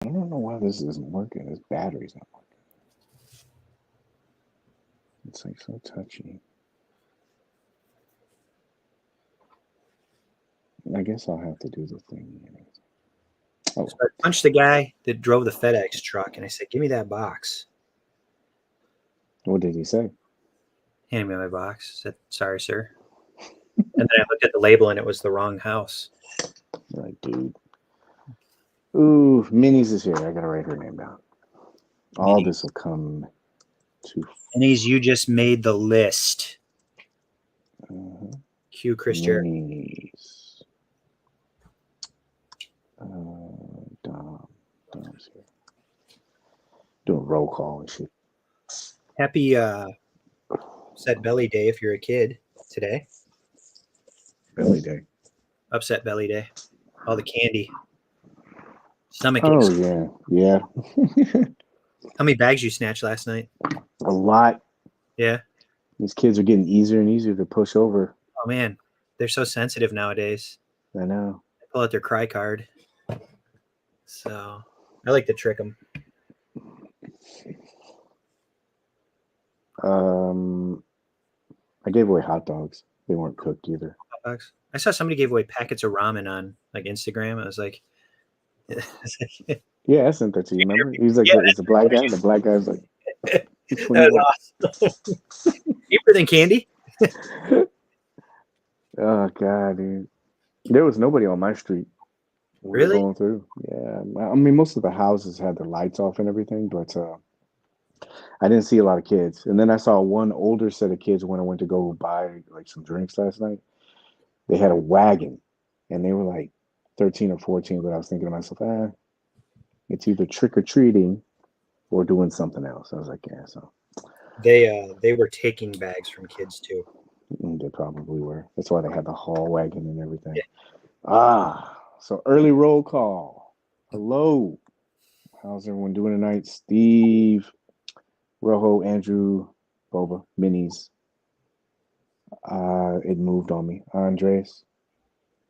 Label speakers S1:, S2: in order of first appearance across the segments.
S1: I don't know why this isn't working. This battery's not working. It's like so touchy. I guess I'll have to do the thing.
S2: Oh. So I punched the guy that drove the FedEx truck, and I said, "Give me that box."
S1: What did he say?
S2: Handed me my box. Said, "Sorry, sir." And then I looked at the label, and it was the wrong house.
S1: Like, dude. Ooh, Minnie's is here. I gotta write her name down. All this will come to.
S2: Minnie's, you just made the list. Cue Chris Jarrett.
S1: Minnie's. Dom's here. Doing roll call and shit.
S2: Happy Upset Belly Day if you're a kid today.
S1: Belly Day.
S2: Upset Belly Day. All the candy. Stomach
S1: aches.
S2: Oh,
S1: yeah.
S2: How many bags you snatched last night?
S1: A lot.
S2: Yeah.
S1: These kids are getting easier and easier to push over.
S2: Oh, man. They're so sensitive nowadays.
S1: I know.
S2: They pull out their cry card. So I like to trick them.
S1: I gave away hot dogs. They weren't cooked either.
S2: Hot dogs? I saw somebody gave away packets of ramen on like Instagram. I was like,
S1: yeah, I sent that to you. Remember? He was like, it's a black guy. The black guy was like,
S2: that was awesome. Cheaper than candy.
S1: Oh God, dude! There was nobody on my street.
S2: Really?
S1: Going through. Yeah, I mean, most of the houses had their lights off and everything, but I didn't see a lot of kids. And then I saw one older set of kids when I went to go buy like some drinks last night. They had a wagon, and they were like 13 or 14. But I was thinking to myself, it's either trick or treating or doing something else. I was like, yeah. So
S2: they were taking bags from kids too.
S1: They probably were. That's why they had the haul wagon and everything.
S2: Yeah.
S1: So early roll call. Hello. How's everyone doing tonight? Steve, Rojo, Andrew, Boba, Minis. It moved on me. Andres,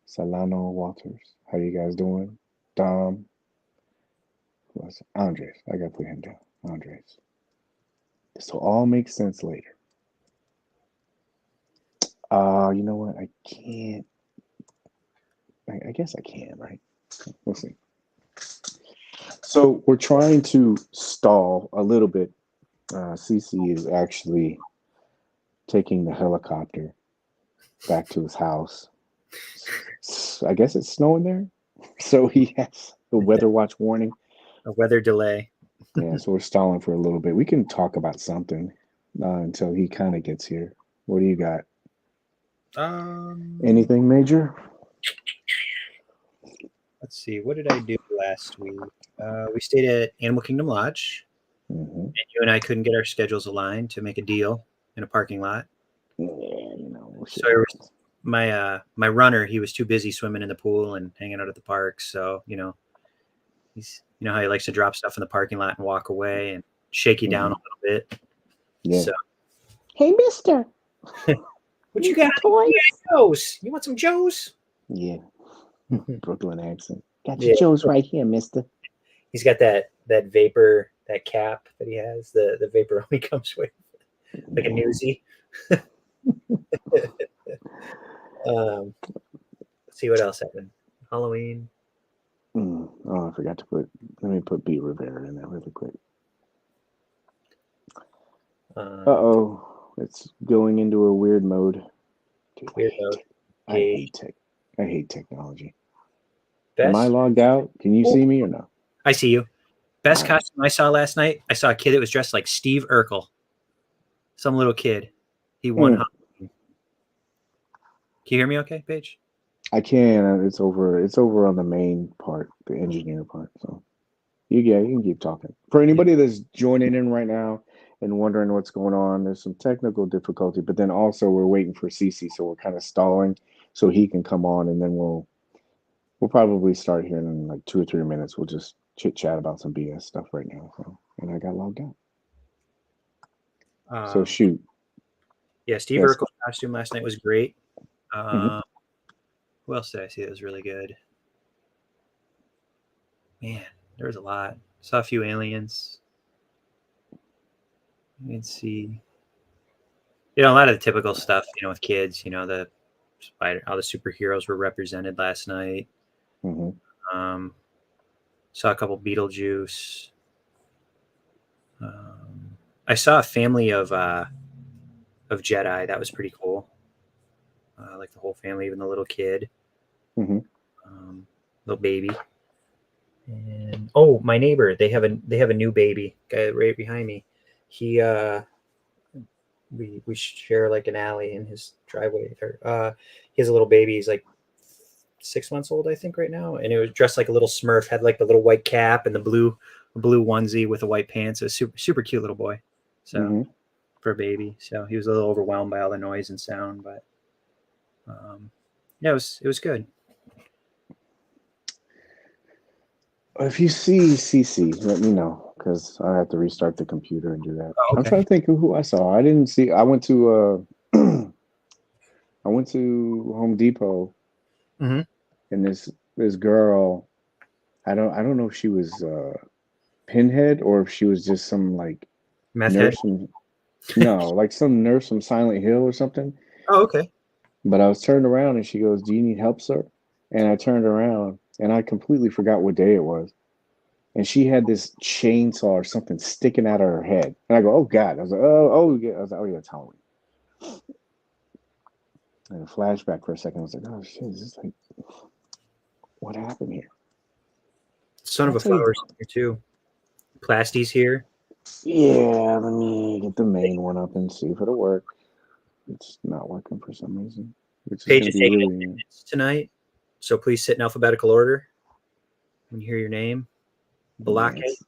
S1: Solano, Walters. How you guys doing? Dom. Andres. I gotta put him down. Andres. This will all make sense later. You know what? I can't. I guess I can, right? We'll see. So we're trying to stall a little bit. CC is actually taking the helicopter back to his house. I guess it's snowing there. So he has the weather watch warning.
S2: A weather delay.
S1: Yeah, so we're stalling for a little bit. We can talk about something until he kind of gets here. What do you got? Anything major?
S2: Let's see. What did I do last week? We stayed at Animal Kingdom Lodge.
S1: Mm-hmm.
S2: And you and I couldn't get our schedules aligned to make a deal in a parking lot.
S1: Yeah, you know.
S2: So my runner, he was too busy swimming in the pool and hanging out at the park. So, he's how he likes to drop stuff in the parking lot and walk away and shake you down a little bit.
S1: Yeah.
S2: So,
S1: hey, mister.
S2: What you got? Toys? Joe's. You want some Joe's?
S1: Yeah. Brooklyn accent. Got your Joe's right here, mister.
S2: He's got that vapor, that cap that he has. The vapor only comes with like a newsie. Let's see what else happened. Halloween.
S1: I forgot to let me put B. Rivera in there really quick. It's going into a weird mode. Dude,
S2: weird mode.
S1: I hate technology.
S2: Best?
S1: Am I logged out? Can you see me or no?
S2: I see you. Best costume I saw last night, I saw a kid that was dressed like Steve Urkel. Some little kid. He won Halloween. Can you hear me okay, Paige?
S1: I can. It's over on the main part, the engineer part. So you can keep talking. For anybody that's joining in right now and wondering what's going on, there's some technical difficulty, but then also we're waiting for CC, so we're kind of stalling so he can come on, and then we'll probably start here in like 2 or 3 minutes. We'll just chit chat about some BS stuff right now. So, and I got logged out. So shoot.
S2: Yeah, Steve Urkel's costume last night was great. Who else did I see that was really good? Man, There was a lot. Saw a few aliens. You can see, a lot of the typical stuff, with kids. The how the superheroes were represented last night. Saw a couple Beetlejuice. I saw a family of Jedi. That was pretty cool. Like the whole family, even the little kid, little baby. And my neighbor, they have a new baby guy right behind me. He we share like an alley in his driveway. He has a little baby. He's like 6 months old, I think, right now, and it was dressed like a little Smurf. Had like the little white cap and the blue onesie with the white pants. It was super cute little boy. So for a baby, so he was a little overwhelmed by all the noise and sound, but yeah, it was good.
S1: If you see CC, let me know, because I have to restart the computer and do that.
S2: Oh, okay.
S1: I'm trying to think of who I saw. I didn't see. I went to Home Depot, and this girl. I don't know if she was Pinhead or if she was just some like
S2: meth
S1: nurse
S2: head.
S1: No, like some nurse from Silent Hill or something.
S2: Oh, okay.
S1: But I was turned around and she goes, "Do you need help, sir?" And I turned around and I completely forgot what day it was. And she had this chainsaw or something sticking out of her head. And I go, "Oh God." I was like, oh yeah. I was like, "Oh yeah, it's Halloween." And a flashback for a second. I was like, "Oh shit, is this like what happened here?"
S2: Son of a Flower's here too. Plasty's here.
S1: Yeah, let me get the main one up and see if it'll work. It's not working for some reason.
S2: Paige is taking attendance tonight, so please sit in alphabetical order when you hear your name. Block it.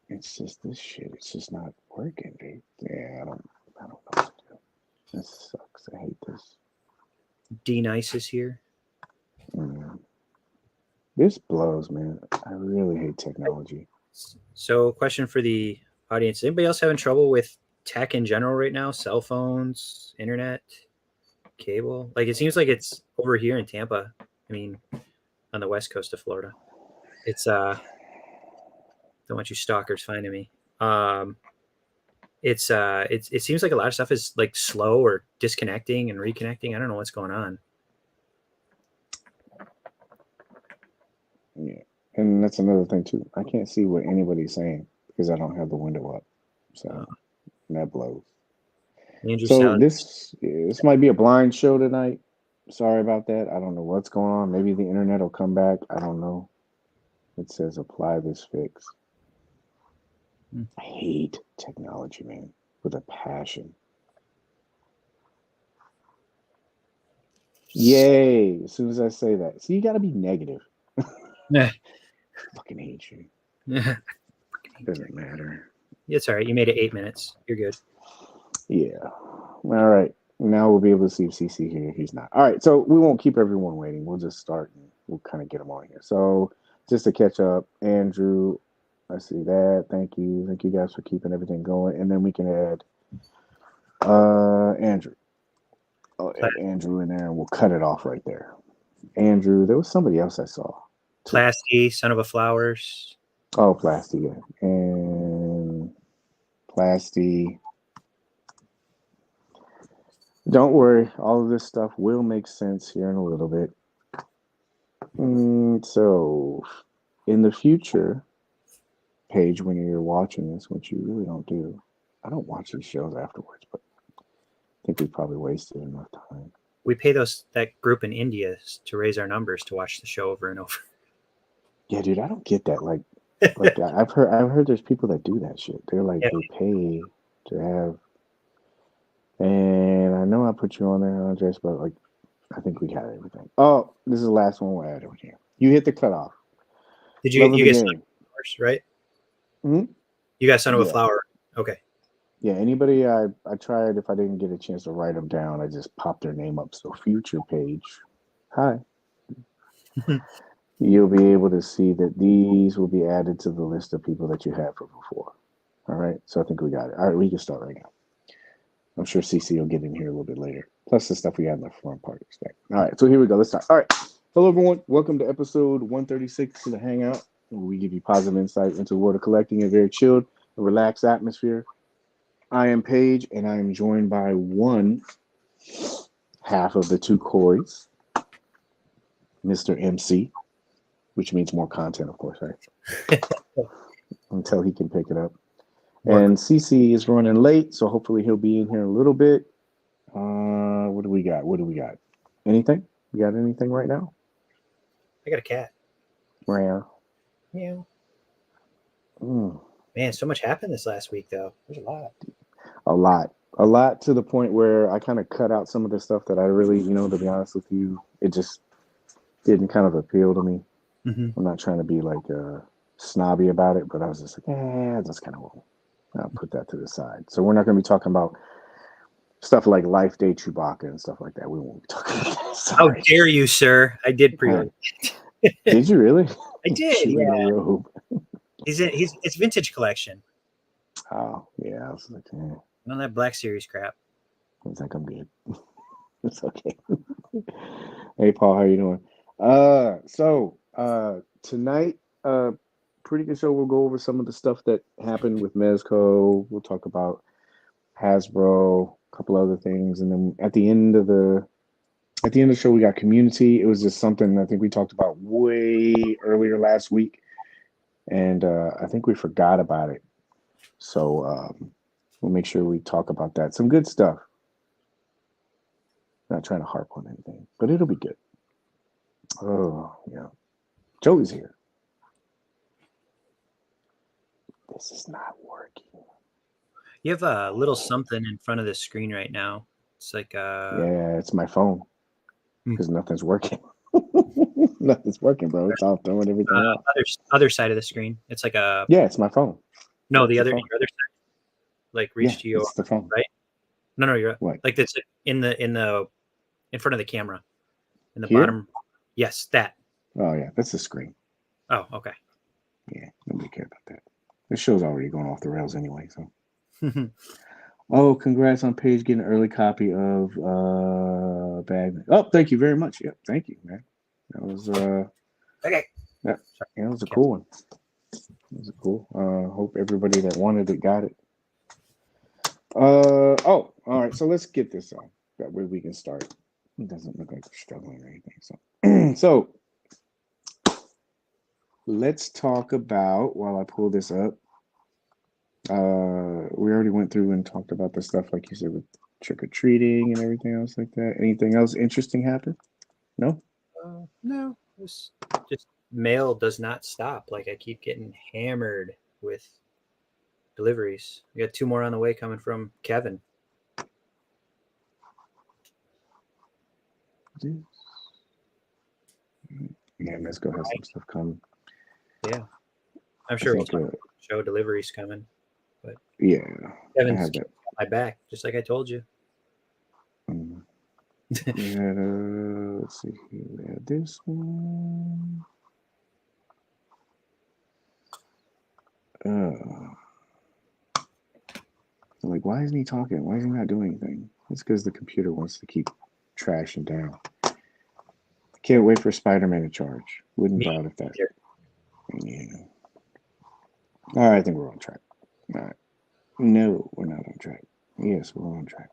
S1: It's just this shit. It's just not working, dude. Yeah, I don't know what to do. This sucks. I hate this.
S2: D Nice is here.
S1: This blows, man. I really hate technology.
S2: So, question for the audience: anybody else having trouble with tech in general right now? Cell phones, internet, cable? Like, it seems like it's over here in Tampa. I mean, on the west coast of Florida. It's don't want you stalkers finding me. It seems like a lot of stuff is like slow or disconnecting and reconnecting. I don't know what's going on.
S1: Yeah, and that's another thing too. I can't see what anybody's saying because I don't have the window up. So that blows. So this might be a blind show tonight. Sorry about that. I don't know what's going on. Maybe the internet will come back. I don't know. It says apply this fix. I hate technology, man, with a passion. Yay! As soon as I say that, so you got to be negative.
S2: Yeah.
S1: Fucking hate you. Yeah. Doesn't matter.
S2: It's all right. You made it 8 minutes. You're good.
S1: Yeah. All right. Now we'll be able to see if CC here. He's not. All right. So we won't keep everyone waiting. We'll just start and we'll kind of get them on here. So just to catch up, Andrew, I see that. Thank you. Thank you guys for keeping everything going. And then we can add Andrew. I'll add Andrew in there and we'll cut it off right there. Andrew, there was somebody else I saw.
S2: Plasty, Son of a Flowers.
S1: Oh, Plasty, yeah. And Plasty. Don't worry, all of this stuff will make sense here in a little bit. So, in the future, Paige, when you're watching this, which you really don't do, I don't watch these shows afterwards, but I think we probably wasted enough time.
S2: We pay that group in India to raise our numbers to watch the show over and over.
S1: Yeah, dude, I don't get that. Like I've heard there's people that do that shit. They're like, they pay to have. And I know I put you on there, Andres, but like, I think we got everything. Oh, this is the last one we'll add over here. You hit the cutoff.
S2: Did you get Son of a Flowers, right?
S1: Mm-hmm.
S2: You got Son of a Flower. Okay.
S1: Yeah, anybody I tried, if I didn't get a chance to write them down, I just popped their name up. So future Page, hi. You'll be able to see that these will be added to the list of people that you had from before. All right, so I think we got it. All right, we can start right now. I'm sure CC will get in here a little bit later. Plus the stuff we had in the front part. All right, so here we go. Let's start. All right. Hello, everyone. Welcome to episode 136 of the Hangout. We give you positive insight into the world of collecting in a very chilled and relaxed atmosphere. I am Paige, and I am joined by one half of the two Corys, Mr. MC, which means more content, of course, right? Until he can pick it up. And CC is running late, so hopefully he'll be in here in a little bit. What do we got? Anything? You got anything right now?
S2: I got a cat.
S1: Rare.
S2: Yeah. Man, so much happened this last week, though. There's a lot to the point where I kind of cut out some of the stuff that I really, to be honest with you, it just didn't kind of appeal to me. I'm not trying to be like snobby about it, but I was just like, that's kind of I'll put that to the side. So we're not going to be talking about stuff like Life Day Chewbacca and stuff like that. We won't be talking about that. Sorry. How dare you, sir? I did pre-order.
S1: Did you really?
S2: I did, yeah.
S1: Robe.
S2: It's vintage collection.
S1: Oh, yeah. I was like,
S2: none of that Black Series crap.
S1: I was like, I'm good. It's okay. Hey, Paul, how you doing? So tonight, pretty good show. We'll go over some of the stuff that happened with Mezco. We'll talk about Hasbro, a couple other things, and then at the end of the show, we got community. It was just something I think we talked about way earlier last week, and I think we forgot about it. So we'll make sure we talk about that. Some good stuff. Not trying to harp on anything, but it'll be good. Oh yeah, Joey's here. This is not working.
S2: You have a little something in front of the screen right now. It's like
S1: yeah, it's my phone because nothing's working. Nothing's working, bro. It's all throwing everything out.
S2: Other side of the screen. It's like a
S1: it's my phone.
S2: No,
S1: your
S2: other side. Like reach to you.
S1: It's the phone,
S2: right? No, you're
S1: what?
S2: Like it's in front of the camera, in the
S1: Here?
S2: bottom. Yes, that.
S1: Oh yeah, that's the screen.
S2: Oh, okay.
S1: Yeah, nobody cared about that. The show's already going off the rails anyway. So. Oh, congrats on Paige getting an early copy of Bag. Oh, thank you very much. Yep, thank you, man. That was
S2: okay.
S1: Yeah, it was a cool one. It was cool. Hope everybody that wanted it got it. All right. So let's get this on. That way we can start. It doesn't look like we're struggling or anything. So, let's talk about, while I pull this up. We already went through and talked about the stuff like you said with trick-or-treating and everything else like that. Anything else interesting happen? No?
S2: No. It's just mail does not stop. Like I keep getting hammered with deliveries. We got 2 more on the way coming from Kevin.
S1: Yeah, Mezco has some stuff coming.
S2: Yeah. I'm sure we'll talk about show deliveries coming. But
S1: yeah,
S2: Kevin's got my back, just like I told you.
S1: We had let's see here. We had this one. Like, why isn't he talking? Why is he not doing anything? It's because the computer wants to keep trashing down. Can't wait for Spider-Man to charge. Wouldn't doubt if that. Yeah. All right, I think we're on track. All right. No, we're not on track. Yes, we're on track.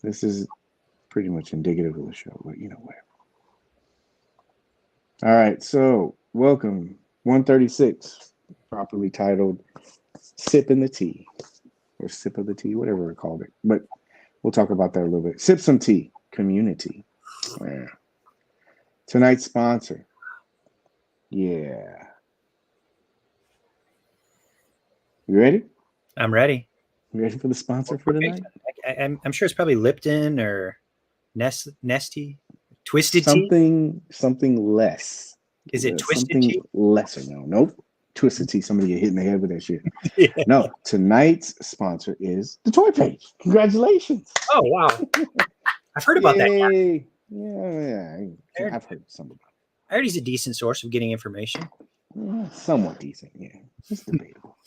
S1: This is pretty much indicative of the show, but whatever. All right, so welcome. 136, properly titled Sipping the Tea, or Sip of the Tea, whatever we called it. But we'll talk about that a little bit. Sip Some Tea, Community. Yeah. Tonight's sponsor. Yeah. You ready?
S2: I'm ready.
S1: You ready for the sponsor for tonight?
S2: I'm sure it's probably Lipton or Nesty, Twisted
S1: Tea. Something less.
S2: Is it Twisted
S1: something
S2: Tea?
S1: Lesser? No, nope. Twisted Tea. Somebody get hit in the head with that shit. Yeah. No, tonight's sponsor is the Toy Paige. Congratulations!
S2: Oh wow, I've heard about that.
S1: Yeah. I've heard somebody.
S2: I heard he's a decent source of getting information.
S1: Somewhat decent, yeah. It's debatable.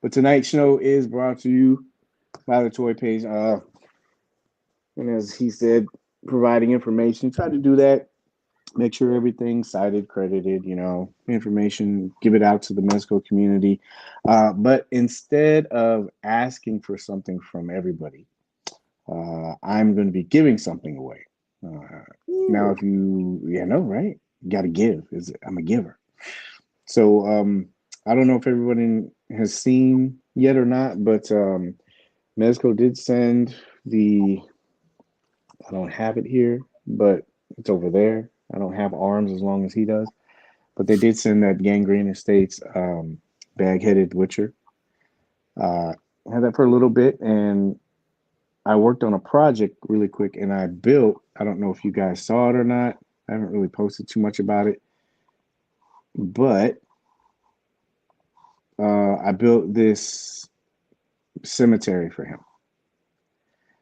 S1: But tonight's show is brought to you by the Toy Paige. And as he said, providing information. Try to do that make sure everything's cited, credited, information, give it out to the Mezco community. But instead of asking for something from everybody, I'm going to be giving something away. Now, if right? You got to give. I'm a giver. So I don't know if everybody has seen yet or not, but Mezco did send I don't have it here, but it's over there. I don't have arms as long as he does, but they did send that Gangrene Estates bag-headed Witcher. I had that for a little bit, and I worked on a project really quick, and I don't know if you guys saw it or not. I haven't really posted too much about it, but I built this cemetery for him.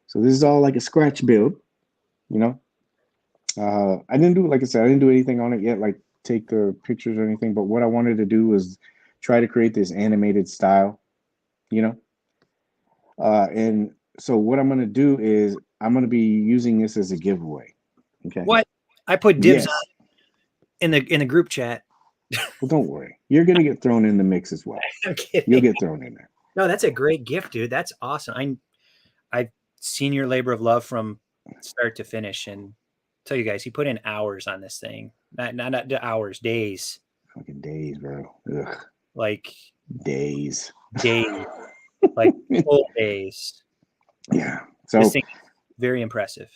S1: So this is all like a scratch build, you know. I didn't do, like I said, I didn't do anything on it yet, like take the pictures or anything. But what I wanted to do was try to create this animated style, you know. And so what I'm going to do is I'm going to be using this as a giveaway. Okay.
S2: What? I put dibs on in the group chat.
S1: Well, don't worry. You're going to get thrown in the mix as well.
S2: I'm kidding.
S1: You'll get thrown in there.
S2: No, that's a great gift, dude. That's awesome. I've seen your labor of love from start to finish, and tell you guys, he put in hours on this thing. Not hours, days.
S1: Fucking days, bro. Ugh.
S2: Like
S1: days.
S2: Like full days.
S1: Yeah. So
S2: this thing is very impressive.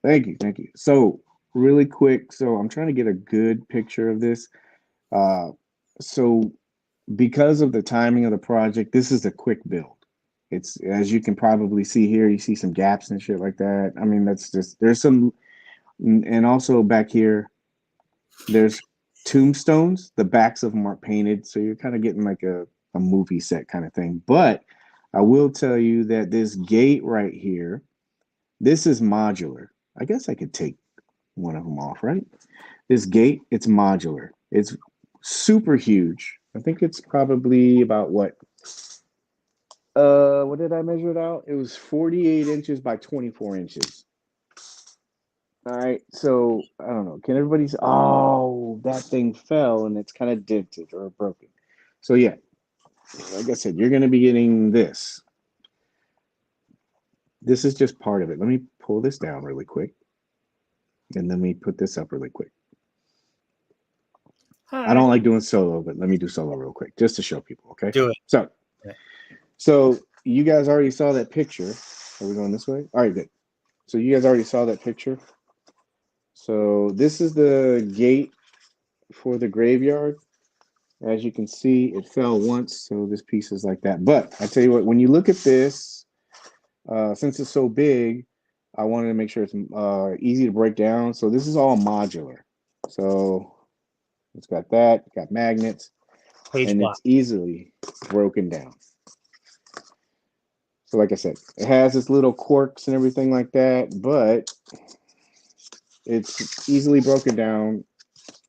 S1: Thank you. So really quick, so I'm trying to get a good picture of this. So because of the timing of the project, this is a quick build. It's, as you can probably see here, you see some gaps and shit like that. I mean, that's just, there's some, and also back here, there's tombstones. The backs of them are painted, so you're kind of getting like a movie set kind of thing. But I will tell you that this gate right here, this is modular. I guess I could take one of them off, right? This gate, it's modular. It's super huge. I think it's probably about what did I measure it out? It was 48 inches by 24 inches. All right, so I don't know. Can everybody say, oh, that thing fell and it's kind of dented or broken? So yeah, like I said, you're going to be getting this. This is just part of it. Let me pull this down really quick. And let me put this up really quick. Hi. I don't like doing solo, but let me do solo real quick just to show people, okay?
S2: Do it.
S1: So you guys already saw that picture. Are we going this way? All right, good. So you guys already saw that picture. So this is the gate for the graveyard. As you can see, it fell once, so this piece is like that. But I tell you what, when you look at this, since it's so big, I wanted to make sure it's easy to break down. So this is all modular. So it's got that, got magnets, and it's easily broken down. So like I said, it has its little quirks and everything like that, but it's easily broken down.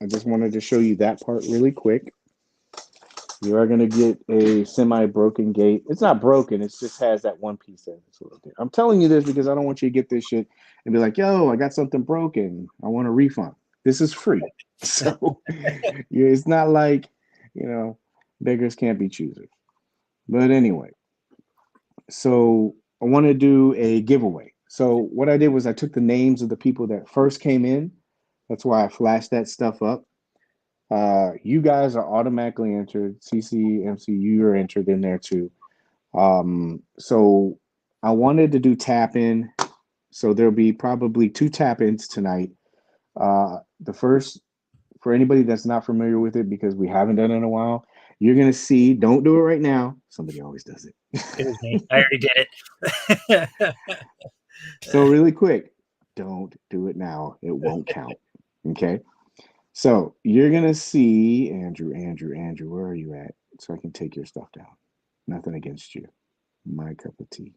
S1: I just wanted to show you that part really quick. You are going to get a semi-broken gate. It's not broken. It just has that one piece in it. I'm telling you this because I don't want you to get this shit and be like, yo, I got something broken. I want a refund. This is free. So it's not like, beggars can't be choosers. But anyway, so I want to do a giveaway. So what I did was I took the names of the people that first came in. That's why I flashed that stuff up. You guys are automatically entered. CC, MC, you are entered in there too. So I wanted to do tap in. So there'll be probably 2 tap ins tonight. The first, for anybody that's not familiar with it, because we haven't done it in a while, you're going to see, don't do it right now. Somebody always does it.
S2: It was me. I already did it.
S1: So really quick, don't do it now. It won't count. Okay. So you're going to see, Andrew, where are you at? So I can take your stuff down. Nothing against you. My cup of tea.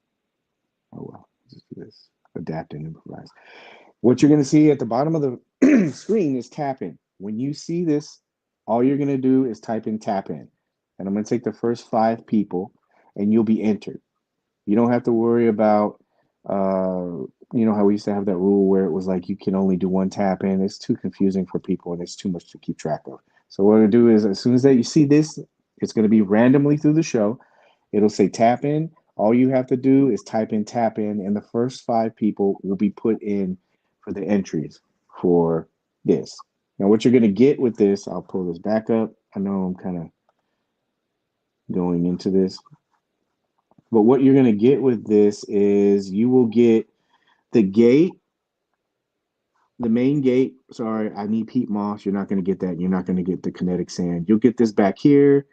S1: Oh, well, just do this. Adapt and improvise. What you're going to see at the bottom of the screen is tap in. When you see this, all you're going to do is type in tap in. And I'm going to take the first 5 people, and you'll be entered. You don't have to worry about you know how we used to have that rule where it was like you can only do one tap in. It's too confusing for people and it's too much to keep track of. So what I do is as soon as that you see this, it's going to be randomly through the show. It'll say tap in. All you have to do is type in tap in, and the first 5 people will be put in for the entries for this. Now, what you're going to get with this, I'll pull this back up. I know I'm kind of going into this, but what you're going to get with this is you will get the gate, the main gate. Sorry, I need peat moss. You're not going to get that. You're not going to get the kinetic sand. You'll get this back here,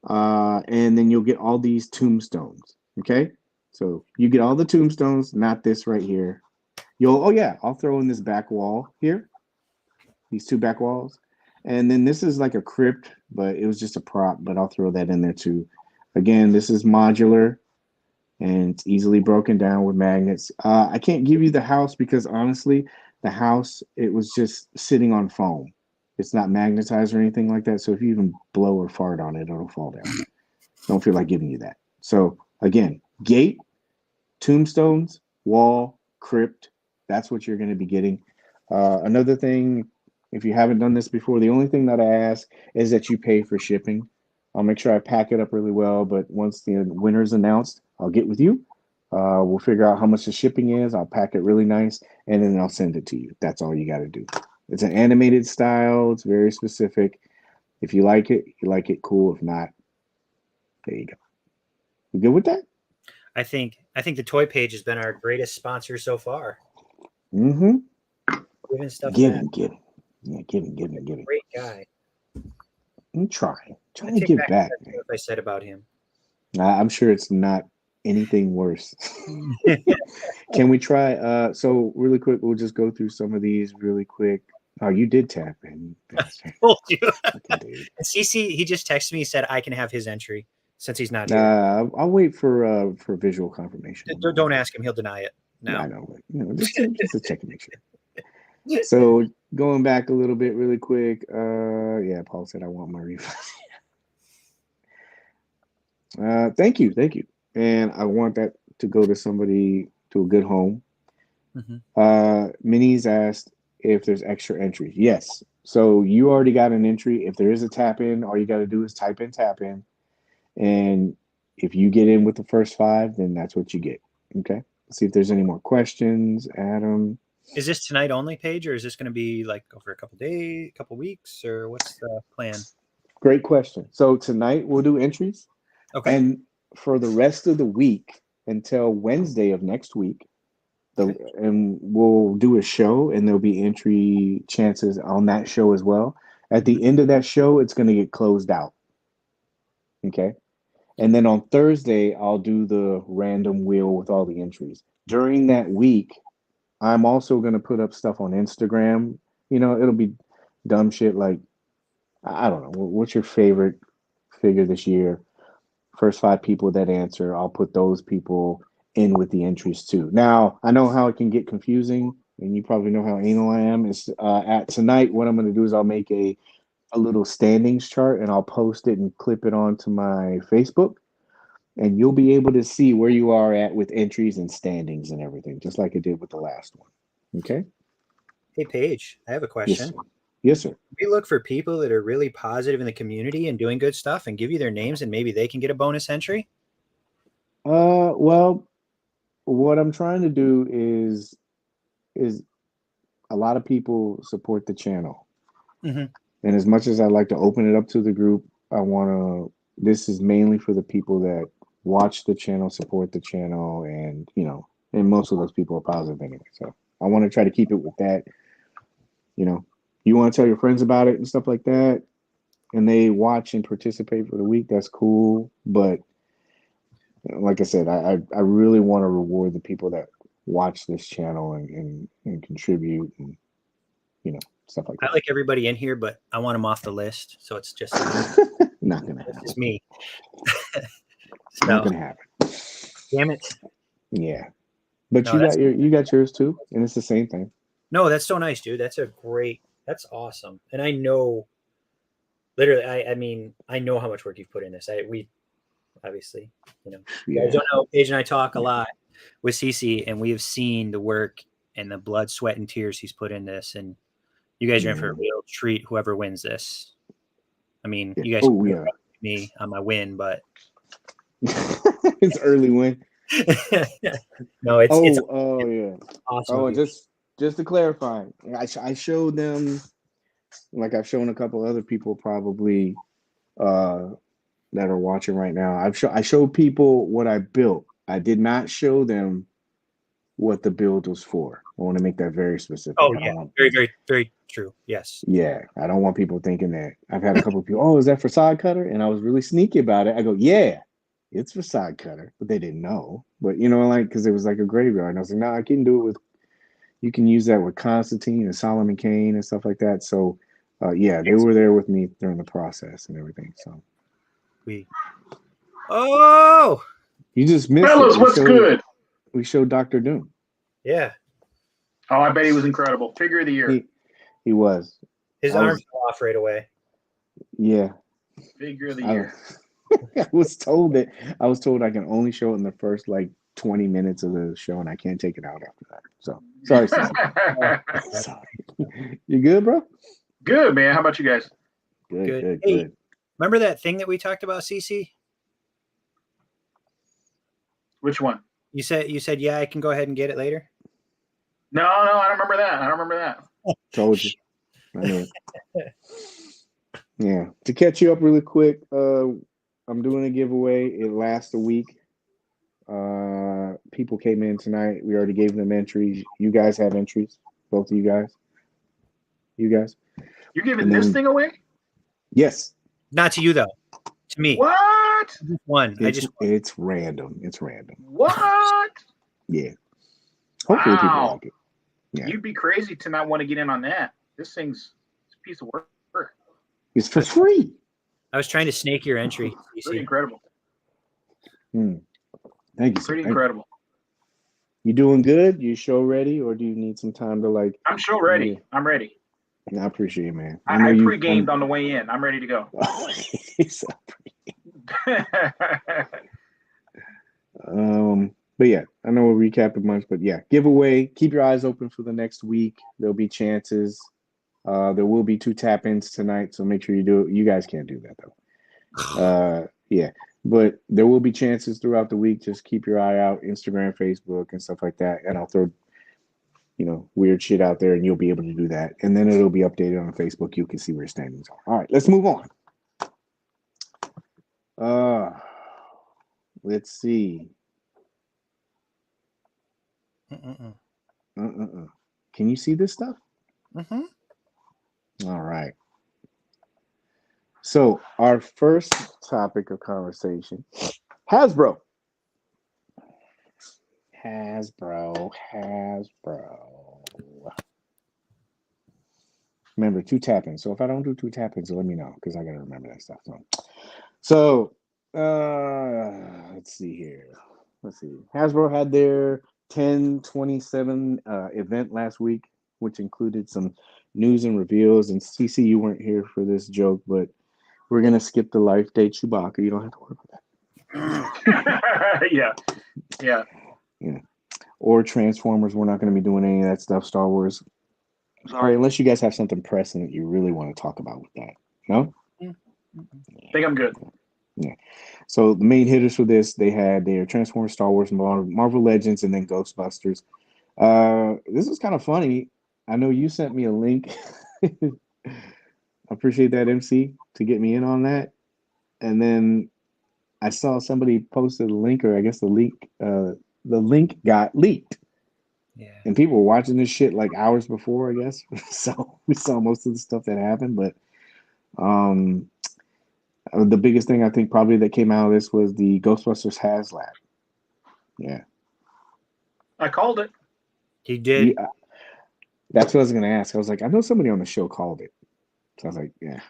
S1: and then you'll get all these tombstones. Okay, so you get all the tombstones, not this right here. Oh yeah, I'll throw in this back wall here, these 2 back walls, and then this is like a crypt, but it was just a prop, but I'll throw that in there too. Again, this is modular, and it's easily broken down with magnets. I can't give you the house because honestly, the house, it was just sitting on foam. It's not magnetized or anything like that. So if you even blow or fart on it, it'll fall down. Don't feel like giving you that. So again, gate, tombstones, wall, crypt. That's what you're going to be getting. Another thing, if you haven't done this before, the only thing that I ask is that you pay for shipping. I'll make sure I pack it up really well, but once the winner's announced, I'll get with you. We'll figure out how much the shipping is. I'll pack it really nice, and then I'll send it to you. That's all you got to do. It's an animated style. It's very specific. If you like it, you like it. Cool. If not, there you go. You good with that?
S2: I think the Toy Paige has been our greatest sponsor so far.
S1: Mm-hmm.
S2: Giving stuff
S1: Giving. Yeah, giving.
S2: Great guy.
S1: I'm trying to give back.
S2: What I said about him.
S1: I'm sure it's not anything worse. Can we try? So really quick, we'll just go through some of these really quick. Oh, you did tap in.
S2: I told you. CC, he just texted me. He said I can have his entry since he's not here.
S1: I'll wait for visual confirmation.
S2: Don't ask him; he'll deny it. No,
S1: yeah, I know. Just to check and make sure. So going back a little bit, really quick. Yeah, Paul said I want my refund. Thank you, and I want that to go to somebody, to a good home. Mm-hmm. Minnie's asked if there's extra entries. Yes. So you already got an entry. If there is a tap in, all you got to do is type in tap in. And if you get in with the first 5, then that's what you get. Okay. Let's see if there's any more questions. Adam.
S2: Is this tonight only, Paige, or is this going to be like over a couple days, couple weeks, or what's the plan? Great
S1: question. So tonight we'll do entries.
S2: Okay.
S1: And for the rest of the week until Wednesday of next week, and we'll do a show, and there'll be entry chances on that show as well. At the end of that show, it's going to get closed out. Okay. And then on Thursday, I'll do the random wheel with all the entries. During that week, I'm also going to put up stuff on Instagram. It'll be dumb shit like, I don't know, what's your favorite figure this year? First 5 people that answer, I'll put those people in with the entries too. Now, I know how it can get confusing, and you probably know how anal I am. Is at tonight, what I'm going to do is I'll make a little standings chart, and I'll post it and clip it onto my Facebook, and you'll be able to see where you are at with entries and standings and everything, just like it did with the last one. Okay?
S2: Hey, Paige, I have a question.
S1: Yes, sir.
S2: We look for people that are really positive in the community and doing good stuff and give you their names, and maybe they can get a bonus entry?
S1: Well, what I'm trying to do is a lot of people support the channel. Mm-hmm. And as much as I like to open it up to the group, this is mainly for the people that watch the channel, support the channel, and most of those people are positive anyway. So I want to try to keep it with that. You want to tell your friends about it and stuff like that, and they watch and participate for the week, that's cool. But like I said, I really want to reward the people that watch this channel and contribute and stuff like that.
S2: I like everybody in here, but I want them off the list, so it's just
S1: not gonna happen.
S2: It's me.
S1: Not gonna happen.
S2: Damn it.
S1: Yeah, but no, you got yours too, and it's the same thing.
S2: No, that's so nice, dude. That's awesome. And I know, literally, I know how much work you've put in this. We obviously, you guys don't know, Paige and I talk a lot. with CC, and we have seen the work and the blood, sweat, and tears he's put in this. And you guys are in for a real treat. Whoever wins this, I mean, you guys can me on my win, but
S1: it's early win.
S2: No, it's
S1: yeah,
S2: awesome.
S1: Oh, just to clarify, I showed them, like I've shown a couple other people probably that are watching right now. I showed people what I built. I did not show them what the build was for. I want to make that very specific.
S2: Oh yeah, very, very, very true. Yes.
S1: Yeah, I don't want people thinking that. I've had a couple of people, oh, is that for Sodcutter? And I was really sneaky about it. I go, yeah, it's for Sodcutter, but they didn't know. But you know, like, because it was like a graveyard, and I was like, no, I can do it with. You can use that with Constantine and Solomon Kane and stuff like that. So, yeah, they were there with me during the process and everything. So,
S2: you
S1: just missed
S3: fellas,
S1: it.
S3: What's good?
S1: We showed Dr. Doom.
S2: Yeah.
S3: Oh, I bet he was incredible. Figure of the year.
S1: He was.
S2: His arm fell off right away.
S1: Yeah.
S3: Figure of the year.
S1: I was told I can only show it in the first like 20 minutes of the show, and I can't take it out after that. So sorry. Sorry. You good, bro?
S3: Good, man. How about you guys?
S1: Good.
S2: Hey, remember that thing that we talked about, CC?
S3: Which one?
S2: You said, yeah, I can go ahead and get it later.
S3: No, I don't remember that.
S1: Told you. I know. Yeah. To catch you up really quick, I'm doing a giveaway. It lasts a week. People came in tonight. We already gave them entries. You guys have entries, both of you guys. You're
S3: giving this thing away?
S1: Yes.
S2: Not to you though. To me.
S3: What?
S2: One.
S1: It's random.
S3: What?
S1: Yeah. Hopefully people like it. Yeah.
S3: You'd be crazy to not want to get in on that. This thing's a piece of work.
S1: It's for free.
S2: I was trying to snake your entry.
S3: Pretty incredible.
S1: Thank you.
S3: Pretty incredible.
S1: You doing good? You show ready, or do you need some time to like?
S3: I'm show ready. Yeah. I'm ready.
S1: I appreciate it, man.
S3: I pre-gamed on the way in. I'm ready to go.
S1: But yeah, I know we'll recap a bunch, but yeah, giveaway. Keep your eyes open for the next week. There'll be chances. There will be 2 tap-ins tonight, so make sure you do it. You guys can't do that though. Yeah, but there will be chances throughout the week. Just keep your eye out, Instagram, Facebook, and stuff like that. And I'll throw, weird shit out there, and you'll be able to do that. And then it'll be updated on Facebook. You can see where your standings are. All right, let's move on. Let's see. Can you see this stuff? All right. So our first topic of conversation, Hasbro. Remember, 2 tap-ins. So if I don't do 2 tap-ins, let me know, because I got to remember that stuff. So let's see here. Hasbro had their 10/27 event last week, which included some news and reveals. And CC, you weren't here for this joke, but we're going to skip the life date Chewbacca. You don't have to worry about
S3: that. Yeah.
S1: Or Transformers. We're not going to be doing any of that stuff. Star Wars. Sorry, unless you guys have something pressing that you really want to talk about with that. No?
S3: I think I'm good.
S1: Yeah. So the main hitters for this, they had their Transformers, Star Wars, Marvel Legends, and then Ghostbusters. This is kind of funny. I know you sent me a link. I appreciate that, MC, to get me in on that. And then I saw somebody posted a link, or I guess the link got leaked.
S2: Yeah.
S1: And people were watching this shit like hours before, I guess. So we saw most of the stuff that happened. But the biggest thing I think probably that came out of this was the Ghostbusters HasLab. Yeah.
S3: I called it.
S2: He did.
S1: Yeah, that's what I was going to ask. I was like, I know somebody on the show called it. So I was like, yeah.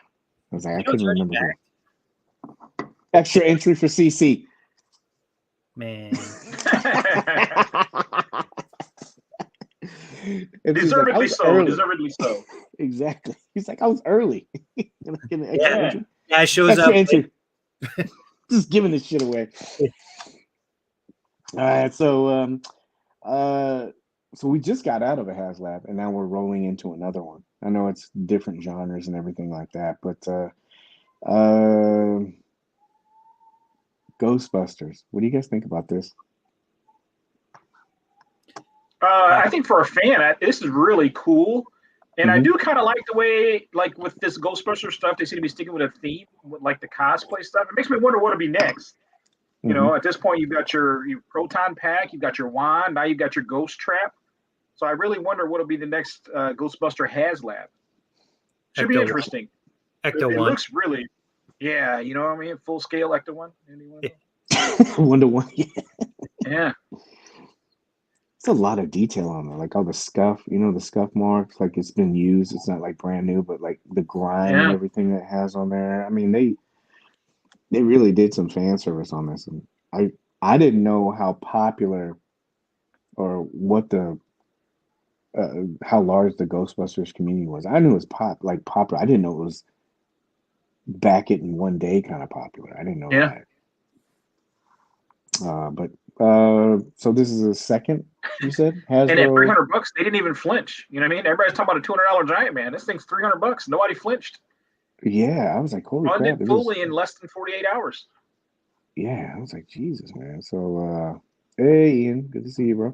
S1: I was like, I couldn't remember who. Extra entry for CC.
S2: Man.
S3: Deservedly so.
S1: Exactly. He's like, I was early.
S2: Yeah, it shows
S1: extra
S2: up.
S1: Entry. Just giving this shit away. All right, so we just got out of a HasLab, and now we're rolling into another one. I know it's different genres and everything like that, but Ghostbusters. What do you guys think about this?
S3: I think for a fan, this is really cool. And I
S1: Mhm.
S3: do kind of like the way, like with this Ghostbuster stuff, they seem to be sticking with a theme, with like the cosplay stuff. It makes me wonder what'll be next. You know, at this point, you've got your proton pack, you've got your wand, now you've got your ghost trap. So I really wonder what'll be the next Ghostbuster HasLab. Should be
S2: Ecto
S3: interesting.
S2: Ecto
S3: It
S2: One.
S3: looks really, yeah, you know what I mean? Full scale Ecto One. Anyone?
S1: Wonder Woman.
S3: Yeah.
S1: It's a lot of detail on there, like all the scuff, the scuff marks, like it's been used. It's not like brand new, but like the grime and
S3: Yeah.
S1: everything that it has on there. I mean, they really did some fan service on this, and I didn't know how popular or what the how large the Ghostbusters community was. I knew it was popular. I didn't know it was back it in one day kind of popular. I didn't know
S3: Yeah.
S1: that. So this is a second, you said?
S3: And at
S1: Hasbro.
S3: $300, they didn't even flinch. You know what I mean? Everybody's talking about a $200 Giant Man. This thing's $300. Nobody flinched.
S1: Yeah, I was like, holy crap.
S3: Funded fully in less than 48 hours.
S1: Yeah, I was like, Jesus, man. So, hey, Ian, good to see you, bro.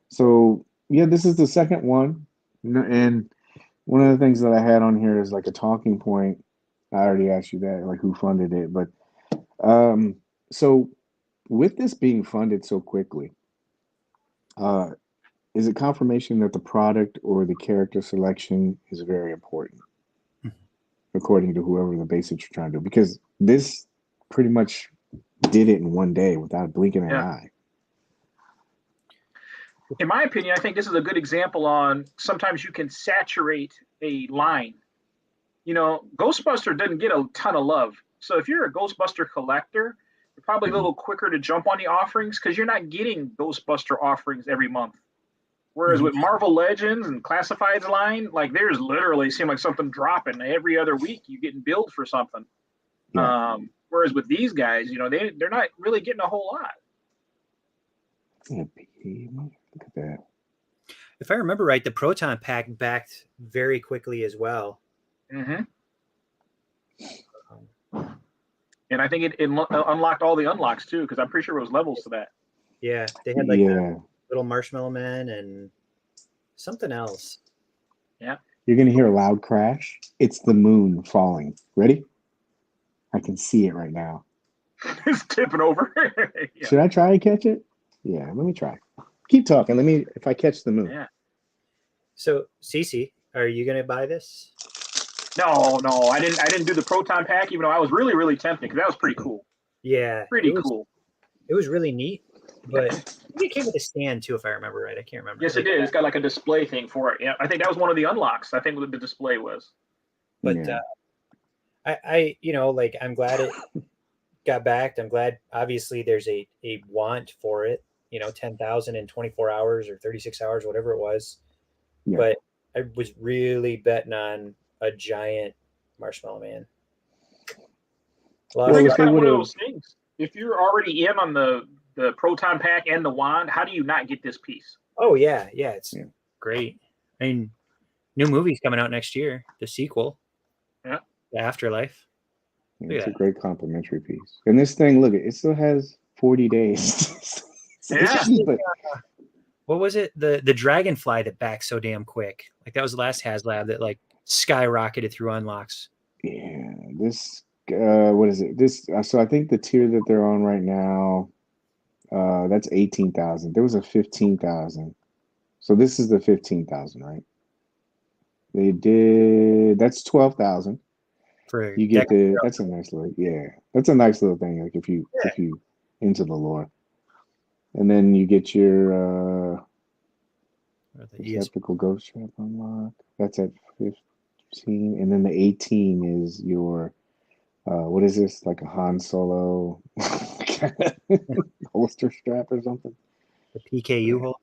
S1: So, yeah, this is the second one. And one of the things that I had on here is like a talking point. I already asked you that, like who funded it. But so with this being funded so quickly, is it confirmation that the product or the character selection is very important, according to whoever the basics you're trying to do? Because this pretty much did it in one day without blinking an eye.
S3: In my opinion, I think this is a good example on sometimes you can saturate a line. You know, Ghostbuster didn't get a ton of love. So if you're a Ghostbuster collector, you're probably a little quicker to jump on the offerings because you're not getting Ghostbuster offerings every month. Whereas with Marvel Legends and Classifieds line, like there's literally seem like something dropping every other week. You getting billed for something.
S1: Yeah.
S3: Whereas with these guys, you know, they're not really getting a whole lot.
S1: Look at that.
S2: If I remember right, the Proton Pack backed very quickly as well.
S3: Mm-hmm. And I think it unlocked all the unlocks too, because I'm pretty sure it was levels to that.
S2: Yeah, they had like the little Marshmallow Man and something else.
S3: Yeah.
S1: You're going to hear a loud crash. It's the moon falling. Ready? I can see it right now.
S3: It's tipping over.
S1: Yeah. Should I try and catch it? Yeah, let me try. Keep talking. Let me, if I catch the moon.
S3: Yeah.
S2: So, Cece, are you going to buy this?
S3: No, I didn't do the Proton Pack, even though I was really, really tempted because that was pretty cool.
S2: Yeah.
S3: Pretty cool.
S2: It was really neat, but it came with a stand too, if I remember right. I can't remember.
S3: Yes, it did. It's got like a display thing for it. Yeah, I think that was one of the unlocks. I think what the display was.
S2: But I like I'm glad it got backed. I'm glad obviously there's a want for it, 10,000 in 24 hours or 36 hours, whatever it was. Yeah. But I was really betting on a giant Marshmallow Man.
S3: I think it's kind of one of those things. If you're already in on the Proton Pack and the wand, how do you not get this piece?
S2: Oh yeah, it's great. I mean, new movie's coming out next year, the sequel.
S3: Yeah.
S2: The Afterlife.
S1: It's a great complimentary piece. And this thing, look, it still has 40 days.
S2: What was it? The Dragonfly that backed so damn quick. Like that was the last HasLab that like skyrocketed through unlocks.
S1: Yeah, this what is it? This so I think the tier that they're on right now, that's 18,000. There was a 15,000. So this is the 15,000, right? They did that's 12,000. You get that's a nice little that's a nice little thing. Like if you into the lore. And then you get your typical ghost trap unlock. That's at 15. And then the 18 is your what is this? Like a Han Solo holster strap or something?
S2: The PKU hole.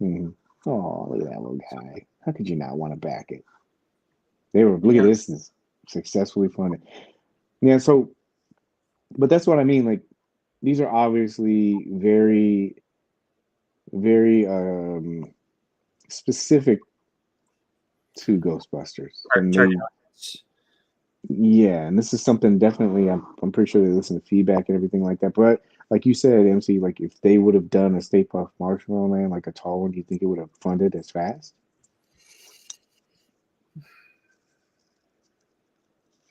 S1: Mm-hmm. Oh, look at that little guy. How could you not want to back it? Look at this is successfully funded. Yeah, so but that's what I mean. Like these are obviously very, very specific to Ghostbusters, and they, yeah, and this is something definitely. I'm pretty sure they listen to feedback and everything like that. But like you said, MC, like if they would have done a Stay Puft Marshmallow Man, like a tall one, do you think it would have funded as fast?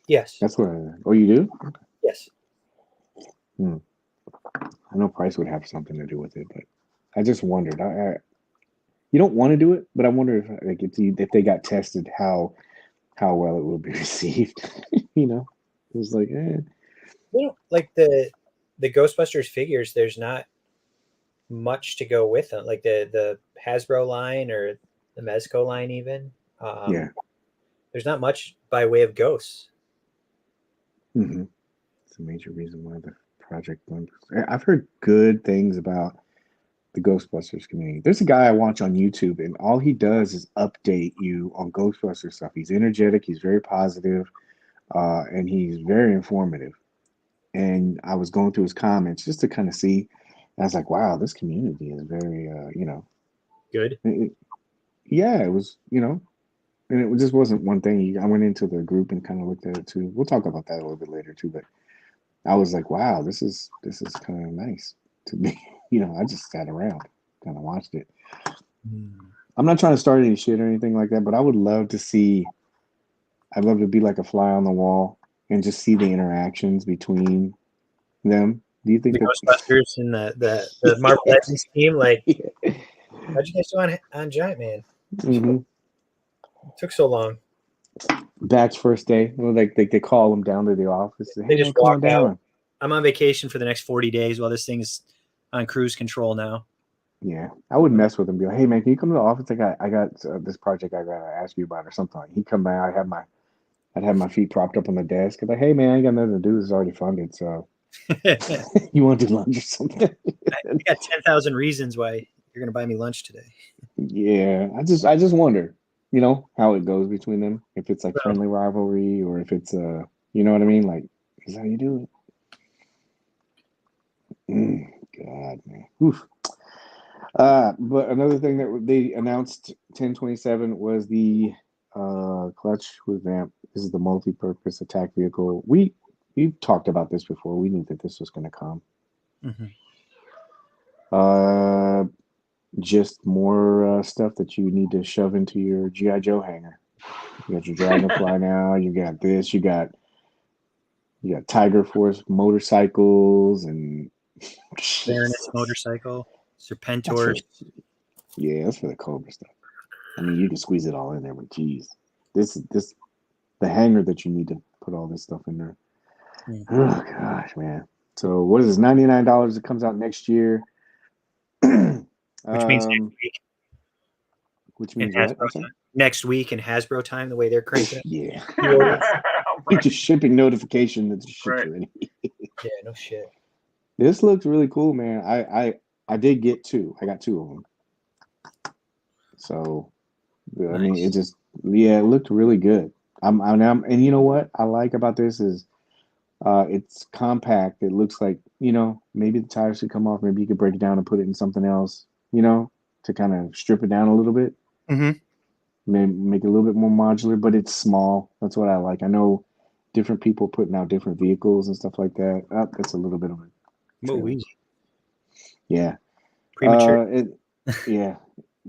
S2: Yes.
S1: That's what. Oh, you do?
S2: Yes.
S1: I know price would have something to do with it, but I just wondered. You don't want to do it, but I wonder if like if they got tested, how well it would be received. You know, it was like,
S2: like the Ghostbusters figures. There's not much to go with them, like the Hasbro line or the Mezco line, even.
S1: Yeah.
S2: There's not much by way of ghosts.
S1: Mm-hmm. It's a major reason why the project went. I've heard good things about the Ghostbusters community. There's a guy I watch on YouTube, and all he does is update you on Ghostbusters stuff. He's energetic, he's very positive, and he's very informative. And I was going through his comments just to kind of see. And I was like, wow, this community is very,
S2: good.
S1: Yeah, it was, and it just wasn't one thing. I went into the group and kind of looked at it too. We'll talk about that a little bit later too. But I was like, wow, this is kind of nice to be. I just sat around, kind of watched it. I'm not trying to start any shit or anything like that, but I would love to see. I'd love to be like a fly on the wall and just see the interactions between them. Do you think
S2: the Ghostbusters and the Marvel Legends team, like, how'd you guys do on Giant Man?
S1: Mm-hmm.
S2: It took so long.
S1: Batch first day, well, like they call them down to the office.
S2: They just walk down. I'm on vacation for the next 40 days while this thing's on cruise control now.
S1: Yeah, I would mess with him. Be like, hey man, can you come to the office? I got this project I gotta ask you about or something. Like, he'd come by. I'd have my feet propped up on the desk. I'd like, hey man, I ain't got nothing to do. This is already funded. So you want to do lunch or something?
S2: I got 10,000 reasons why you're gonna buy me lunch today.
S1: Yeah, I just wonder, how it goes between them. If it's like friendly rivalry or if it's you know what I mean? Like, is that how you do it? God, man. Oof. But another thing that they announced 10/27 was the clutch revamp. This is the multi-purpose attack vehicle. We've talked about this before. We knew that this was going to come. Mm-hmm. Just more stuff that you need to shove into your G.I. Joe hangar. You got your Dragonfly now. You got this. You got Tiger Force motorcycles and
S2: Baroness motorcycle, Serpentors.
S1: Yeah, that's for the Cobra stuff. I mean, you can squeeze it all in there, but geez, this the hangar that you need to put all this stuff in there. Oh gosh, man. So what is this? $99. It comes out next year.
S2: Which means next week.
S1: Which means what?
S2: Next week in Hasbro time, the way they're cranking it.
S1: Yeah.
S3: Right.
S1: Just shipping notification that the ship's ready.
S2: Yeah, no shit.
S1: This looks really cool, man. I did get two. I got two of them. So, nice. I mean, it looked really good. And you know what I like about this is, it's compact. It looks like, maybe the tires should come off. Maybe you could break it down and put it in something else, to kind of strip it down a little bit.
S2: Mm-hmm.
S1: Maybe make it a little bit more modular, but it's small. That's what I like. I know different people putting out different vehicles and stuff like that. That's a little bit of a yeah.
S2: Premature.
S1: Yeah.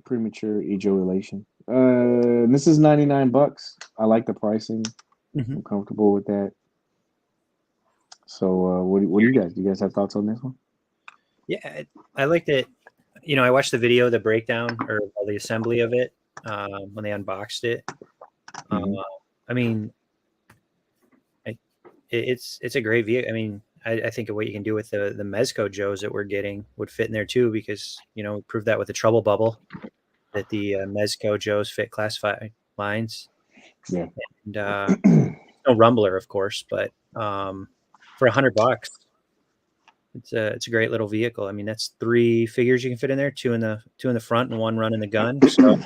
S1: Premature ejaculation. This is $99. I like the pricing. Mm-hmm. I'm comfortable with that. So, what do you guys? Do you guys have thoughts on this one?
S2: Yeah, I liked it. I watched the video, the breakdown or the assembly of it when they unboxed it. Mm-hmm. I mean, it's a great vehicle. I mean, I think of what you can do with the Mezco Joes that we're getting would fit in there too, because we proved that with the Trouble Bubble that the Mezco Joes fit classified lines.
S1: Yeah,
S2: and no rumbler, of course, but for $100, it's a great little vehicle. I mean, that's 3 figures you can fit in there, two in the front and one running the gun. So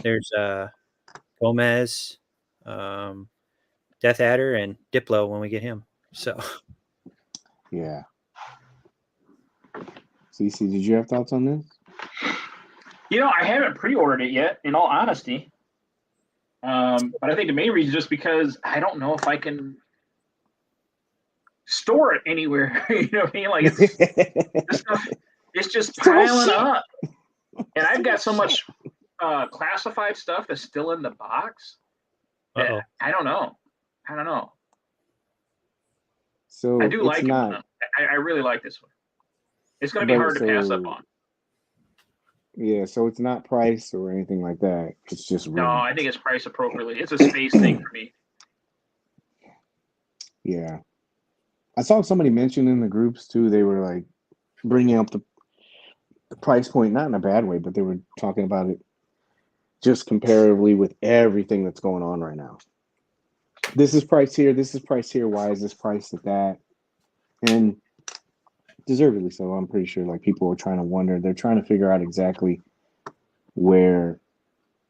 S2: there's Gomez, Death Adder, and Diplo when we get him. So
S1: yeah, CC, did you have thoughts on this?
S3: You know, I haven't pre-ordered it yet, in all honesty. But I think the main reason is just because I don't know if I can store it anywhere. You know what I mean? Like this stuff, it's just piling up, and I've got so much classified stuff that's still in the box. That I don't know.
S1: So
S3: I do
S1: it's
S3: like
S1: not,
S3: it. I really like this one. It's going to be hard to pass up on.
S1: Yeah, so it's not price or anything like that. It's just
S3: No,
S1: really,
S3: I think it's priced appropriately. It's a space thing for me.
S1: yeah. I saw somebody mention in the groups too. They were like bringing up the price point, not in a bad way, but they were talking about it just comparatively with everything that's going on right now. This is priced here. This is priced here. Why is this priced at that? And deservedly so. I'm pretty sure like people are trying to wonder. They're trying to figure out exactly where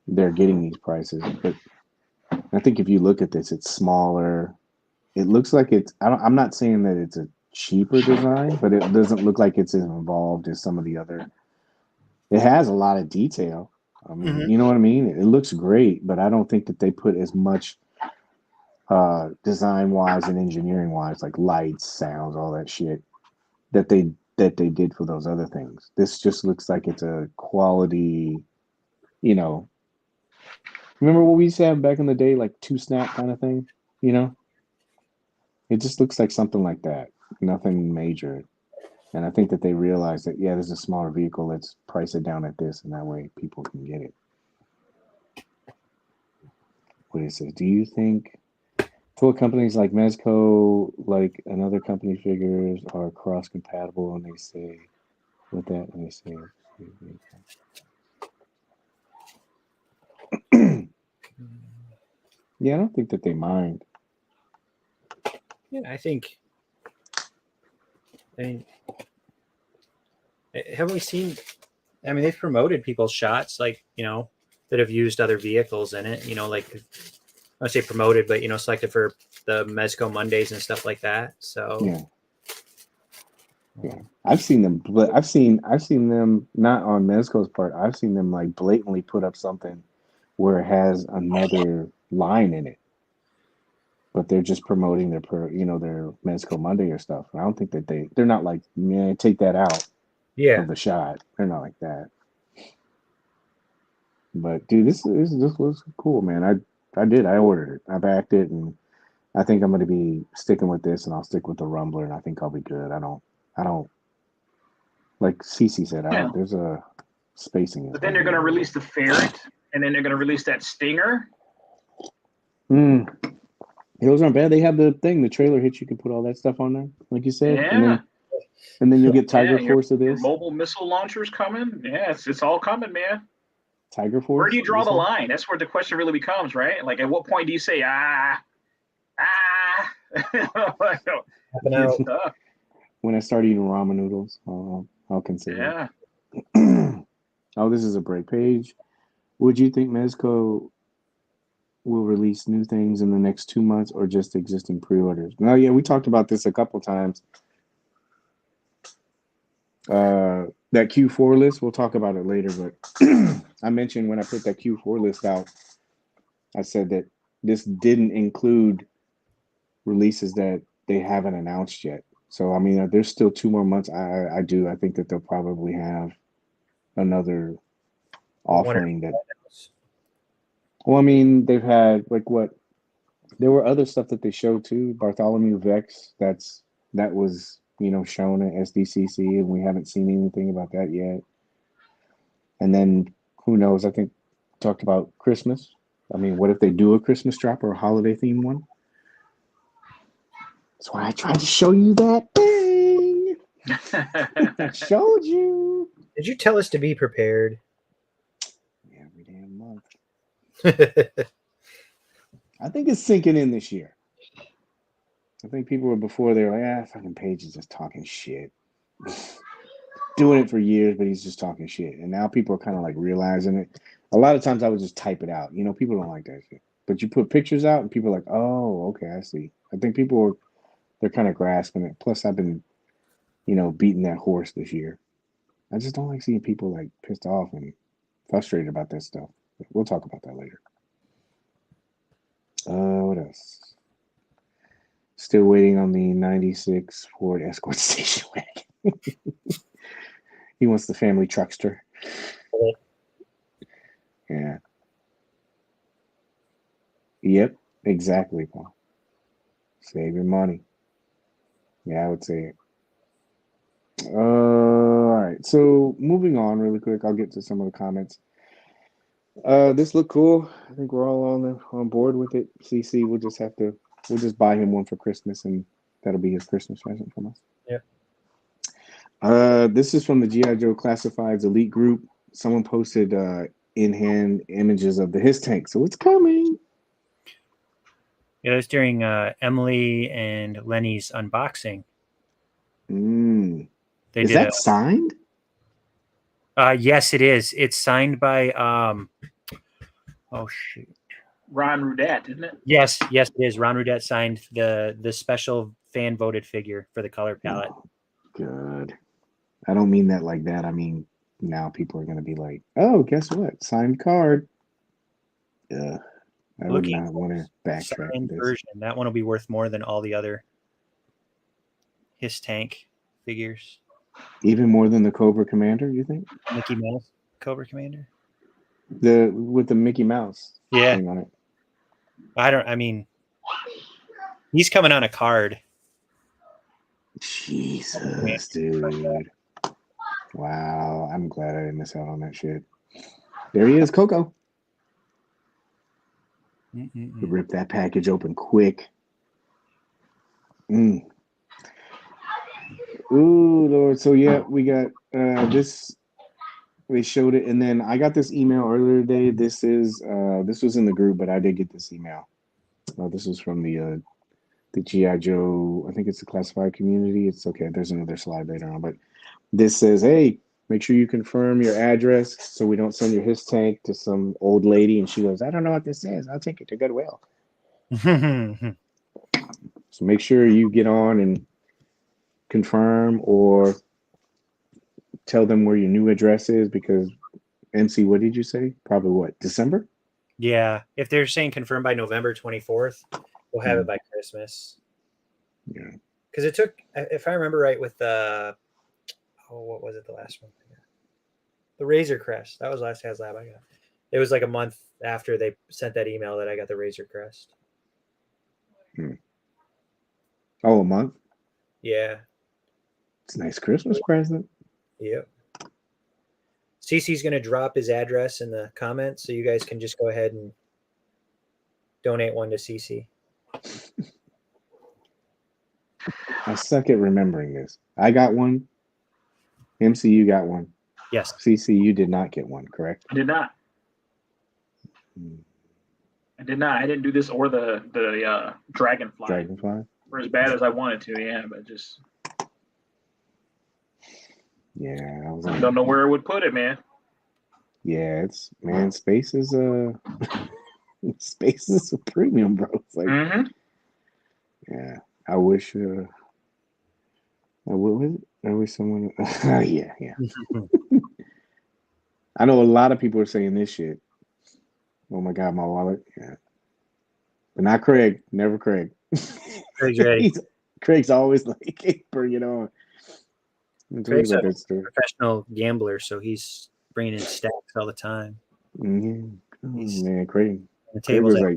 S1: they're getting these prices. But I think if you look at this, it's smaller. It looks like it's. I'm not saying that it's a cheaper design, but it doesn't look like it's as involved as some of the other. It has a lot of detail. I mean, you know what I mean? It looks great, but I don't think that they put as much design wise and engineering wise, like lights, sounds, all that shit, that they did for those other things. This just looks like it's a quality, you know. Remember what we used to have back in the day, like 2-snap kind of thing, you know? It just looks like something like that. Nothing major. And I think that they realize that, yeah, there's a smaller vehicle. Let's price it down at this, and that way people can get it. What it says, do you think toy companies like Mezco, like another company figures, are cross-compatible? And they say, with that, and they say, yeah, I don't think that they mind.
S2: Yeah, I think. I mean, haven't we seen? I mean, they've promoted people's shots, like, you know, that have used other vehicles in it. You know, like, I say promoted, but, you know, selected for the Mezco Mondays and stuff like that. So
S1: yeah, I've seen them, but I've seen them not on Mezco's part. I've seen them like blatantly put up something where it has another line in it, but they're just promoting their their Mezco Monday or stuff. And I don't think that they're not like, man, take that out of the shot. They're not like that. But dude, this was cool, man. I ordered it. I backed it, and I think I'm gonna be sticking with this, and I'll stick with the Rumbler, and I think I'll be good. I don't like Cece said. There's a spacing.
S3: But then they're going to release the Ferret, and then they're going to release that Stinger.
S1: Those aren't bad. They have the trailer hitch. You can put all that stuff on there, like you said.
S3: Yeah.
S1: And then you'll get Tiger Force of this.
S3: Your mobile missile launchers coming. Yeah, it's all coming, man.
S1: Tiger Force.
S3: Where do you draw the line? That's where the question really becomes, right? Like, at what point do you say,
S1: When I start eating ramen noodles, I'll consider it. Oh, this is a break page. Would you think Mezco will release new things in the next 2 months, or just existing pre-orders? Now, yeah, we talked about this a couple times. That Q4 list, we'll talk about it later, but I mentioned when I put that Q4 list out, I said that this didn't include releases that they haven't announced yet. So, I mean, there's still 2 more months. I think that they'll probably have another offering that. Well, I mean, they've had there were other stuff that they showed too. Bartholomew Vex, that was, shown at SDCC, and we haven't seen anything about that yet. And then who knows? I think talked about Christmas. I mean, what if they do a Christmas drop or a holiday theme one? That's why I tried to show you that thing. I showed you.
S2: Did you tell us to be prepared?
S1: Every damn month. I think it's sinking in this year. I think people were before they were like, fucking Paige is just talking shit. Doing it for years, but he's just talking shit. And now people are kind of like realizing it. A lot of times I would just type it out. People don't like that shit. But you put pictures out and people are like, oh, okay, I see. I think they're kind of grasping it. Plus I've been, beating that horse this year. I just don't like seeing people like pissed off and frustrated about that stuff. We'll talk about that later. What else? Still waiting on the 96 Ford Escort station wagon. He wants the family truckster. Yeah. Yep, exactly, Paul. Save your money. Yeah, I would say it. All right. So moving on really quick, I'll get to some of the comments. This looked cool. I think we're all on board with it. CC, we'll just buy him one for Christmas, and that'll be his Christmas present from us.
S2: Yeah.
S1: This is from the G.I. Joe Classifieds Elite group. Someone posted in-hand images of the HISS tank, so it's coming.
S2: Yeah, it was during Emily and Lenny's unboxing.
S1: Is that signed?
S2: Yes, it is. It's signed by oh shoot,
S3: Ron Rudett, isn't it?
S2: Yes, it is. Ron Rudett signed the special fan voted figure for the color palette.
S1: Oh, good. I don't mean that like that. I mean, now people are going to be like, "Oh, guess what? Signed card." I would not want to backtrack this.
S2: Version. That one will be worth more than all the other HISS tank figures.
S1: Even more than the Cobra Commander, you think?
S2: Mickey Mouse Cobra Commander?
S1: With the Mickey Mouse thing on it.
S2: I mean, he's coming on a card.
S1: Jesus, dude. Wow, I'm glad I didn't miss out on that shit. There he is, Coco. Rip that package open quick. Ooh, Lord. So yeah, we got this. They showed it, and then I got this email earlier today. This was in the group, but I did get this email. This was from the G.I. Joe. I think it's the classified community. It's okay. There's another slide later on, but this says, "Hey, make sure you confirm your address so we don't send your HISS tank to some old lady." And she goes, "I don't know what this is. I'll take it to Goodwill." So make sure you get on and confirm or tell them where your new address is, because MC, what did you say? Probably what, December?
S2: Yeah. If they're saying confirmed by November 24th, we'll have it by Christmas.
S1: Yeah.
S2: Because it took, if I remember right, with the, what was it, the last one? The Razor Crest. That was the last HasLab I got. It was like a month after they sent that email that I got the Razor Crest.
S1: Oh, a month?
S2: Yeah.
S1: It's a nice Christmas present.
S2: Yep. CC's going to drop his address in the comments, so you guys can just go ahead and donate one to CC.
S1: I suck at remembering this. I got one. MC, you got one.
S2: Yes.
S1: CC, you did not get one, correct?
S3: I did not. I did not. I didn't do this or the Dragonfly.
S1: Dragonfly?
S3: For as bad as I wanted to, yeah, but just...
S1: Yeah,
S3: I don't know where it would put it, man.
S1: Yeah, space is space is a premium, bro. It's like, yeah, I wish someone. Yeah. I know a lot of people are saying this shit. Oh my God, my wallet. Yeah, but not Craig. Never Craig.
S2: Craig's ready.
S1: Craig's always like, hey, bring it on.
S2: Craig's a professional gambler, so he's bringing in stacks all the time.
S1: Oh, man, Craig.
S2: The tables
S1: like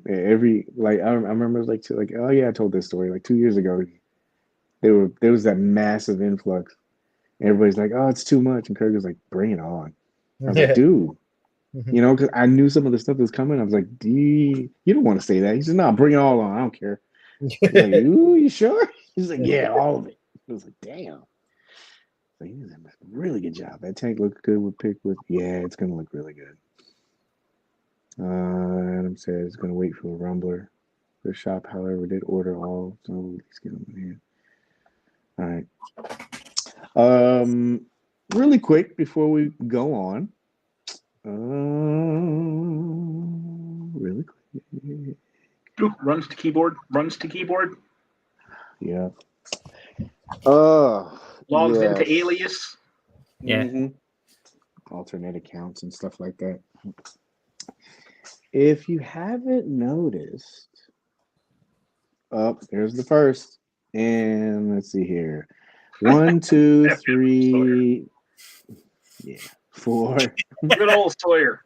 S1: I remember it was like oh yeah, I told this story like 2 years ago. There was that massive influx. Everybody's like, oh, it's too much, and Craig was like, bring it on. I was like, dude, you know, because I knew some of the stuff that was coming. I was like, you don't want to say that. He said, no, bring it all on. I don't care. I was like, ooh, you sure? He's like, yeah, all of it. I was like, damn. Like, he did a really good job. That tank looked good with yeah, it's gonna look really good. Adam says he's gonna wait for a rumbler. The shop, however, did order all, so let's get them in here. All right. Really quick before we go on. Really quick.
S3: Runs to keyboard.
S1: Yeah.
S3: logs into
S1: Yes.
S3: Alias.
S2: Yeah.
S1: Alternate accounts and stuff like that. If you haven't noticed, there's the first. And let's see here. 1, 2, 3. Yeah, 4.
S3: Good old Sawyer.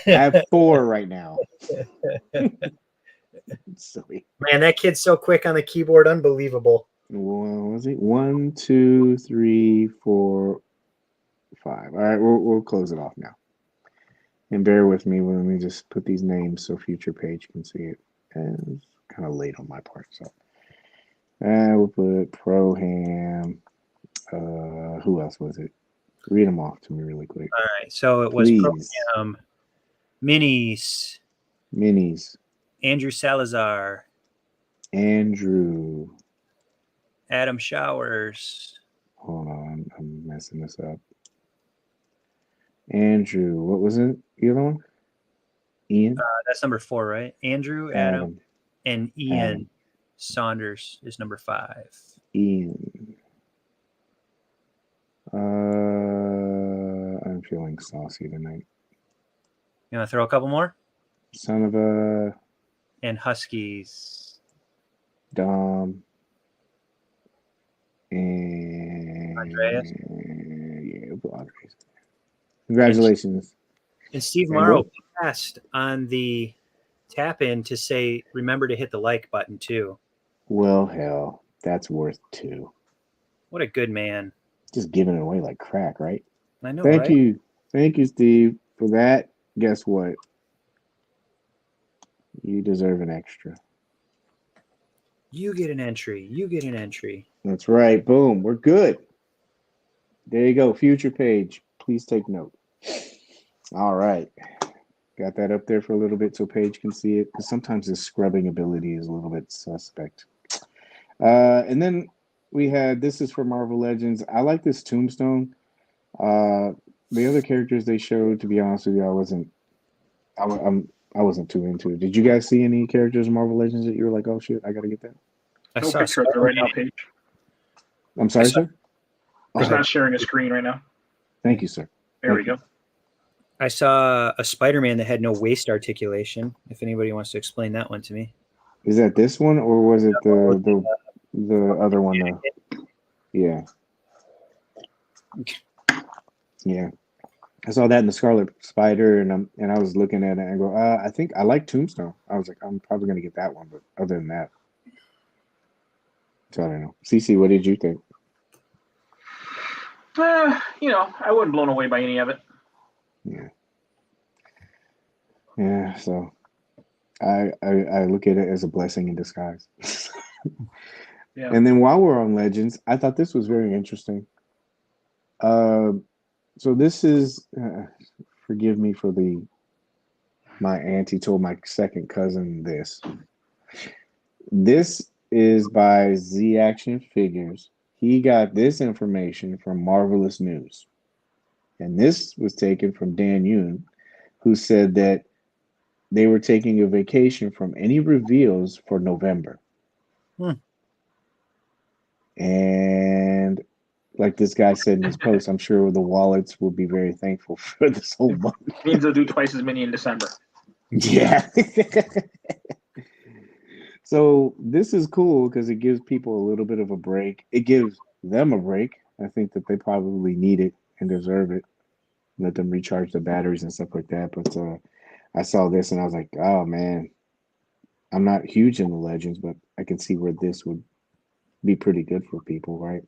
S1: I have 4 right now. Silly.
S2: Man, that kid's so quick on the keyboard, unbelievable.
S1: What was it? 1, 2, 3, 4, 5. All right, we'll close it off now. And bear with me when we just put these names so future Paige can see it. And it's kind of late on my part, so. We'll put Pro-Ham. Who else was it? Read them off to me really quick.
S2: All right, so it was Pro-Ham, Minis, Andrew Salazar,
S1: Andrew,
S2: Adam Showers.
S1: Hold on, I'm messing this up. Andrew, what was it? The other one? Ian?
S2: That's number 4, right? Andrew, Adam, and Ian Saunders is number 5.
S1: Ian. I'm feeling saucy tonight.
S2: You want to throw a couple more?
S1: Son of a...
S2: And Huskies.
S1: Dom. And...
S2: Andreas.
S1: Yeah, we'll put Andreas. Congratulations.
S2: And Steve Morrow passed on the tap-in to say, remember to hit the like button, too.
S1: Well, hell, that's worth 2.
S2: What a good man.
S1: Just giving it away like crack, right?
S2: I know,
S1: Thank
S2: right?
S1: you. Thank you, Steve, for that. Guess what? You deserve an extra.
S2: You get an entry. You get an entry.
S1: That's right. Boom. We're good. There you go. Future Paige. Please take note. All right. Got that up there for a little bit so Paige can see it, because sometimes the scrubbing ability is a little bit suspect. And then we had, this is for Marvel Legends. I like this Tombstone. The other characters they showed, to be honest with you, I wasn't too into it. Did you guys see any characters in Marvel Legends that you were like, oh shit, I gotta get that?
S3: No picture of it right now, Paige.
S1: I'm sorry, sir?
S3: He's not sharing a screen right now.
S1: Thank you, sir.
S3: There we go.
S2: I saw a Spider-Man that had no waist articulation. If anybody wants to explain that one to me.
S1: Is that this one, or was it the other one? Yeah. Yeah. I saw that in the Scarlet Spider, and I was looking at it and I go, I think I like Tombstone. I was like, I'm probably gonna get that one, but other than that, so I don't know. CC, what did you think?
S3: I wasn't blown away by any of it.
S1: Yeah. So I look at it as a blessing in disguise.
S3: Yeah.
S1: And then while we're on Legends, I thought this was very interesting. So this is, forgive me for my auntie told my second cousin this. This is by Z Action Figures. He got this information from Marvelous News. And this was taken from Dan Yoon, who said that they were taking a vacation from any reveals for November. And like this guy said in his post, I'm sure the wallets will be very thankful for this whole month.
S3: Means they'll do twice as many in December.
S1: Yeah. So this is cool because it gives people a little bit of a break. It gives them a break. I think that they probably need it and deserve it. Let them recharge the batteries and stuff like that. But I saw this and I was like, oh man, I'm not huge in the Legends, but I can see where this would be pretty good for people, right?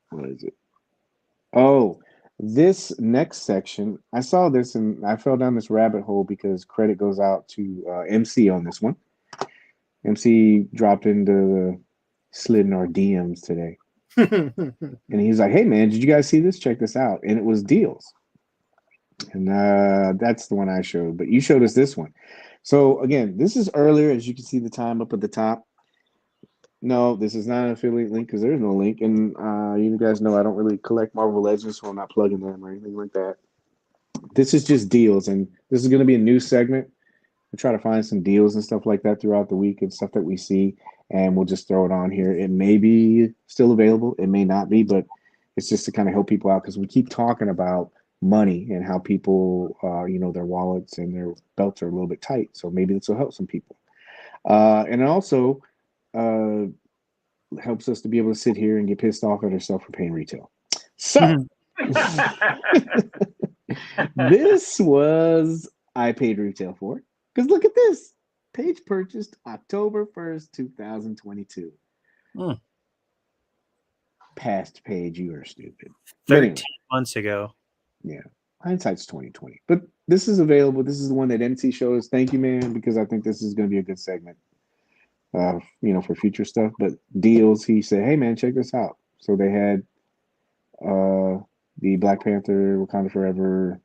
S1: What is it? Oh, this next section, I saw this and I fell down this rabbit hole because credit goes out to MC on this one. MC dropped slid in our DMs today. And he's like, hey man, did you guys see this? Check this out. And it was deals. And that's the one I showed, but you showed us this one. So again, this is earlier, as you can see the time up at the top. No, this is not an affiliate link because there's no link. And you guys know I don't really collect Marvel Legends, so I'm not plugging them or anything like that. This is just deals, and this is going to be a new segment. We'll try to find some deals and stuff like that throughout the week and stuff that we see, and we'll just throw it on here. It may be still available, it may not be, but it's just to kind of help people out because we keep talking about money and how people, their wallets and their belts are a little bit tight. So maybe this will help some people. And it also helps us to be able to sit here and get pissed off at ourselves for paying retail. So this was I paid retail for. Because look at this. Paige purchased October 1st, 2022. Past Paige, you are stupid.
S2: 13 months ago.
S1: Yeah. Hindsight's 2020. But this is available. This is the one that MC showed us. Thank you, man, because I think this is going to be a good segment. For future stuff. But deals, he said, hey man, check this out. So they had the Black Panther Wakanda Forever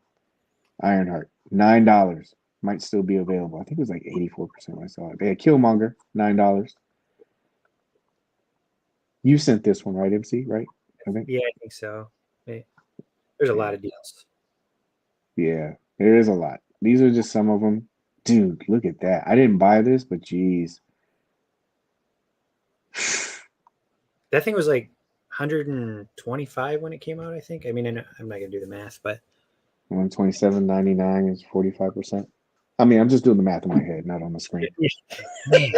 S1: Ironheart, $9. Might still be available. I think it was like 84% when I saw it. They had Killmonger, $9. You sent this one, right, MC? Right? I think.
S2: Yeah, I think so. There's a lot of deals.
S1: Yeah, there is a lot. These are just some of them. Dude, look at that. I didn't buy this, but geez.
S2: That thing was like 125 when it came out, I think. I mean, I'm not going to do the math, but
S1: 127.99 is 45%. I mean, I'm just doing the math in my head, not on the screen.
S2: Man.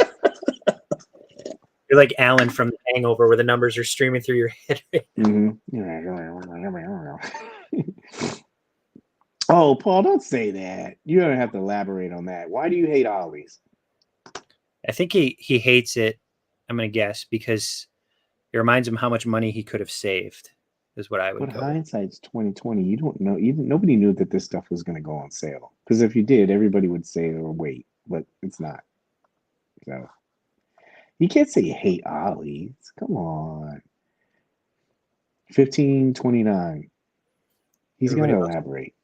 S2: You're like Alan from The Hangover, where the numbers are streaming through your head.
S1: Oh, Paul, don't say that. You don't have to elaborate on that. Why do you hate Ollie's?
S2: I think he hates it, I'm going to guess, because it reminds him how much money he could have saved, is what I would go.
S1: But hindsight's 2020. You don't know. Even nobody knew that this stuff was going to go on sale. Because if you did, everybody would say or wait, but it's not. So you can't say you hate Ollie's. Come on. 15.29. He's got to elaborate.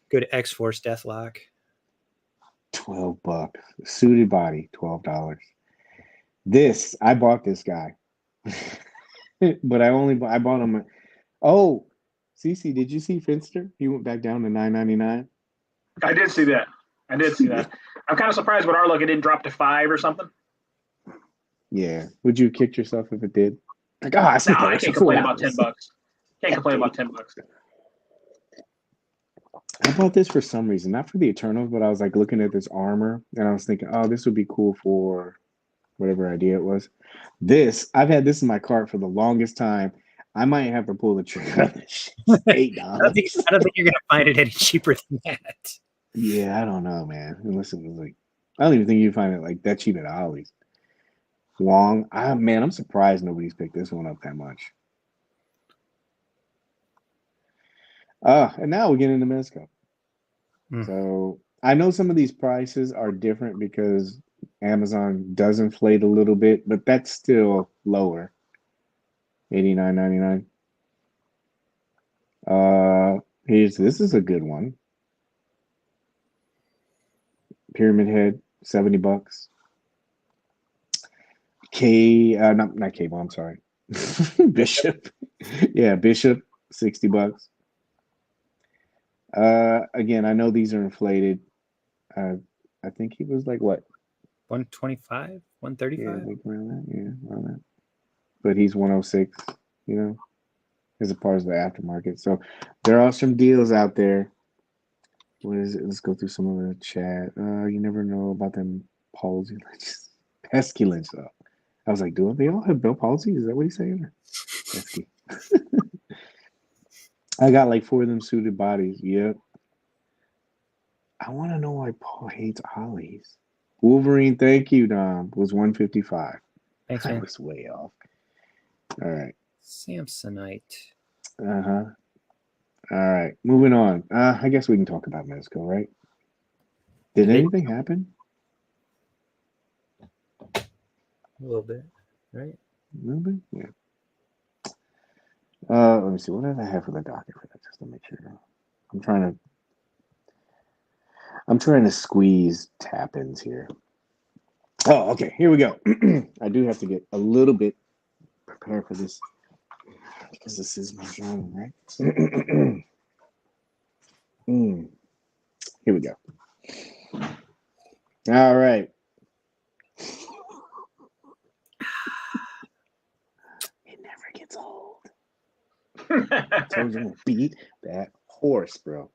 S2: Good X-Force Deathlock.
S1: $12. Suited body, $12. This, I bought this guy. But I bought him. Oh, Cece, did you see Finster? He went back down to $9.99.
S3: I did see that. I'm kind of surprised with our luck it didn't drop to $5 or something.
S1: Yeah. Would you have kicked yourself if it did? Like,
S3: I can't complain about $10. Can't complain about $10.
S1: I bought this for some reason, not for the Eternals, but I was like looking at this armor and I was thinking, oh, this would be cool for whatever idea it was. I've had this in my cart for the longest time. I might have to pull the trigger on this. $8.
S2: I don't think you're going to find it any cheaper than that.
S1: Yeah, I don't know, man. Unless it was like, I don't even think you'd find it like that cheap at Ollie's. Long. I'm surprised nobody's picked this one up that much. And now we get into Mezco. So I know some of these prices are different because Amazon does inflate a little bit, but that's still lower. $89.99. This is a good one. Pyramid Head, $70. Not Cable, I'm sorry. Bishop. Yeah, Bishop, $60. Again, I know these are inflated. I think he was like what?
S2: 125, 135?
S1: Yeah, like around that. Yeah, around that. But he's 106, as a part of the aftermarket. So there are some deals out there. What is it? Let's go through some of the chat. You never know about them palsy lynches. Pesky lynch, though. I was like, do they all have Bell palsy? Is that what he's saying? Pesky. I got like 4 of them suited bodies. Yep. I want to know why Paul hates Ollie's. Wolverine, thank you, Dom, was 155.
S2: Thanks,
S1: I
S2: man.
S1: was way off. All right.
S2: Samsonite.
S1: Uh-huh. All right. Moving on. I guess we can talk about Mezco, right? Did anything happen?
S2: A little bit, right?
S1: A little bit? Yeah. Let me see. What did I have for the docket for that? Just to make sure. I'm trying to squeeze tap-ins here. Oh, okay. Here we go. I do have to get a little bit prepared for this because this is my genre, right? Here we go. All right. It never gets old. I told you I'm gonna beat that horse, bro.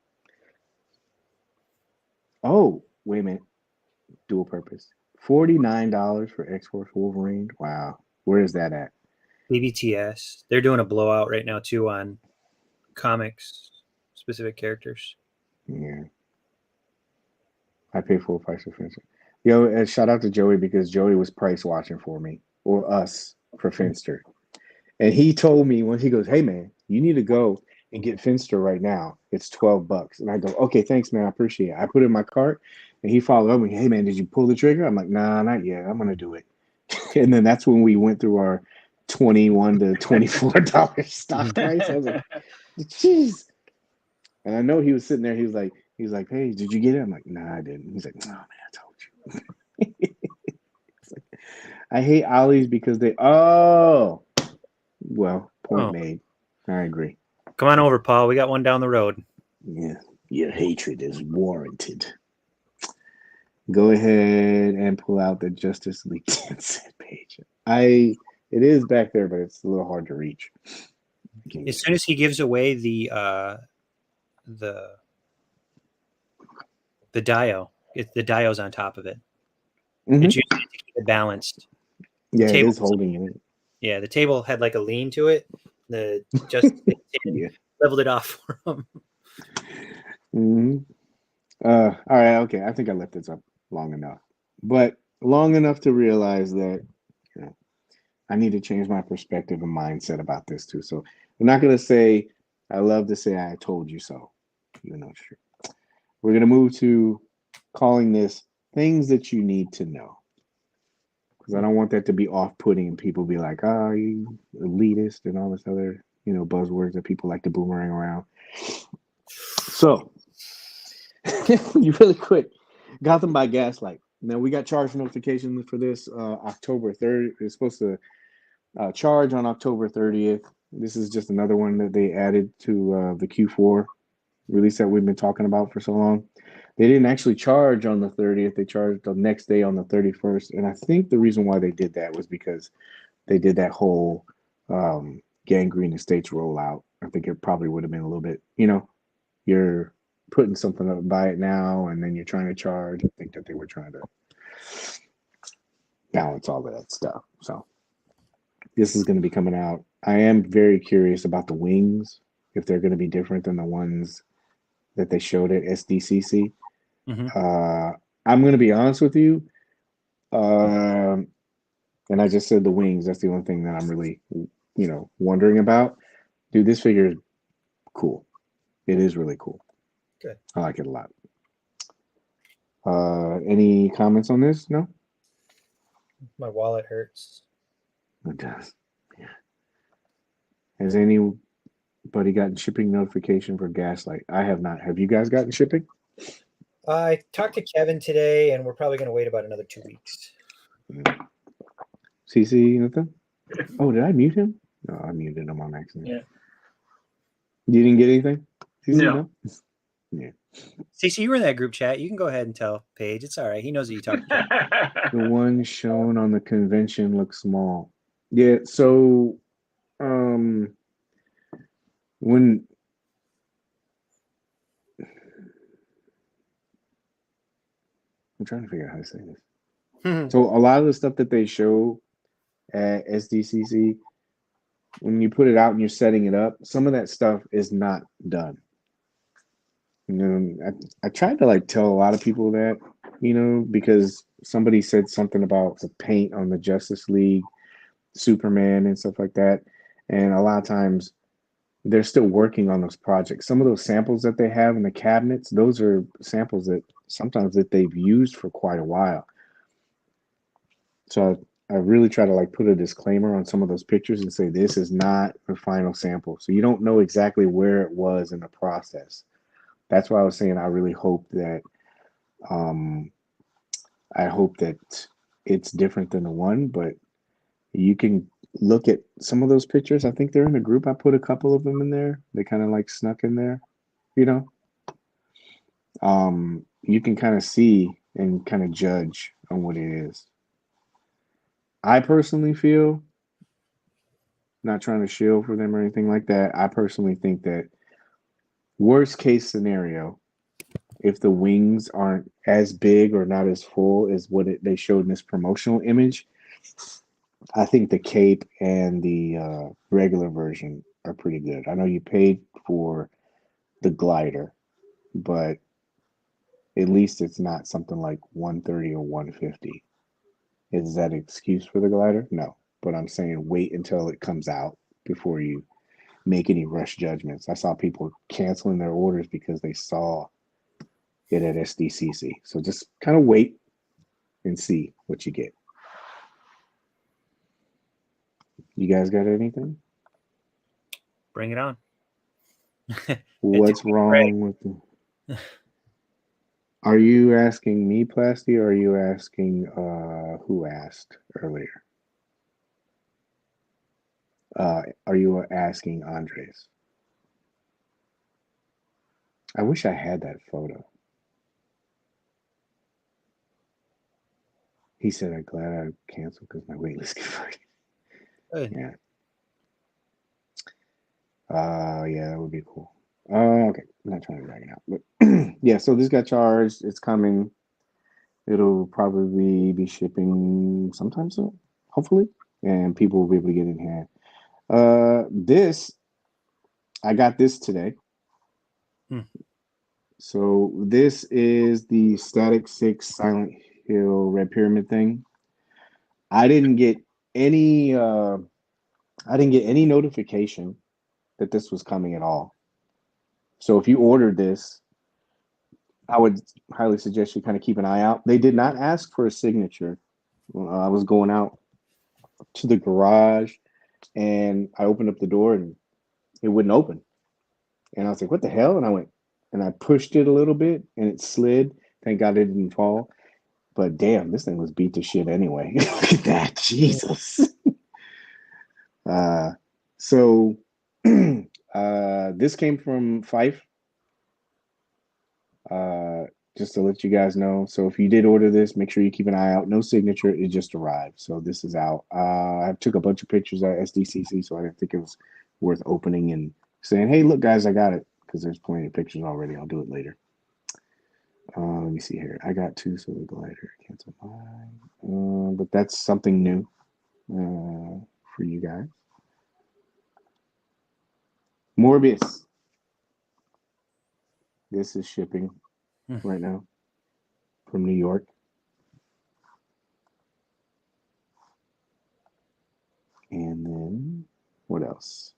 S1: Oh, wait a minute. Dual purpose. $49 for X-Force Wolverine. Wow. Where is that at?
S2: BBTS. They're doing a blowout right now too on comics specific characters.
S1: Yeah. I pay full price for Finster. Yo, shout out to Joey because Joey was price watching for me or us for Finster. And he told me when he goes, "Hey man, you need to go and get Finster right now. It's $12." And I go, "Okay, thanks, man. I appreciate it." I put it in my cart and he followed up with me, "Hey man, did you pull the trigger?" I'm like, "Nah, not yet. I'm gonna do it." And then that's when we went through our $21 to $24 stock price. I was like, "Jeez." And I know he was sitting there, he was like, "Hey, did you get it?" I'm like, "Nah, I didn't." He's like, "Oh man, I told you." Like, I hate Ollie's because they well, point made. I agree.
S2: Come on over, Paul. We got one down the road.
S1: Yeah, your hatred is warranted. Go ahead and pull out the Justice League 10 set page. It is back there, but it's a little hard to reach.
S2: As soon as he gives away the dio, the dio's on top of it.
S1: Mm-hmm.
S2: It's usually to keep it balanced.
S1: Yeah, it is holding it.
S2: Yeah, the table had like a lean to it. The just
S1: yeah.
S2: leveled it off for him.
S1: Mm-hmm. All right, okay. I think I left this up long enough, but long enough to realize that I need to change my perspective and mindset about this too. So I'm not gonna say I love to say I told you so. You know, sure. We're gonna move to calling this things that you need to know. Because I don't want that to be off-putting and people be like, "Oh, you elitist," and all this other, buzzwords that people like to boomerang around. So, you really quick, Gotham by Gaslight. Now we got charge notifications for this October 3rd. It's supposed to charge on October 30th. This is just another one that they added to the Q4 release that we've been talking about for so long. They didn't actually charge on the 30th. They charged the next day on the 31st. And I think the reason why they did that was because they did that whole Gangrene Estates rollout. I think it probably would have been a little bit, you're putting something up, buy it now, and then you're trying to charge. I think that they were trying to balance all of that stuff. So this is going to be coming out. I am very curious about the wings, if they're going to be different than the ones that they showed at SDCC.
S2: Mm-hmm.
S1: I'm going to be honest with you. And I just said the wings. That's the only thing that I'm really, wondering about. Dude, this figure is cool. It is really cool.
S2: Good.
S1: I like it a lot. Any comments on this? No?
S2: My wallet hurts.
S1: It does. Yeah. Has anybody gotten shipping notification for Gaslight? I have not. Have you guys gotten shipping?
S2: I talked to Kevin today, and we're probably going to wait about another 2 weeks.
S1: CC, nothing? Oh, did I mute him? No, I muted him on accident.
S3: Yeah.
S1: You didn't get anything? CC,
S3: No.
S1: Yeah.
S2: CC, you were in that group chat. You can go ahead and tell Paige. It's all right. He knows that you talked to him.
S1: The one shown on the convention looks small. Yeah, so when I'm trying to figure out how to say this. So a lot of the stuff that they show at SDCC, when you put it out and you're setting it up, some of that stuff is not done. I tried to tell a lot of people that, because somebody said something about the paint on the Justice League, Superman and stuff like that. And a lot of times they're still working on those projects. Some of those samples that they have in the cabinets, those are samples that sometimes that they've used for quite a while. So I really try to put a disclaimer on some of those pictures and say, this is not the final sample. So you don't know exactly where it was in the process. That's why I was saying I really hope that it's different than the one, but you can look at some of those pictures. I think they're in the group. I put a couple of them in there. They kind of snuck in there, You can kind of see and kind of judge on what it is. I personally feel, not trying to shield for them or anything like that, I personally think that worst case scenario, if the wings aren't as big or not as full as what they showed in this promotional image, I think the cape and the regular version are pretty good. I know you paid for the glider, but at least it's not something like 130 or 150. Is that an excuse for the glider? No. But I'm saying wait until it comes out before you make any rush judgments. I saw people canceling their orders because they saw it at SDCC. So just kind of wait and see what you get. You guys got anything?
S2: Bring it on.
S1: What's wrong with the... Are you asking me, Plasty, or are you asking who asked earlier? Are you asking Andres? I wish I had that photo. He said, I'm glad I canceled because my waitlist converted.
S2: Good.
S1: Yeah. Yeah, that would be cool. Okay, I'm not trying to drag it out, but yeah. So this got charged. It's coming. It'll probably be shipping sometime soon, hopefully, and people will be able to get it in hand. This, I got this today. So this is the Static 6 Silent Hill Red Pyramid thing. I didn't get any notification that this was coming at all. So if you ordered this, I would highly suggest you kind of keep an eye out. They did not ask for a signature. I was going out to the garage and I opened up the door and it wouldn't open. And I was like, what the hell? And I went and I pushed it a little bit and it slid. Thank God it didn't fall. But damn, this thing was beat to shit anyway. Look at that. Jesus. So this came from Fife. Just to let you guys know. So if you did order this, make sure you keep an eye out. No signature, it just arrived. So this is out. I took a bunch of pictures at SDCC, so I didn't think it was worth opening and saying, hey, look, guys, I got it. Because there's plenty of pictures already. I'll do it later. Let me see here. I got two, so the glider. Cancel mine. But that's something new for you guys. Morbius. This is shipping right now from New York. And then what else?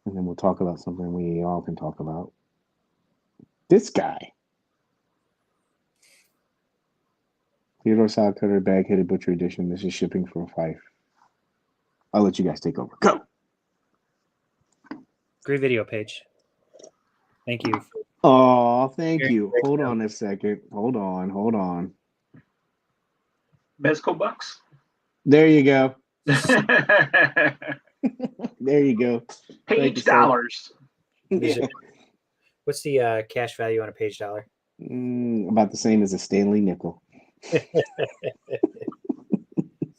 S1: And then we'll talk about something we all can talk about. This guy. Theodore Sodcutter Bag-Headed Butcher Edition. This is shipping from Fife. I'll let you guys take over. Go.
S2: Great video, Paige. Thank you.
S1: Oh, thank you. Hold on a second. Hold on.
S3: Mezco bucks.
S1: There you go. There you go.
S3: Page dollars.
S1: Yeah.
S2: What's the cash value on a Page dollar?
S1: About the same as a Stanley nickel.
S2: Set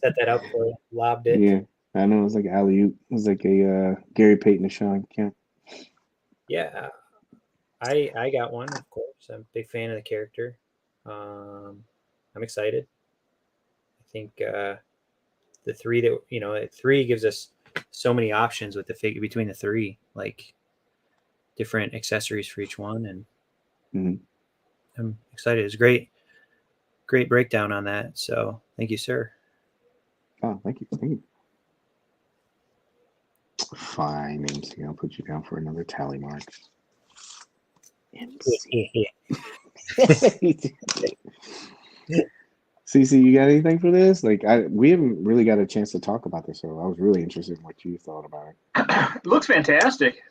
S2: that up for you. Lobbed it.
S1: Yeah, I know. It was like alley-oop. It was like a Gary Payton and Sean Kemp.
S2: Yeah, I got one, of course. I'm a big fan of the character. I'm excited. I think the three that three gives us so many options with the figure between the three, like different accessories for each one, and I'm excited. It's great breakdown on that. So thank you, sir.
S1: Oh, thank you. Fine, MC. I'll put you down for another tally mark. MC. CC, you got anything for this? Like, we haven't really got a chance to talk about this, so I was really interested in what you thought about it.
S3: It looks fantastic.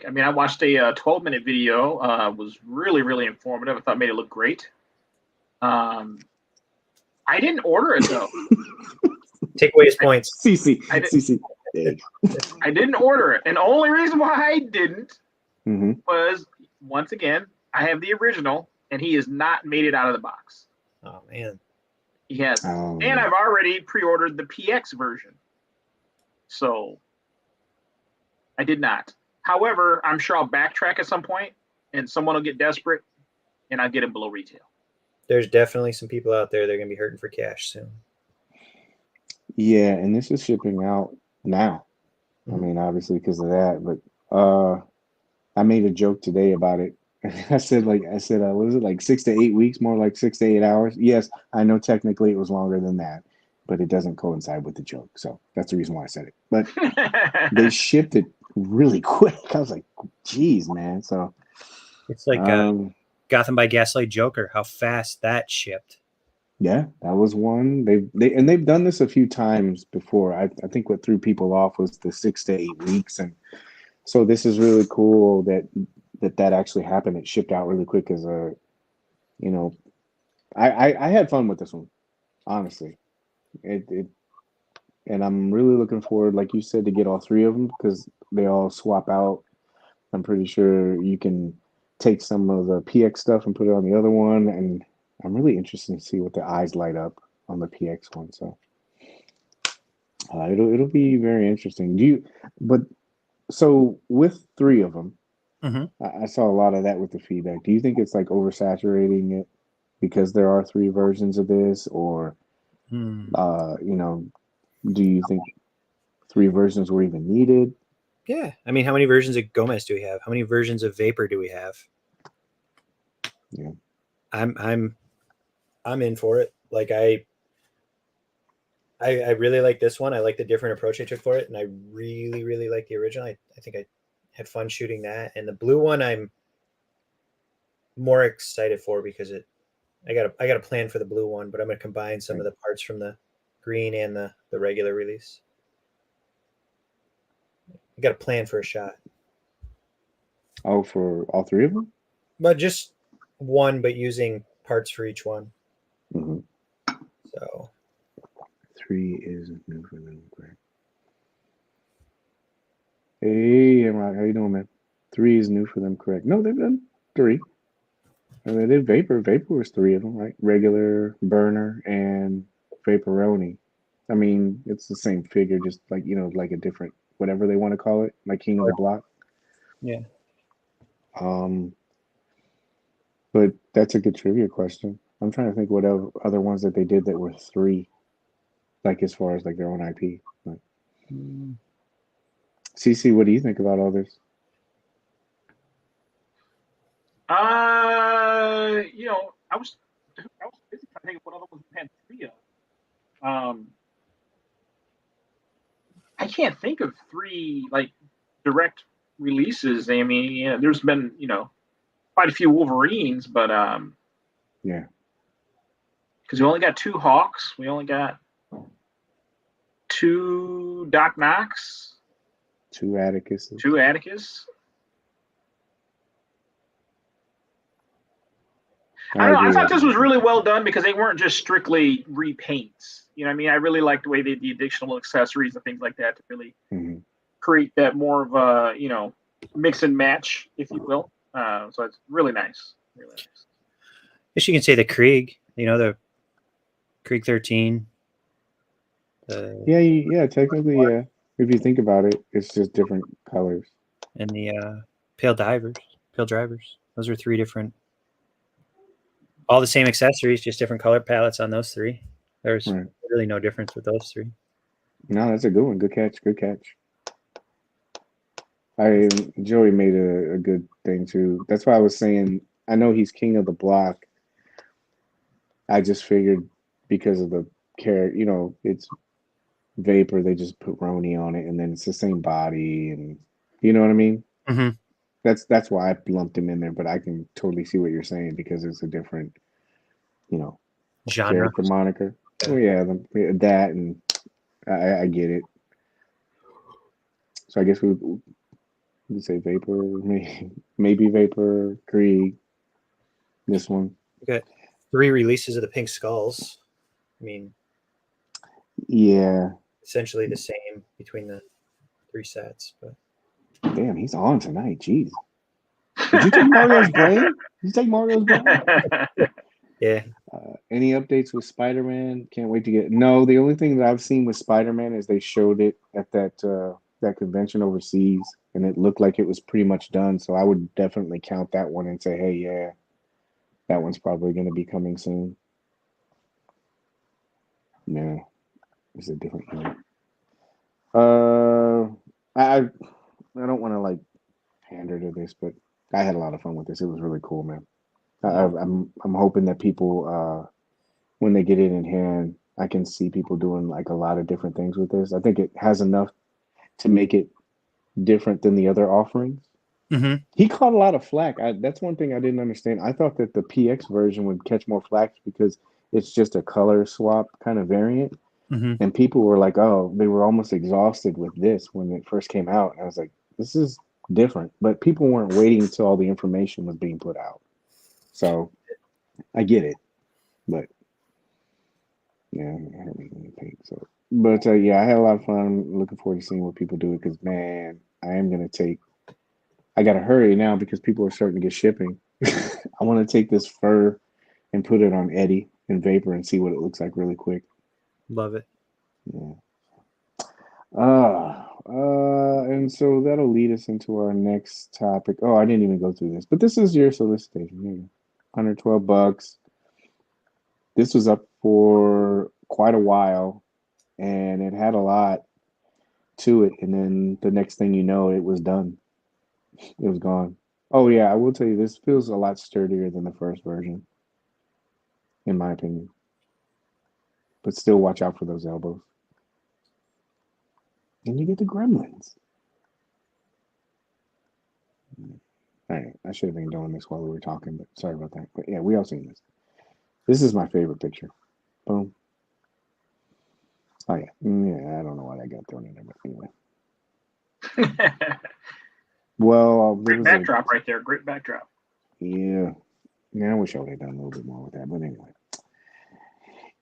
S3: I mean, I watched a 12-minute video. Was really, really informative. I thought it made it look great. I didn't order it though.
S2: Take away his points.
S1: CC.
S3: I didn't order it, and the only reason why I didn't was, once again, I have the original, and he has not made it out of the box.
S2: Oh man.
S3: He hasn't.
S1: Oh,
S3: And I've already pre-ordered the PX version. So I did not. However, I'm sure I'll backtrack at some point and someone will get desperate and I'll get him below retail.
S2: There's definitely some people out there that are going to be hurting for cash soon.
S1: yeah, and this is shipping out now. I mean, obviously because of that, but I made a joke today about it. I said, was it like 6 to 8 weeks, more like 6 to 8 hours? Yes, I know technically it was longer than that, but it doesn't coincide with the joke. So that's the reason why I said it. But they shipped it really quick. I was like, geez, man. So
S2: it's like Gotham by Gaslight Joker, how fast that shipped.
S1: yeah, that was one. They've done this a few times before. I think what threw people off was the 6 to 8 weeks, and so this is really cool that actually happened. It shipped out really quick as a, you know, I had fun with this one, honestly. It and I'm really looking forward, like you said, to get all three of them because they all swap out. I'm pretty sure you can take some of the PX stuff and put it on the other one, and I'm really interested to see what the eyes light up on the PX one. So it'll be very interesting. So with three of them, I saw a lot of that with the feedback. Do you think it's like oversaturating it because there are three versions of this, or do you think three versions were even needed?
S2: Yeah, I mean, how many versions of Gomez do we have? How many versions of Vapor do we have?
S1: Yeah,
S2: I'm in for it. Like I really like this one. I like the different approach I took for it, and I really, really like the original. I think I had fun shooting that. And the blue one, I'm more excited for because I got a plan for the blue one, but I'm gonna combine some of the parts from the green and the regular release. I got a plan for a shot.
S1: Oh, for all three of them?
S2: But just one, but using parts for each one.
S1: Mm-hmm.
S2: So
S1: 3 is new for them. Great. Hey, Emrod, how you doing, man? 3 is new for them, correct? No, they've done 3. And they did Vapor. Vapor was 3 of them, right? Regular, Burner, and Vaporoni. I mean, it's the same figure, just like, like a different, whatever they want to call it, like King of the Block.
S2: yeah.
S1: But that's a good trivia question. I'm trying to think what other ones that they did that were 3, like as far as like their own IP. But CC, what do you think about all this?
S3: I was busy trying to think of what other ones we had 3 of. I can't think of 3 like direct releases. I mean, there's been quite a few Wolverines, but
S1: yeah,
S3: because we only got 2 Hawks, we only got 2 Doc Knocks,
S1: 2 Atticus,
S3: 2 Atticus. I don't know. I thought this was really well done because they weren't just strictly repaints. You know what I mean? I really liked the way they did the additional accessories and things like that to really create that more of a, mix and match, if you will. So it's really nice. Really nice.
S2: I guess you can say the Krieg, the Krieg 13.
S1: Yeah, technically, yeah. If you think about it, it's just different colors.
S2: And the Pale Drivers. Those are 3 different, all the same accessories, just different color palettes on those 3. There's really no difference with those 3.
S1: No, that's a good one. Good catch. Joey made a good thing too. That's why I was saying, I know he's King of the Block. I just figured because of the character, it's Vapor, they just put Roni on it, and then it's the same body, and you know what I mean?
S2: Mm-hmm.
S1: That's why I lumped him in there, but I can totally see what you're saying because it's a different,
S2: genre
S1: character moniker. Oh yeah, that, and I get it. So I guess we say Vapor, maybe Vapor, Krieg. This one.
S2: Okay, 3 releases of the Pink Skulls. I mean,
S1: yeah,
S2: essentially the same between the 3 sets. But
S1: damn, he's on tonight. Jeez. Did you take Mario's brain? Did you take Mario's brain?
S2: Yeah.
S1: Any updates with Spider-Man? Can't wait to get. No, the only thing that I've seen with Spider-Man is they showed it at that convention overseas, and it looked like it was pretty much done. So I would definitely count that one and say, hey, yeah, that one's probably going to be coming soon. No, it's a different one. I don't want to like pander to this, but I had a lot of fun with this. It was really cool, man. I'm hoping that people when they get it in hand, I can see people doing like a lot of different things with this. I think it has enough to make it different than the other offerings.
S2: Mm-hmm.
S1: He caught a lot of flack. That's one thing I didn't understand. I thought that the PX version would catch more flack because it's just a color swap kind of variant.
S2: Mm-hmm.
S1: And people were like, oh, they were almost exhausted with this when it first came out. And I was like, this is different. But people weren't waiting until all the information was being put out. So I get it. But yeah, I don't really think so. But yeah, I had a lot of fun. I'm looking forward to seeing what people do because, man, I got to hurry now because people are starting to get shipping. I want to take this fur and put it on Eddie and Vapor and see what it looks like really quick.
S2: Love it.
S1: Yeah. And so that'll lead us into our next topic. Oh, I didn't even go through this, but this is your solicitation. $112. This was up for quite a while, and it had a lot to it. And then the next thing you know, it was done. It was gone. Oh yeah, I will tell you, this feels a lot sturdier than the first version, in my opinion. But still, watch out for those elbows. And you get the gremlins. All right, I should have been doing this while we were talking, but sorry about that. But yeah, we all seen this. This is my favorite picture. Boom. Oh yeah, yeah. I don't know why that got thrown in there, but anyway. Well,
S3: great backdrop right there. Great backdrop.
S1: Yeah. I wish I would have done a little bit more with that, but anyway.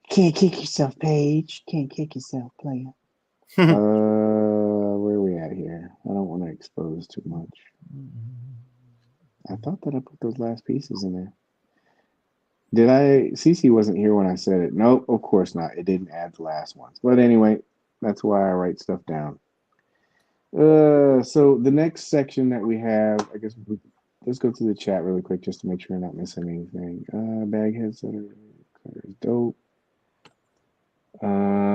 S1: Can't kick yourself, Paige. Can't kick yourself, player. Where are we at here? I don't want to expose too much. I thought that I put those last pieces in there. Did I? Cece wasn't here when I said it. Nope, of course not. It didn't add the last ones. But anyway, that's why I write stuff down. So the next section that we have, I guess let's go through the chat really quick just to make sure I'm not missing anything. Bag heads that are dope.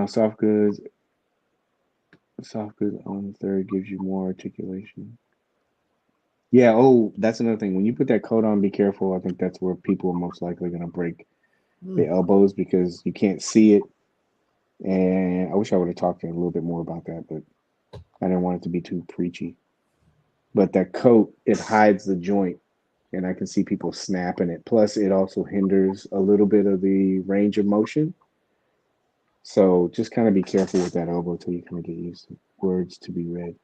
S1: Soft goods on the third gives you more articulation. Yeah, oh, that's another thing. When you put that coat on, be careful. I think that's where people are most likely going to break the elbows because you can't see it. And I wish I would have talked to him a little bit more about that, but I didn't want it to be too preachy. But that coat, it hides the joint, and I can see people snapping it. Plus, it also hinders a little bit of the range of motion. So just kind of be careful with that elbow till you kind of get used to words to be read.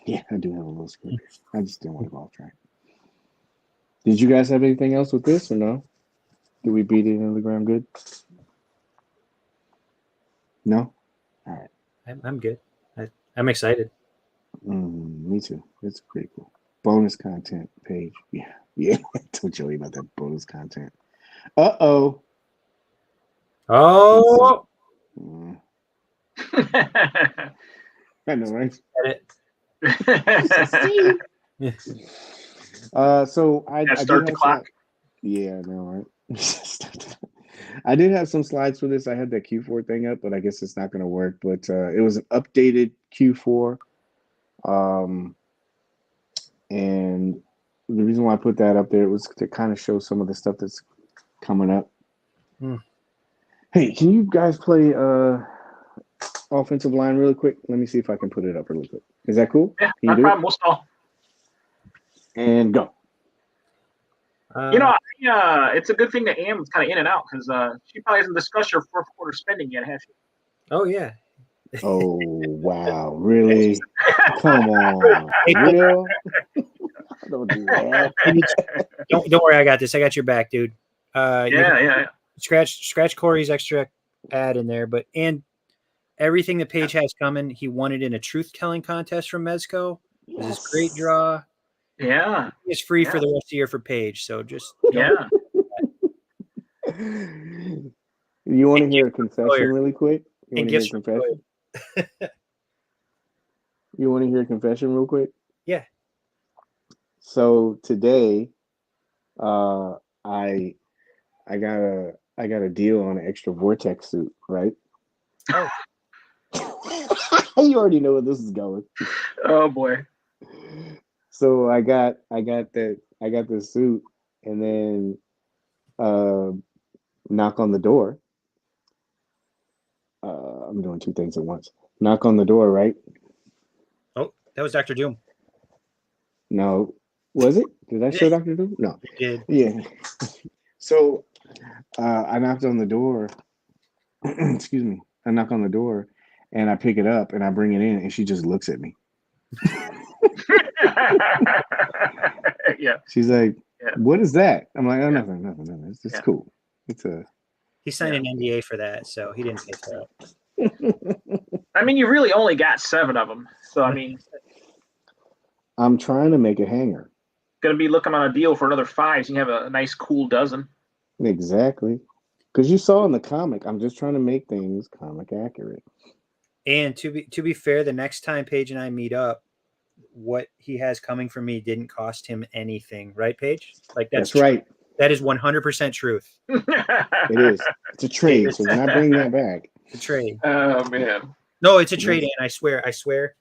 S1: Yeah, I do have a little script. I just didn't want to go off track. Did you guys have anything else with this or no? Did we beat it into the ground good? No? All right.
S2: I'm good. I'm excited.
S1: Me too. It's pretty cool. Bonus content page. Yeah. Yeah. I told Joey about that bonus content. Uh-oh.
S2: Oh.
S1: I know, right? So I
S3: start the clock.
S1: Yeah, I know, right? I did have some slides for this. I had that Q4 thing up, but I guess it's not going to work. But it was an updated Q4. And the reason why I put that up there was to kind of show some of the stuff that's coming up. Hey, can you guys play offensive line really quick? Let me see if I can put it up really quick. Is that cool?
S3: Yeah, no problem. We'll stall.
S1: And go.
S3: It's a good thing that Am's kind of in and out because she probably hasn't discussed her fourth quarter spending yet, has she?
S2: Oh, yeah.
S1: Oh, wow. Really? Come on. Real? Don't do that.
S2: Don't worry. I got this. I got your back, dude.
S3: Yeah.
S2: Scratch Cory's extra ad in there, and everything that Paige has coming, he won it in a truth-telling contest from Mezco. It was this great draw.
S3: Yeah.
S2: It's free for
S3: Yeah.
S2: the rest of the year for Paige. So just
S3: Yeah.
S1: You want to hear a confession really quick? You want to hear a confession? You want to hear a confession real quick?
S2: Yeah.
S1: So today, I got a deal on an extra vortex suit, right?
S2: Oh.
S1: You already know where this is going.
S3: Oh boy.
S1: So I got the suit, and then knock on the door. I'm doing two things at once. Knock on the door, right?
S2: Oh, that was Dr. Doom.
S1: No, was it? Did I show Dr. Doom? No.
S2: You did.
S1: Yeah. So I knocked on the door. Excuse me. I knock on the door, and I pick it up, and I bring it in, and she just looks at me.
S3: Yeah.
S1: She's like, "What is that?" I'm like, "Oh,
S3: Yeah.
S1: nothing. It's cool. It's a."
S2: He signed an NDA for that, so he didn't say so.
S3: I mean, you really only got 7 of them, so I mean,
S1: I'm trying to make a hanger.
S3: gonna be looking on a deal for another 5. So you have a nice, cool dozen.
S1: Exactly, because you saw in the comic. I'm just trying to make things comic accurate.
S2: And to be fair, the next time Paige and I meet up, what he has coming for me didn't cost him anything, right, Paige? Like
S1: that's right.
S2: That is 100% truth.
S1: It is. It's a trade, so we're not bringing that back.
S2: It's a trade.
S3: Oh man.
S2: No, it's a trade, and I swear,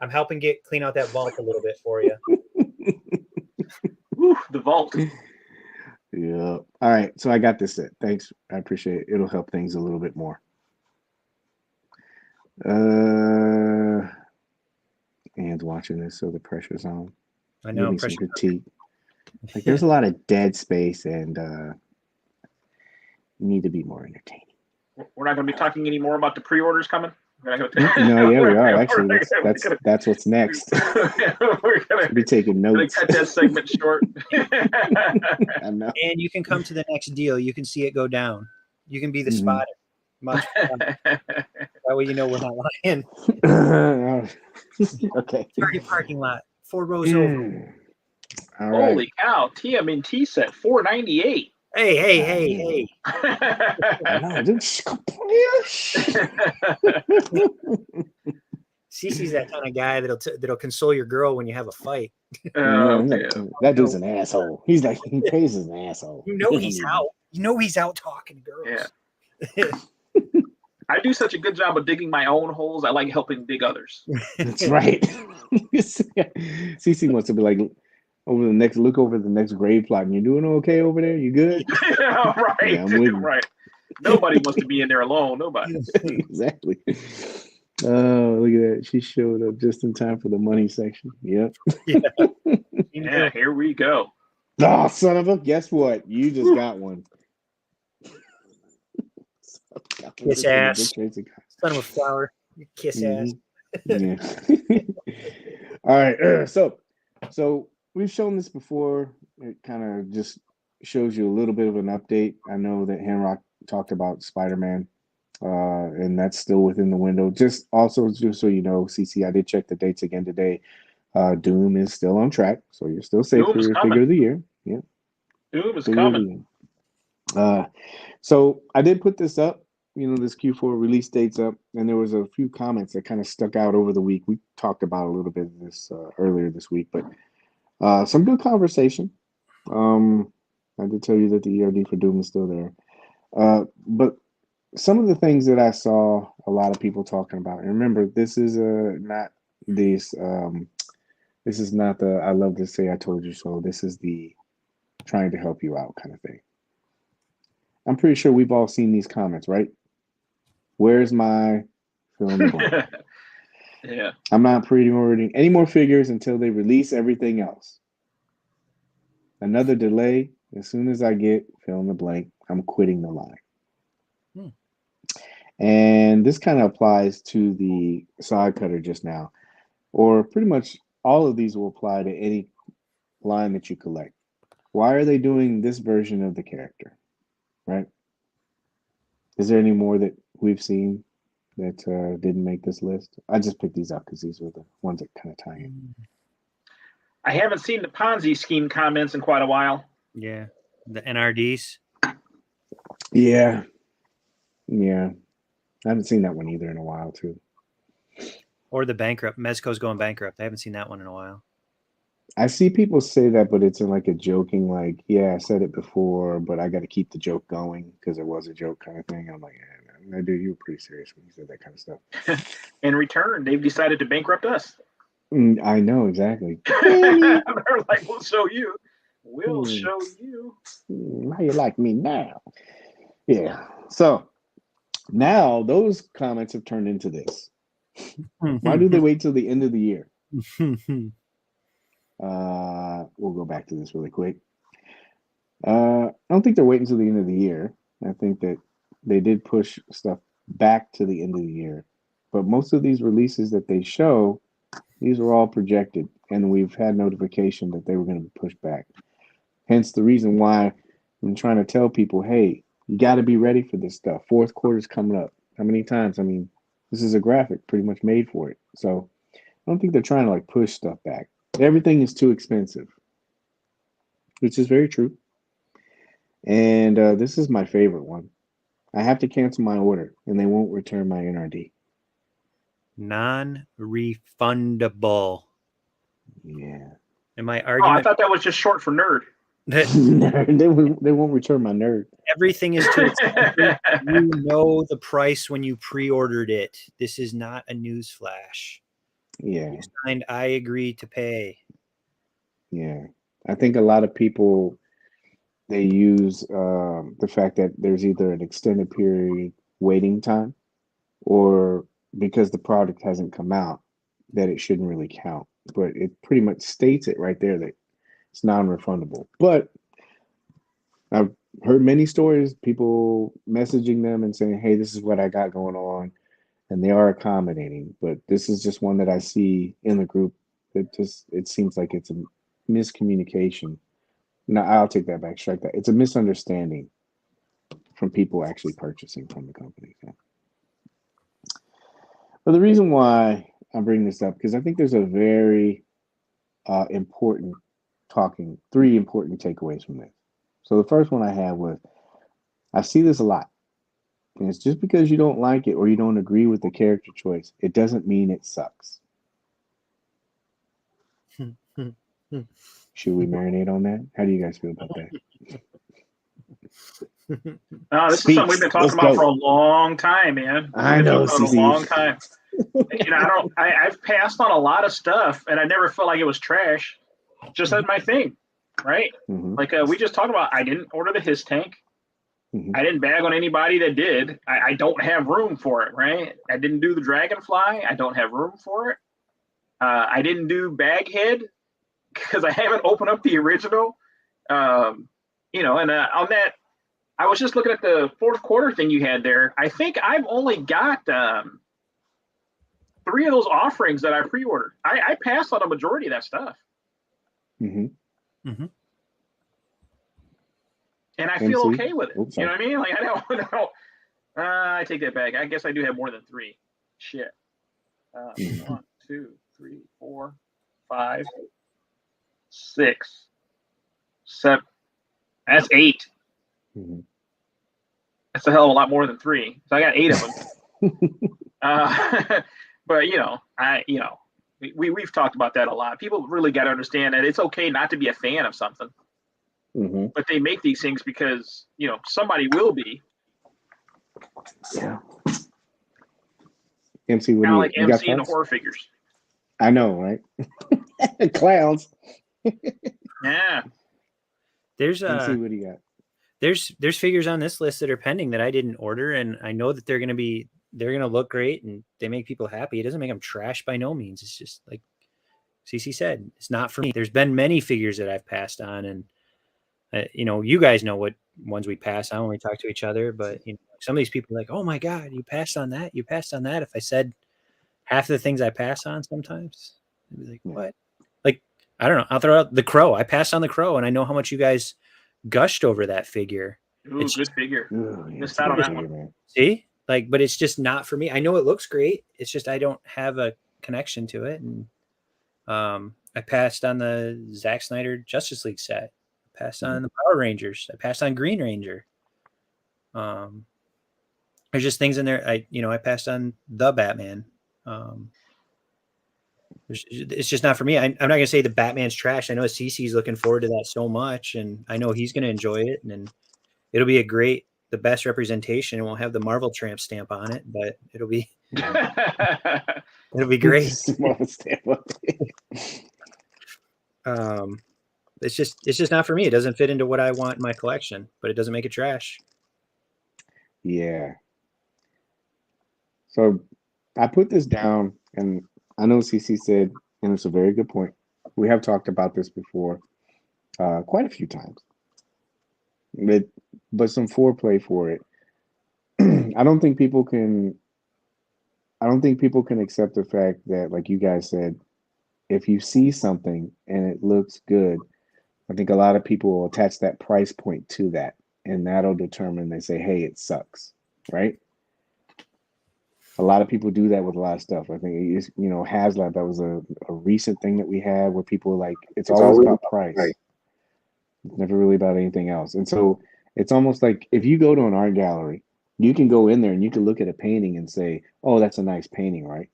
S2: I'm helping clean out that vault a little bit for you.
S3: Woo, the vault.
S1: Yeah. All right. So I got this set. Thanks. I appreciate it. It'll help things a little bit more. Anne's watching this, so the pressure's on.
S2: I know.
S1: Give me some critique. Like, there's a lot of dead space, and you need to be more entertaining.
S3: We're not going to be talking anymore about the pre-orders coming.
S1: No, yeah, we are actually. That's what's next.
S3: We're gonna
S1: be taking notes.
S3: Cut that segment short.
S1: I know.
S2: And you can come to the next deal. You can see it go down. You can be the spotter. Much fun. That way you know we're not lying.
S1: Okay.
S2: Target parking lot, 4 rows over.
S1: All right.
S3: Holy cow! TMNT set $498.
S2: Hey.
S1: No,
S2: Cece's that kind of guy that'll console your girl when you have a fight.
S1: That dude's an asshole. He's like, he pays as an asshole.
S2: You know he's out. You know he's out talking to girls.
S3: Yeah. I do such a good job of digging my own holes. I like helping dig others.
S1: That's right. Cece wants to be like, look over the next grave plot, and you doing okay over there? You good?
S3: Yeah, right.
S1: Yeah, I'm with you.
S3: Right. Nobody wants to be in there alone. Nobody.
S1: Exactly. Oh, look at that. She showed up just in time for the money section. Yep.
S3: Yeah, here we go.
S1: Oh, son of a, guess what? You just got one.
S2: Kiss ass. Son of a flower. You kiss ass.
S1: Yeah. All right. So we've shown this before. It kind of just shows you a little bit of an update. I know that Henrock talked about Spider-Man, and that's still within the window. Just so you know, CC, I did check the dates again today. Doom is still on track, so you're still safe for your figure of the year. Yeah.
S3: Doom is coming.
S1: So I did put this up, this Q4 release dates up, and there was a few comments that kind of stuck out over the week. We talked about a little bit of this earlier this week, but some good conversation. I did tell you that the ERD for Doom is still there. But some of the things that I saw a lot of people talking about, and remember, this is not this is not the I love to say I told you so. This is the trying to help you out kind of thing. I'm pretty sure we've all seen these comments, right? Where's my fill in the blank?
S3: Yeah.
S1: I'm not pre-ordering any more figures until they release everything else. Another delay. As soon as I get fill in the blank, I'm quitting the line. And this kind of applies to the Sodcutter just now, or pretty much all of these will apply to any line that you collect. Why are they doing this version of the character, right? Is there any more that we've seen that didn't make this list? I just picked these out because these were the ones that kind of tie in.
S3: I haven't seen the Ponzi scheme comments in quite a while.
S2: Yeah, the NRDs.
S1: Yeah. I haven't seen that one either in a while too.
S2: Or the bankrupt. Mezco's going bankrupt. I haven't seen that one in a while.
S1: I see people say that, but it's in like a joking, like, yeah, I said it before, but I got to keep the joke going because it was a joke kind of thing. I'm like, yeah, dude, you were pretty serious when you said that kind of stuff.
S3: In return, they've decided to bankrupt us.
S1: I know exactly.
S3: They're like, we'll show you. We'll show you.
S1: How you like me now? Yeah. So now those comments have turned into this. Why do they wait till the end of the year? We'll go back to this really quick. I don't think they're waiting till the end of the year. I think that they did push stuff back to the end of the year. But most of these releases that they show, these were all projected, and we've had notification that they were going to be pushed back. Hence the reason why I'm trying to tell people, hey, you got to be ready for this stuff. Fourth quarter's coming up. How many times? I mean, this is a graphic pretty much made for it. So I don't think they're trying to like push stuff back. Everything is too expensive, which is very true. And this is my favorite one. I have to cancel my order, and they won't return my NRD.
S2: Non-refundable.
S1: Yeah.
S2: And my
S3: Oh,
S2: argument.
S3: I thought that was just short for nerd.
S1: They won't return my nerd.
S2: Everything is too expensive. You know the price when you pre-ordered it. This is not a news flash.
S1: Yeah.
S2: You signed, I agree to pay.
S1: Yeah. I think a lot of people, they use the fact that there's either an extended period waiting time or because the product hasn't come out that it shouldn't really count. But it pretty much states it right there that it's non-refundable. But I've heard many stories, people messaging them and saying, hey, this is what I got going on. And they are accommodating. But this is just one that I see in the group. It seems like it's a miscommunication. No, I'll take that back. Strike that. It's a misunderstanding from people actually purchasing from the company. So. But the reason why I'm bringing this up, because I think there's a very three important takeaways from this. So the first one I had was, I see this a lot. And it's just because you don't like it or you don't agree with the character choice, it doesn't mean it sucks. Should we marinate on that? How do you guys feel about that?
S3: This is something we've been talking about for a long time, man.
S1: I know,
S3: for a long time. I've passed on a lot of stuff, and I never felt like it was trash. Just as my thing, right?
S1: Mm-hmm.
S3: Like we just talked about, I didn't order the His Tank.
S1: Mm-hmm.
S3: I didn't bag on anybody that did. I don't have room for it, right? I didn't do the Dragonfly. I don't have room for it. I didn't do Baghead because I haven't opened up the original. On that, I was just looking at the fourth quarter thing you had there. I think I've only got 3 of those offerings that I pre-ordered. I passed on a majority of that stuff.
S1: Mm-hmm.
S2: Mm-hmm.
S3: And I feel okay with it. Oops, you know what I mean? Like I don't. I take that back. I guess I do have more than 3. Shit. 1, 2, 3, 4, 5, 6, 7. That's 8.
S1: Mm-hmm.
S3: That's a hell of a lot more than 3. So I got 8 of them. But we've talked about that a lot. People really got to understand that it's okay not to be a fan of something.
S1: Mm-hmm.
S3: But they make these things because somebody will be.
S1: Yeah. MC,
S3: kind of like MC and the horror figures.
S1: I know, right? Clowns.
S3: Yeah.
S2: There's
S1: MC, what do you got?
S2: There's figures on this list that are pending that I didn't order, and I know that they're gonna look great and they make people happy. It doesn't make them trash by no means. It's just like CC said, it's not for me. There's been many figures that I've passed on, and you guys know what ones we pass on when we talk to each other. But some of these people are like, oh my God, you passed on that. You passed on that. If I said half of the things I pass on, sometimes I'd be like, what? Like, I don't know. I'll throw out the Crow. I passed on the Crow, and I know how much you guys gushed over that figure.
S3: Ooh, it's good figure.
S1: Missed out on that one.
S2: See, but it's just not for me. I know it looks great. It's just I don't have a connection to it, and I passed on the Zack Snyder Justice League set. I passed on the Power Rangers. I passed on Green Ranger. There's just things in there. I passed on the Batman. It's just not for me. I'm not gonna say the Batman's trash. I know CC's looking forward to that so much, and I know he's gonna enjoy it, and it'll be the best representation. It won't have the Marvel tramp stamp on it, but it'll be great. It's just not for me. It doesn't fit into what I want in my collection, but it doesn't make it trash.
S1: Yeah. So I put this down, and I know CC said, and it's a very good point. We have talked about this before, quite a few times. But some foreplay for it. I don't think people can accept the fact that, like you guys said, if you see something and it looks good, I think a lot of people will attach that price point to that, and that'll determine, they say, hey, it sucks, right? A lot of people do that with a lot of stuff. I think it's, HasLab, that was a recent thing that we had where people were like, it's always about price. Right. It's never really about anything else. And so it's almost like if you go to an art gallery, you can go in there and you can look at a painting and say, oh, that's a nice painting, right?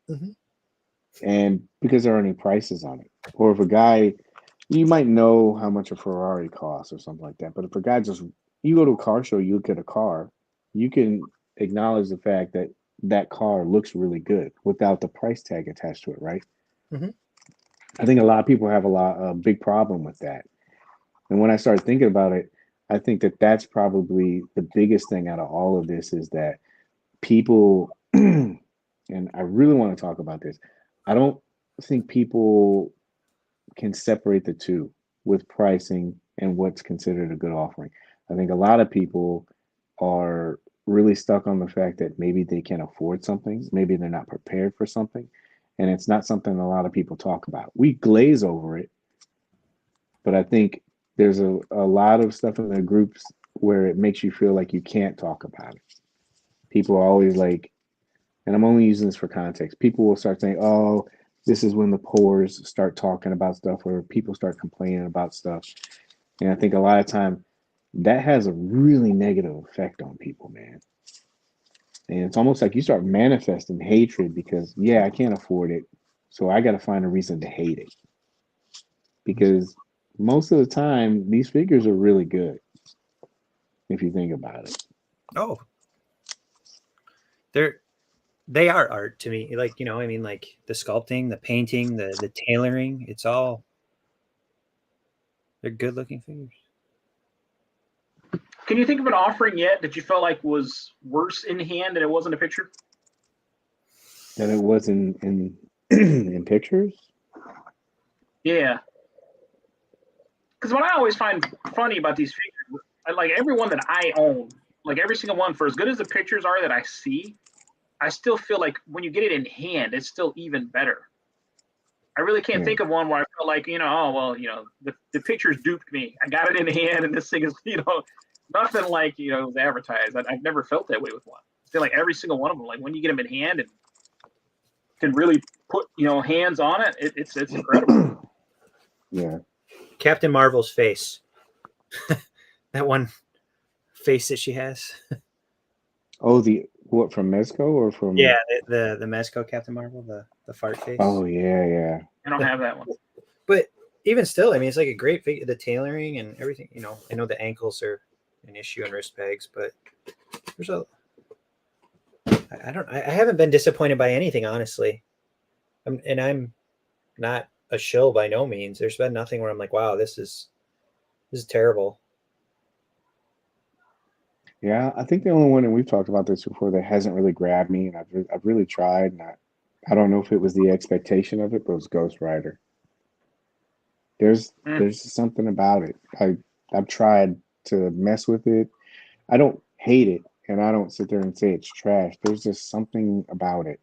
S1: Mm-hmm. And because there aren't any prices on it. Or if a guy, you might know how much a Ferrari costs or something like that. But if a guy you go to a car show, you look at a car, you can acknowledge the fact that that car looks really good without the price tag attached to it, right? Mm-hmm. I think a lot of people have a big problem with that. And when I started thinking about it, I think that that's probably the biggest thing out of all of this is that people, and I really want to talk about this, I don't think people can separate the two with pricing and what's considered a good offering. I think a lot of people are really stuck on the fact that maybe they can't afford something, maybe they're not prepared for something, and it's not something a lot of people talk about. We glaze over it, but I think there's a lot of stuff in the groups where it makes you feel like you can't talk about it. People are always like, and I'm only using this for context, people will start saying, oh, this is when the pores start talking about stuff or people start complaining about stuff. And I think a lot of time that has a really negative effect on people, man. And it's almost like you start manifesting hatred because, yeah, I can't afford it, so I got to find a reason to hate it. Because most of the time, these figures are really good, if you think about it.
S2: Oh, they are art to me. Like, like the sculpting, the painting, the tailoring, they're good looking figures.
S3: Can you think of an offering yet that you felt like was worse in hand than it was in a picture?
S1: Than it was in pictures?
S3: Yeah. Because what I always find funny about these figures, like every one that I own, like every single one, for as good as the pictures are that I see, I still feel like when you get it in hand, it's still even better. I really can't think of one where I feel like, the pictures duped me. I got it in hand and this thing is, nothing like, it was advertised. I've never felt that way with one. I feel like every single one of them, like when you get them in hand and can really put, hands on it, it's incredible.
S1: Yeah.
S2: Captain Marvel's face. That one face that she has.
S1: Oh, what, from Mezco or from?
S2: Yeah, the Mezco Captain Marvel, the fart face.
S1: Oh, yeah.
S3: I don't have that one.
S2: But even still, I mean, it's like a great figure. The tailoring and everything, I know the ankles are an issue and wrist pegs, but I haven't been disappointed by anything, honestly. I'm not a shill by no means. There's been nothing where I'm like, wow, this is terrible.
S1: Yeah, I think the only one, and we've talked about this before, that hasn't really grabbed me, and I've really tried, and I don't know if it was the expectation of it, but it was Ghost Rider. There's something about it. I've tried to mess with it. I don't hate it, and I don't sit there and say it's trash. There's just something about it.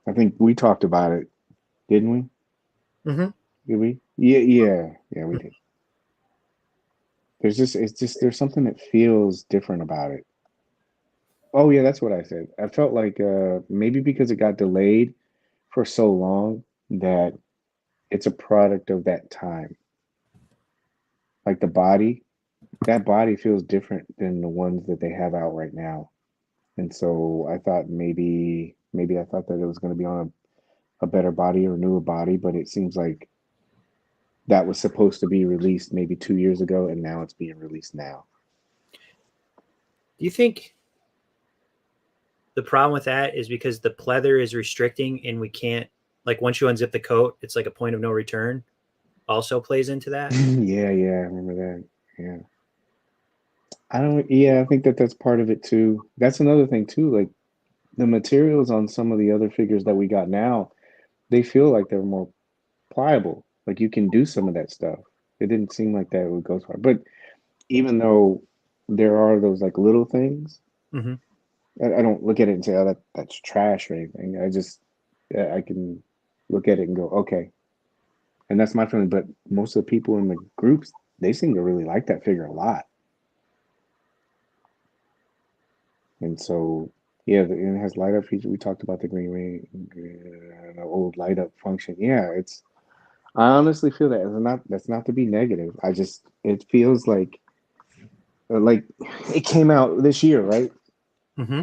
S1: I think we talked about it, didn't we?
S2: Mm-hmm.
S1: Did we? Yeah, we did. There's something that feels different about it. Oh yeah, that's what I said. I felt like maybe because it got delayed for so long that it's a product of that time. Like the body, that body feels different than the ones that they have out right now. And so I thought maybe I thought that it was going to be on a better body or a newer body, but it seems like that was supposed to be released maybe 2 years ago, and now it's being released now.
S2: Do you think the problem with that is because the pleather is restricting and we can't, like, once you unzip the coat, it's like a point of no return also plays into that?
S1: Yeah, I remember that. Yeah. I think that that's part of it too. That's another thing too. Like the materials on some of the other figures that we got now, they feel like they're more pliable. Like you can do some of that stuff. It didn't seem like that with Ghost Rider. But even though there are those like little things,
S2: Mm-hmm.
S1: I don't look at it and say, "Oh, that's trash" or anything. I can look at it and go, "Okay," and that's my feeling. But most of the people in the groups, they seem to really like that figure a lot, and so yeah, it has light up feature. We talked about the green ring, the old light up function. Yeah, it's. I honestly feel that that's not to be negative. It feels like it came out this year, right?
S2: Mm-hmm.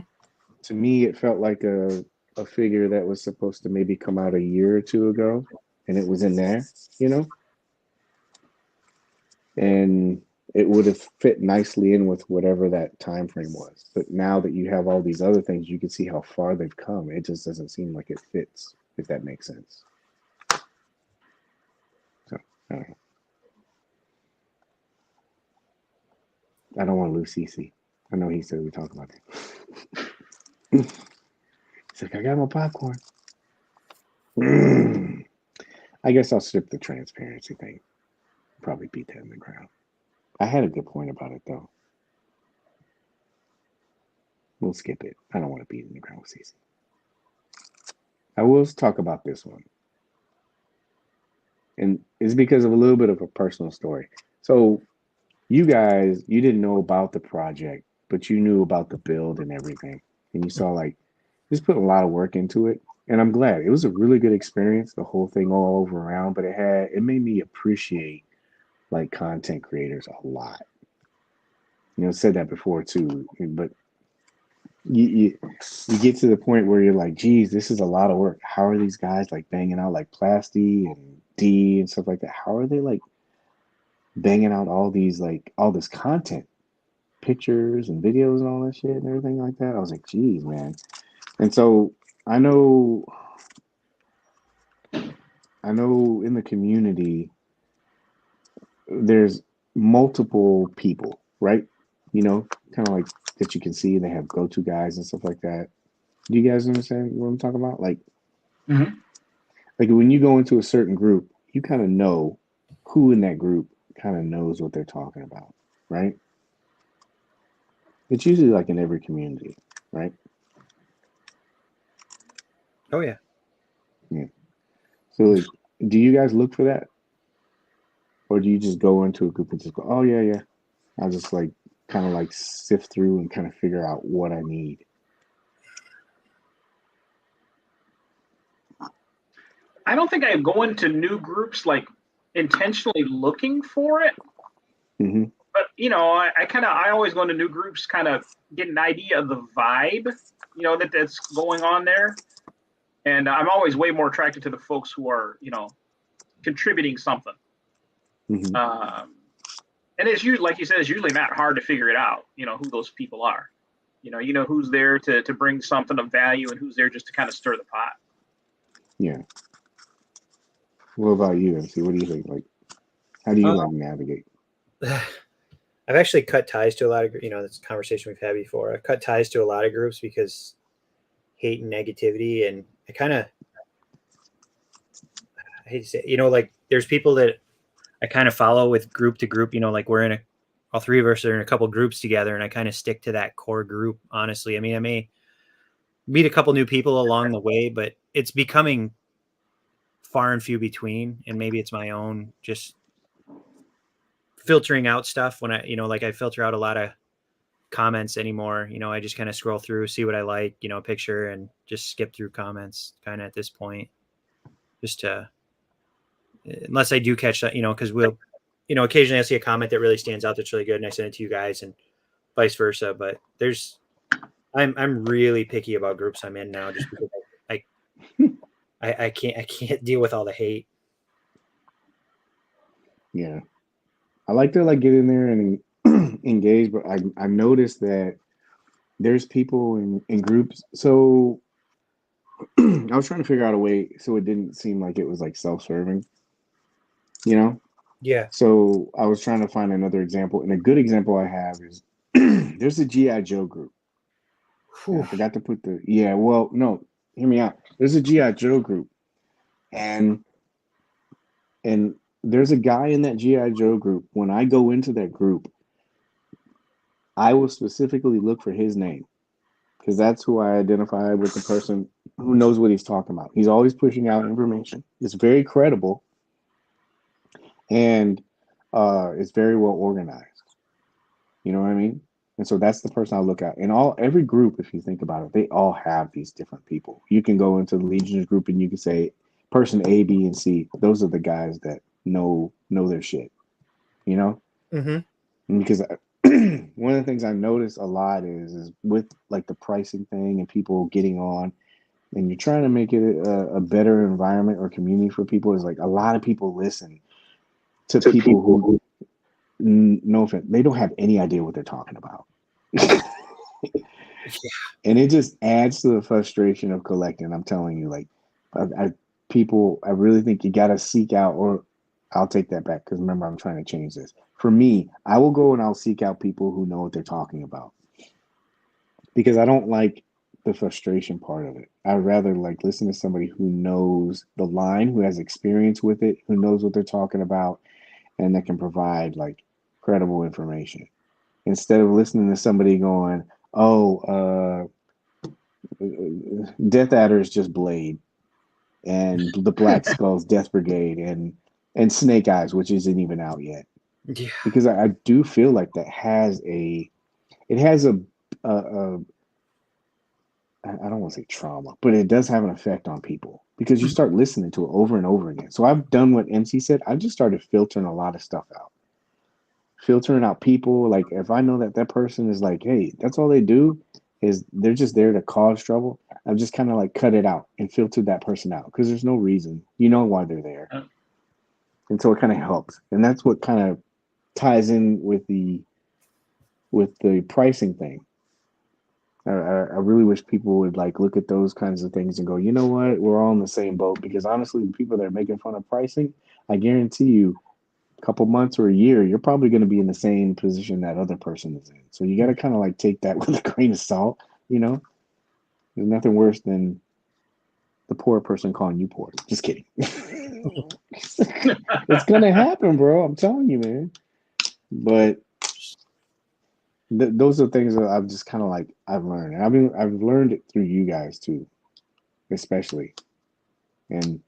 S1: To me, it felt like a figure that was supposed to maybe come out a year or two ago, and it was in there, you know, and it would have fit nicely in with whatever that time frame was. But now that you have all these other things, you can see how far they've come. It just doesn't seem like it fits, if that makes sense. So I don't know. I don't want to lose CC. I know he said we talk about that. He's like, I got my popcorn. I guess I'll skip the transparency thing. Probably beat that in the ground. I had a good point about it though. We'll skip it. I don't want to beat it in the ground with CC. I will talk about this one. And it's because of a little bit of a personal story. So you guys, you didn't know about the project, but you knew about the build and everything. And you saw like just put a lot of work into it. And I'm glad. It was a really good experience, the whole thing all over around, but it made me appreciate like content creators a lot. You know, said that before too, but you get to the point where you're like, geez, this is a lot of work. How are these guys like banging out like Plasty and D and stuff like that? How are they like banging out all this content, pictures and videos and all that shit and everything like that? I was like, geez, man. And so I know in the community there's multiple people, right? You know, kind of like that you can see they have go-to guys and stuff like that. Do you guys understand what I'm talking about?
S3: Mm-hmm.
S1: Like when you go into a certain group, you kind of know who in that group kind of knows what they're talking about, right? It's usually like in every community, right?
S2: Oh yeah.
S1: Yeah. So like, do you guys look for that? Or do you just go into a group and just go, oh yeah. I'll just like kind of like sift through and kind of figure out what I need.
S3: I don't think I go into new groups like intentionally looking for it.
S1: Mm-hmm.
S3: But I always go into new groups, kind of get an idea of the vibe, that's going on there. And I'm always way more attracted to the folks who are, contributing something.
S1: Mm-hmm.
S3: And it's usually, like you said, it's usually not hard to figure it out, who those people are. You know who's there to bring something of value and who's there just to kind of stir the pot.
S1: Yeah. What about you, MC? What do you think? Like, how do you like navigate?
S2: I've actually cut ties to a lot of, that's a conversation we've had before. I've cut ties to a lot of groups because hate and negativity. And I hate to say, like there's people that I kind of follow with group to group, like all three of us are in a couple groups together and I kind of stick to that core group. Honestly, I mean, I may meet a couple new people along the way, but it's becoming far and few between. And maybe it's my own just filtering out stuff when I filter out a lot of comments anymore. I just kind of scroll through, see what I like, picture and just skip through comments kind of at this point just to unless I do catch that, because we'll, occasionally I see a comment that really stands out that's really good, and I send it to you guys, and vice versa. But I'm really picky about groups I'm in now, just because I can't deal with all the hate.
S1: Yeah, I like to get in there and engage, but I noticed that there's people in groups. So I was trying to figure out a way so it didn't seem like it was self-serving,
S2: Yeah.
S1: So I was trying to find another example, and a good example I have is there's a GI Joe group. I forgot to put well, no, hear me out. There's a GI Joe group, and there's a guy in that GI Joe group. When I go into that group, I will specifically look for his name, because that's who I identify with, the person who knows what he's talking about. He's always pushing out information. It's very credible, and it's very well organized. You know what I mean? And so that's the person I look at. In every group, if you think about it, they all have these different people. You can go into the Legionnaires group and you can say person A, B, and C. Those are the guys that know their shit.
S2: Mm-hmm.
S1: Because one of the things I notice a lot is with the pricing thing and people getting on, and you're trying to make it a better environment or community for people, is a lot of people listen to people who, no offense, they don't have any idea what they're talking about. And it just adds to the frustration of collecting. I'm telling you, I really think you got to seek out, or I'll take that back, because remember, I'm trying to change this. For me, I will go and I'll seek out people who know what they're talking about, because I don't like the frustration part of it. I'd rather listen to somebody who knows the line, who has experience with it, who knows what they're talking about, and that can provide credible information, instead of listening to somebody going, Death Adder is just Blade, and the Black Skull's Death Brigade, and Snake Eyes, which isn't even out yet.
S2: Yeah.
S1: Because I do feel like that has I don't want to say trauma, but it does have an effect on people, because you start listening to it over and over again. So I've done what MC said. I've just started filtering a lot of stuff out. Filtering out people. If I know that person is hey, that's all they do is they're just there to cause trouble, I've just kind of cut it out and filtered that person out, because there's no reason. You know why they're there. And so it kind of helps. And that's what kind of ties in with the pricing thing. I really wish people would look at those kinds of things and go, you know what, we're all in the same boat. Because honestly, the people that are making fun of pricing, I guarantee you, a couple months or a year, you're probably going to be in the same position that other person is in. So you got to kind of take that with a grain of salt. There's nothing worse than the poor person calling you poor. Just kidding. It's gonna happen, bro. I'm telling you, man. But those are things that I've just kind of I've learned, and I've learned it through you guys too, especially. And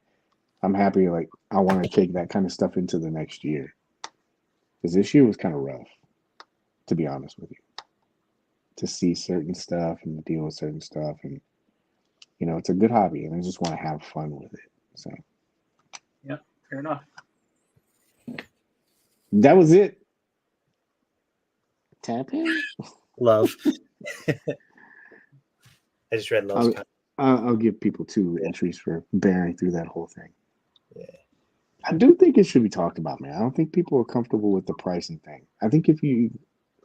S1: I'm happy. I want to take that kind of stuff into the next year, because this year was kind of rough, to be honest with you. To see certain stuff and deal with certain stuff, and it's a good hobby, and I just want to have fun with it. So,
S3: yeah, fair enough.
S1: That was it. Tap in.
S2: Love. I just read Love's comment.
S1: I'll give people 2 entries for bearing through that whole thing.
S2: Yeah.
S1: I do think it should be talked about, man. I don't think people are comfortable with the pricing thing. I think if you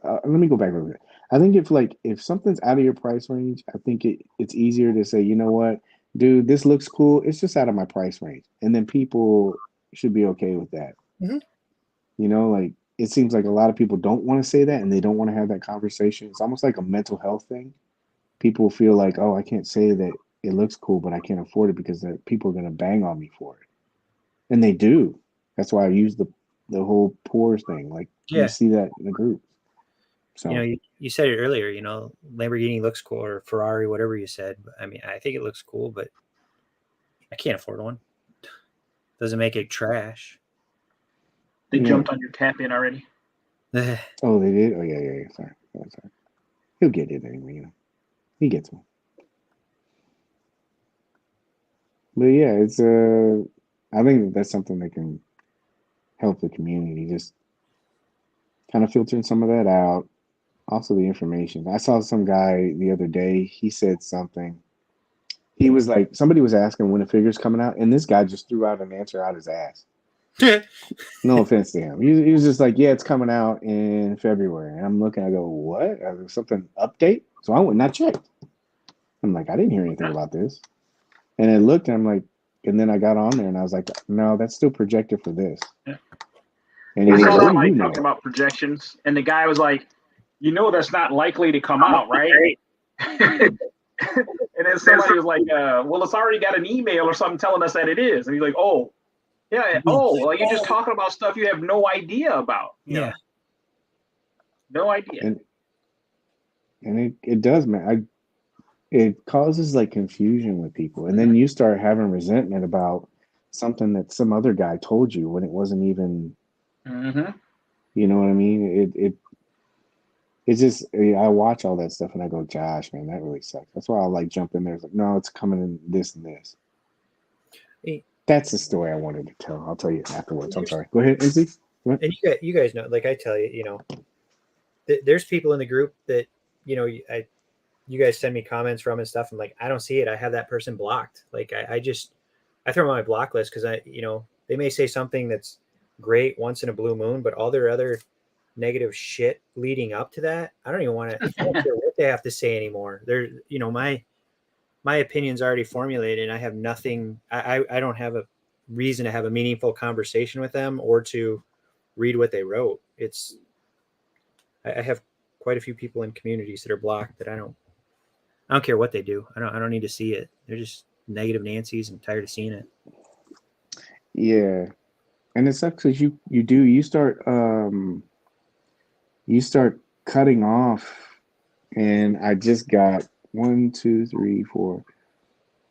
S1: let me go back over it. I think if something's out of your price range, I think it's easier to say, you know what, dude, this looks cool. It's just out of my price range, and then people should be okay with that.
S2: Mm-hmm.
S1: It seems like a lot of people don't want to say that, and they don't want to have that conversation. It's almost like a mental health thing. People feel oh, I can't say that it looks cool, but I can't afford it, because people are going to bang on me for it. And they do. That's why I use the whole poor thing. You see that in the group. So
S2: you said it earlier, Lamborghini looks cool, or Ferrari, whatever you said. I mean, I think it looks cool, but I can't afford one. Doesn't make it trash.
S3: They jumped on your tap in already.
S1: Oh, they did? Oh, yeah. Sorry. He'll get it anyway, He gets one. But yeah, it's I think that's something that can help the community. Just kind of filtering some of that out. Also, the information. I saw some guy the other day. He said something. He was like, somebody was asking when the figure's coming out, and this guy just threw out an answer out his ass. No offense to him. He was just like, yeah, it's coming out in February. And I'm looking, I go, what? Something update? So I went and I checked. I'm like, I didn't hear anything about this. And I looked, and I'm like, and then I got on there, and I was like, no, that's still projected for this.
S3: Yeah.
S1: And he
S3: I
S1: was
S3: saw
S1: like,
S3: somebody talking about projections, and the guy was like, you know that's not likely to come out, right? And then somebody was like, well, it's already got an email or something telling us that it is. And he's like, oh, yeah, well, you're just talking about stuff you have no idea about. You know? No idea.
S1: And it does, man. It causes like confusion with people. And then you start having resentment about something that some other guy told you when it wasn't even, you know what I mean? It's just, I watch all that stuff and I go, Josh, man, that really sucks. That's why I'll like jump in there. It's like, no, it's coming in this and this. That's the story I wanted to tell. I'll tell you afterwards. I'm sorry. Go ahead, Izzy.
S2: And you guys know, like I tell you, you know, there's people in the group that, you know, you guys send me comments from and stuff. I'm like, I don't see it. I have that person blocked. Like I throw them on my block list because you know, they may say something that's great once in a blue moon, but all their other negative shit leading up to that, I don't care what they have to say anymore. They're, you know, my opinion's already formulated, and I have nothing. I don't have a reason to have a meaningful conversation with them or to read what they wrote. I have quite a few people in communities that are blocked that I don't care what they do. I don't need to see it. They're just negative Nancy's. I'm tired of seeing it.
S1: Yeah, and it sucks because you start cutting off, and I just got 1, 2, 3, 4.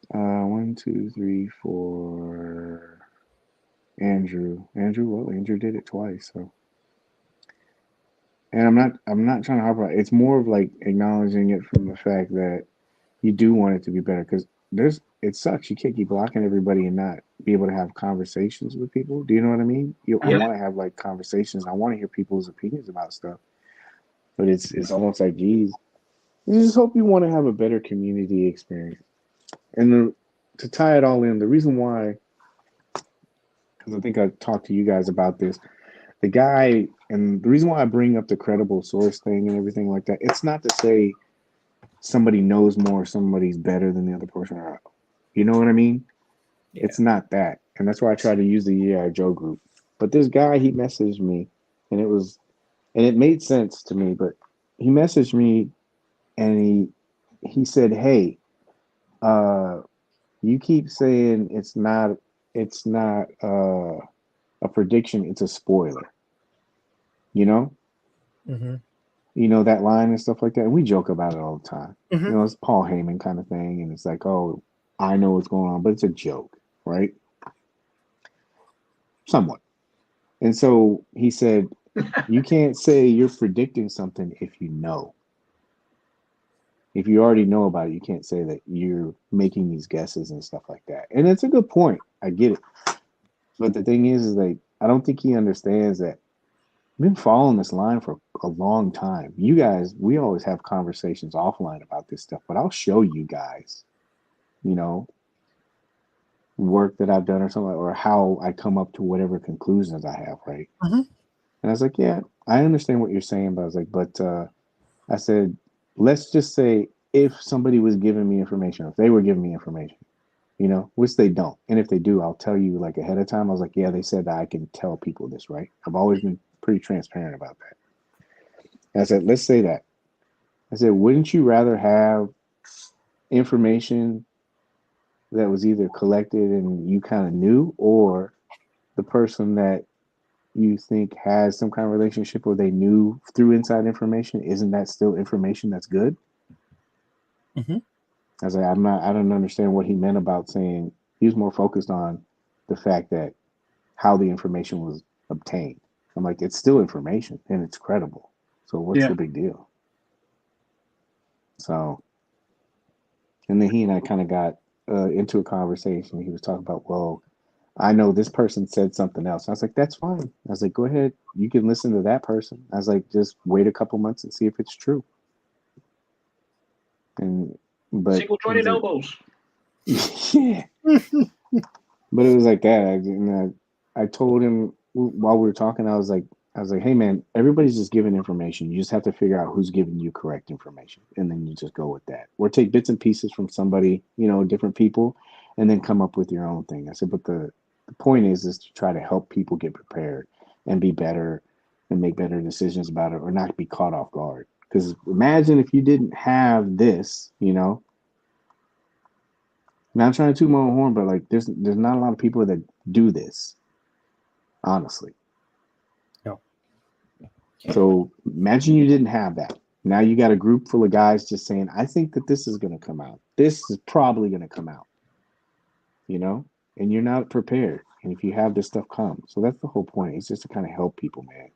S1: 1, 2, 3, 4. Andrew. Well, Andrew did it twice, so. And I'm not trying to harp on it. It's more of like acknowledging it from the fact that you do want it to be better, because it sucks. You can't keep blocking everybody and not be able to have conversations with people. Do you know what I mean? I want to have like conversations. I want to hear people's opinions about stuff. But it's almost like, geez, I just hope you want to have a better community experience. And to tie it all in, the reason why, because I think I talked to you guys about this, the guy, and the reason why I bring up the credible source thing and everything like that, it's not to say somebody knows more, somebody's better than the other person, or you know what I mean? Yeah. It's not that. And that's why I try to use the Yeah Joe group. But this guy, he messaged me, and it made sense to me, but he messaged me and he said, hey, you keep saying it's not a prediction, it's a spoiler. You know?
S2: Mm-hmm.
S1: You know, that line and stuff like that. And we joke about it all the time. Mm-hmm. You know, it's Paul Heyman kind of thing. And it's like, oh, I know what's going on, but it's a joke, right? Somewhat. And so he said, you can't say you're predicting something if you know. If you already know about it, you can't say that you're making these guesses and stuff like that. And it's a good point. I get it. But the thing is like, I don't think he understands that I've been following this line for a long time. You guys, we always have conversations offline about this stuff, but I'll show you guys, you know, work that I've done or something, or how I come up to whatever conclusions I have, right? Mm-hmm. And I was like, yeah, I understand what you're saying, but I was like, I said, let's just say if somebody was giving me information, if they were giving me information, you know, which they don't. And if they do, I'll tell you like ahead of time. I was like, yeah, they said that I can tell people this, right? I've always been pretty transparent about that. And I said, let's say that. I said, wouldn't you rather have information that was either collected and you kind of knew, or the person that you think has some kind of relationship or they knew through inside information? Isn't that still information that's good? Mm-hmm. I was like, I don't understand what he meant about saying. He was more focused on the fact that how the information was obtained. I'm like, it's still information and it's credible. So what's the big deal? So, and then he and I kind of got into a conversation. He was talking about, well, I know this person said something else. I was like, that's fine. I was like, go ahead. You can listen to that person. I was like, just wait a couple months and see if it's true. And but
S3: Single jointed elbows.
S1: yeah. But it was like that. I told him while we were talking, I was like, hey man, everybody's just giving information. You just have to figure out who's giving you correct information, and then you just go with that, or take bits and pieces from somebody, different people, and then come up with your own thing. I said, but the point is to try to help people get prepared and be better and make better decisions about it, or not be caught off guard. Because imagine if you didn't have this, Not trying to toot my own horn, but like there's not a lot of people that do this, honestly.
S2: No.
S1: So imagine you didn't have that. Now you got a group full of guys just saying, I think that this is going to come out. This is probably going to come out, and you're not prepared. And if you have this stuff come. So that's the whole point. It's just to kind of help people, man.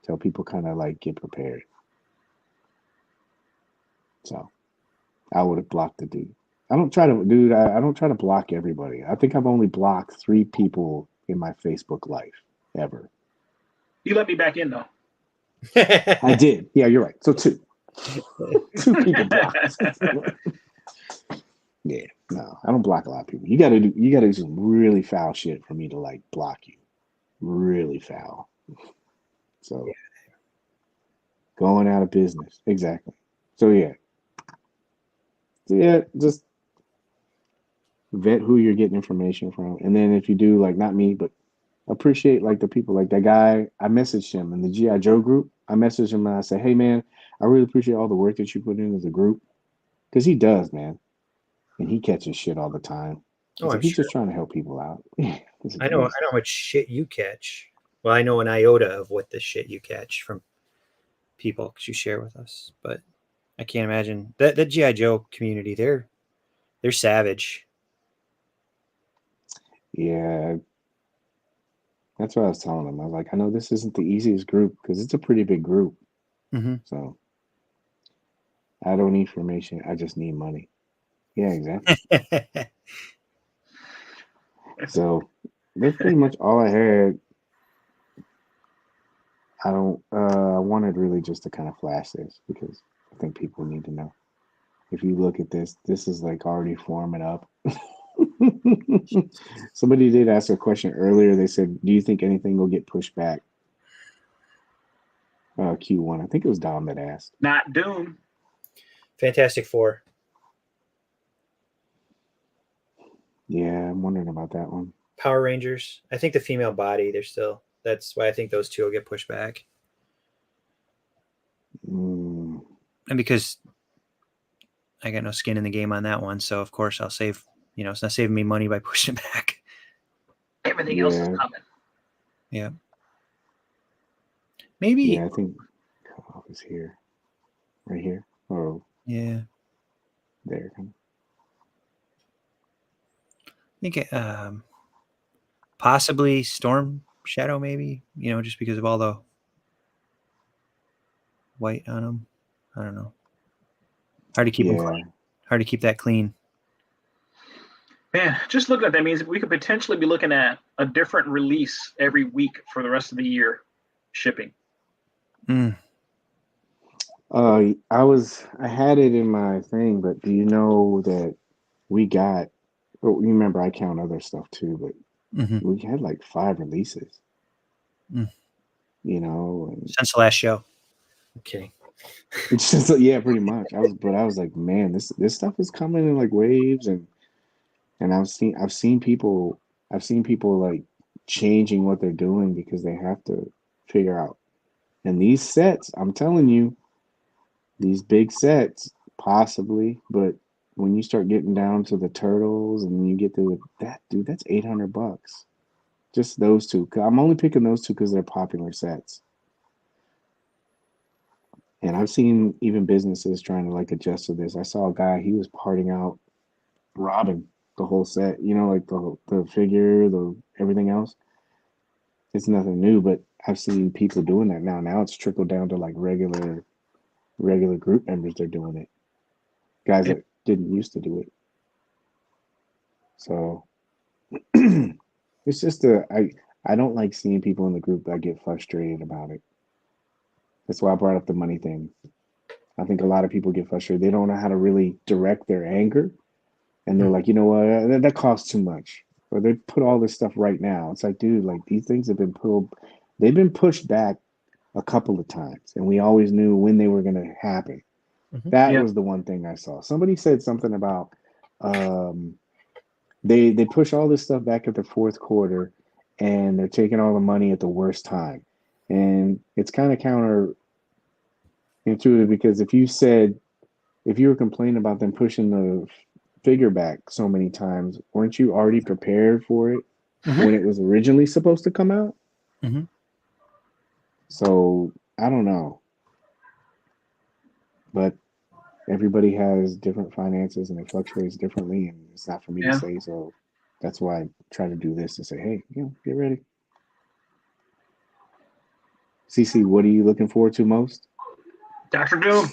S1: Tell people kind of like get prepared. So I would have blocked the dude. I don't try to block everybody. I think I've only blocked 3 people in my Facebook life ever.
S3: You let me back in though.
S1: I did. Yeah, you're right. So 2. 2 people blocked. Yeah, no, I don't block a lot of people. You gotta do some really foul shit for me to like block you. Really foul. So going out of business. Exactly. So yeah, just vet who you're getting information from, and then if you do, like, not me, but appreciate like the people, like that guy. I messaged him in the GI Joe group. I messaged him and I said, hey man, I really appreciate all the work that you put in as a group, because he does, man, and he catches shit all the time.
S2: Oh, I'm
S1: He's
S2: sure.
S1: just trying to help people out.
S2: I know how much shit you catch. Well, I know an iota of what the shit you catch from people because you share with us, but I can't imagine that GI Joe community. They're savage.
S1: Yeah, that's what I was telling him. I was like, I know this isn't the easiest group because it's a pretty big group.
S2: Mm-hmm.
S1: So I don't need information. I just need money. Yeah, exactly. So that's pretty much all I had. I wanted really just to kind of flash this because I think people need to know. If you look at this is like already forming up. Somebody did ask a question earlier. They said, do you think anything will get pushed back? Q1. I think it was Dom that asked.
S3: Not Doom.
S2: Fantastic Four.
S1: Yeah, I'm wondering about that one.
S2: Power Rangers. I think the female body, that's why I think those 2 will get pushed back. And because I got no skin in the game on that one, so of course I'll save, it's not saving me money by pushing back.
S3: Everything else is coming.
S2: Yeah. Maybe.
S1: Yeah, I think cutoff is here. Right here. Oh.
S2: Yeah.
S1: There.
S2: I think possibly Storm Shadow, maybe, just because of all the white on them. I don't know. Hard to keep them clean. Hard to keep that clean.
S3: Man, just looking at that means we could potentially be looking at a different release every week for the rest of the year shipping.
S1: I had it in my thing, but do you know that we got, remember I count other stuff too, but we had like 5 releases. And
S2: since the last show. I'm kidding.
S1: It's just, yeah, pretty much. I was like, man, this stuff is coming in like waves, and I've seen people like changing what they're doing because they have to figure out. And these sets, I'm telling you, these big sets, possibly, but when you start getting down to the turtles and you get to that, dude, that's $800. Just those 2. I'm only picking those 2 because they're popular sets. And I've seen even businesses trying to like adjust to this. I saw a guy, he was parting out Robin, the whole set, like the figure, the everything else. It's nothing new, but I've seen people doing that now. Now it's trickled down to like regular group members. They're doing it. Guys that didn't used to do it. So It's just I don't like seeing people in the group that get frustrated about it. That's why I brought up the money thing. I think a lot of people get frustrated. They don't know how to really direct their anger, and they're like, you know what, that costs too much, or they put all this stuff right now. It's like, dude, like these things have been they've been pushed back a couple of times, and we always knew when they were going to happen. That
S3: Yeah.
S1: was the one thing I saw. Somebody said something about they push all this stuff back at the fourth quarter, and they're taking all the money at the worst time, and it's kind of counterintuitive because if you were complaining about them pushing the figure back so many times, weren't you already prepared for it when it was originally supposed to come out? So I don't know, but everybody has different finances and it fluctuates differently, and it's not for me to
S3: Yeah.
S1: say. So that's why I try to do this and say, hey, get ready. CC, what are you looking forward to most?
S3: Dr. Doom.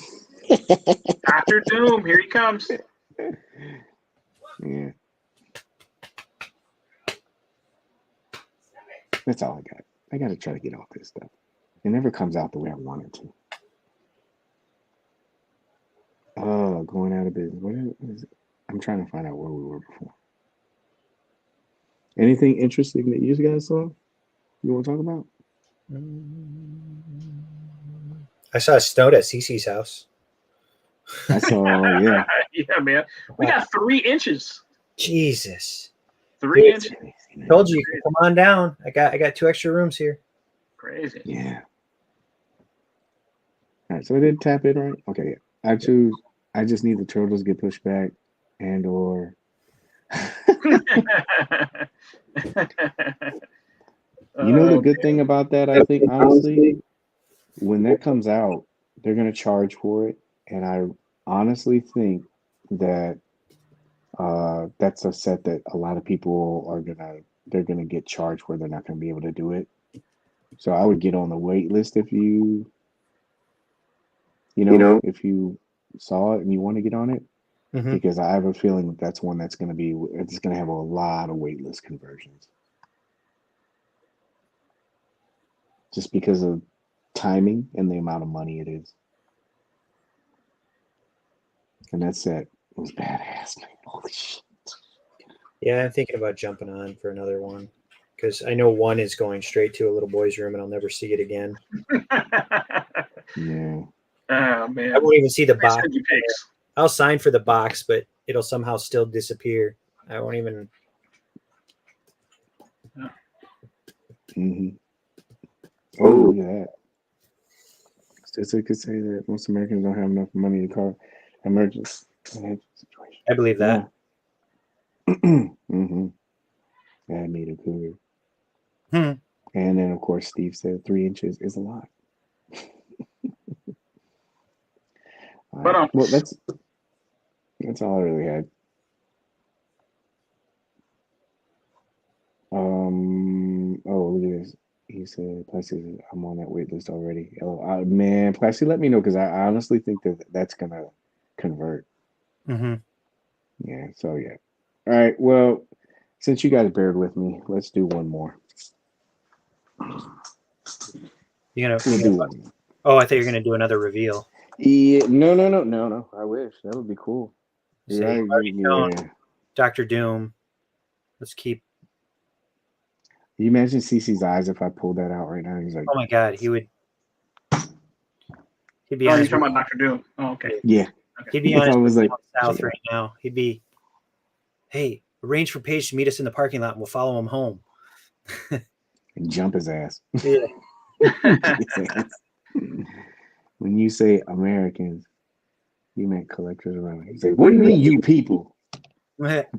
S3: Dr. Doom, here he comes.
S1: Yeah. That's all I got. I got to try to get off this stuff. It never comes out the way I want it to. Oh, going out of business. What is it? I'm trying to find out where we were before. Anything interesting that you guys saw? You want to talk about?
S2: I saw it snowed at Cece's house.
S1: I saw, yeah.
S3: Yeah, man. We got 3 inches.
S2: Jesus.
S3: 3 inches.
S2: Told you, come on down. I got 2 extra rooms here.
S3: Crazy.
S1: Yeah. All right, so I did tap it right. Okay, I just need the turtles to get pushed back, and or. You know the good thing about that, I think, honestly, when that comes out, they're gonna charge for it, and I honestly think that that's a set that a lot of people they're gonna get charged where they're not gonna be able to do it. So I would get on the wait list if if you saw it and you want to get on it, because I have a feeling that's one it's going to have a lot of waitlist conversions, just because of timing and the amount of money it is. And that set was badass, man. Holy shit.
S2: Yeah, I'm thinking about jumping on for another one because I know one is going straight to a little boy's room and I'll never see it again.
S1: Yeah.
S3: Oh man.
S2: I won't even see the box.
S3: Pics.
S2: I'll sign for the box, but it'll somehow still disappear. I won't even.
S1: Mm-hmm. Oh, look at that. Statistics could say that most Americans don't have enough money to cover emergency situation.
S2: I believe that.
S1: Yeah. Mm-hmm. That made a cougar. And then, of course, Steve said 3 inches is a lot. Well, that's all I really had. Oh, look at this. He said, Plessy, I'm on that wait list already. Oh, man, Plessy, let me know, because I honestly think that's going to convert. Yeah, so yeah. All right, well, since you guys bared with me, let's do one more.
S2: We'll do one. Oh, I thought you were going to do another reveal.
S1: Yeah, no. I wish. That would be cool.
S2: Yeah. Dr. Doom. Let's keep.
S1: Can you imagine CC's eyes if I pulled that out right now? He's like,
S2: oh my God, he'd be
S3: you're talking about Dr. Doom. Oh, okay.
S1: Yeah.
S2: Okay. He'd be on his south right now. He'd be, hey, arrange for Paige to meet us in the parking lot and we'll follow him home.
S1: And jump his ass.
S2: Yeah.
S1: When you say Americans, you meant collectors around. He's like, what do you mean, you people?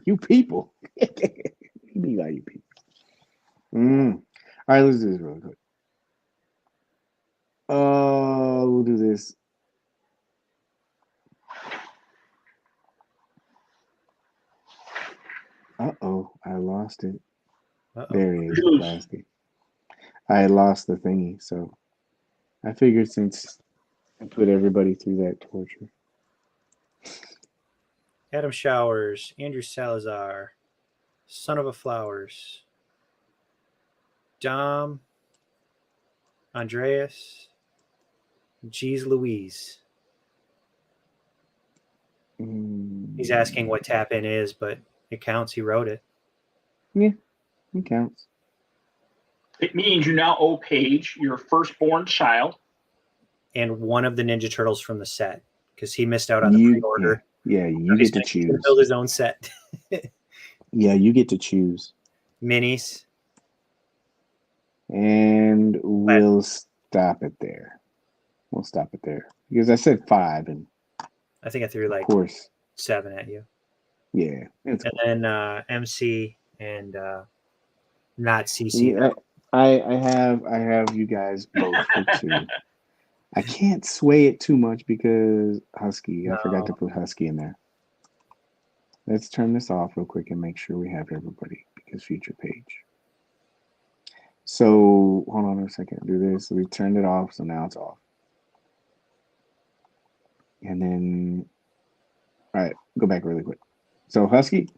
S1: You people. You mean by you people. All right, let's do this real quick. We'll do this. Uh-oh, I lost it. There it is, the plastic. I had lost the thingy, so I figured since I put everybody through that torture.
S2: Adam Showers, Andrew Salazar, Son of a Flowers. Dom, Andreas, Jeez Louise. He's asking what tap in is, but it counts. He wrote it.
S1: Yeah, it counts.
S3: It means you now owe Paige your firstborn child.
S2: And one of the Ninja Turtles from the set, because he missed out on the pre-order.
S1: Yeah, you get to choose.
S2: To build his own set.
S1: Yeah, you get to choose.
S2: Minis.
S1: And we'll stop it there. We'll stop it there. Because I said 5, and
S2: I think I threw like
S1: of course
S2: 7 at you.
S1: Yeah.
S2: And then MC and not CC.
S1: Yeah, I have you guys both for 2. I can't sway it too much because Husky. I forgot to put Husky in there. Let's turn this off real quick and make sure we have everybody because future page. So hold on a second. Do this. So we turned it off, so now it's off. And then, all right, go back really quick. So Husky,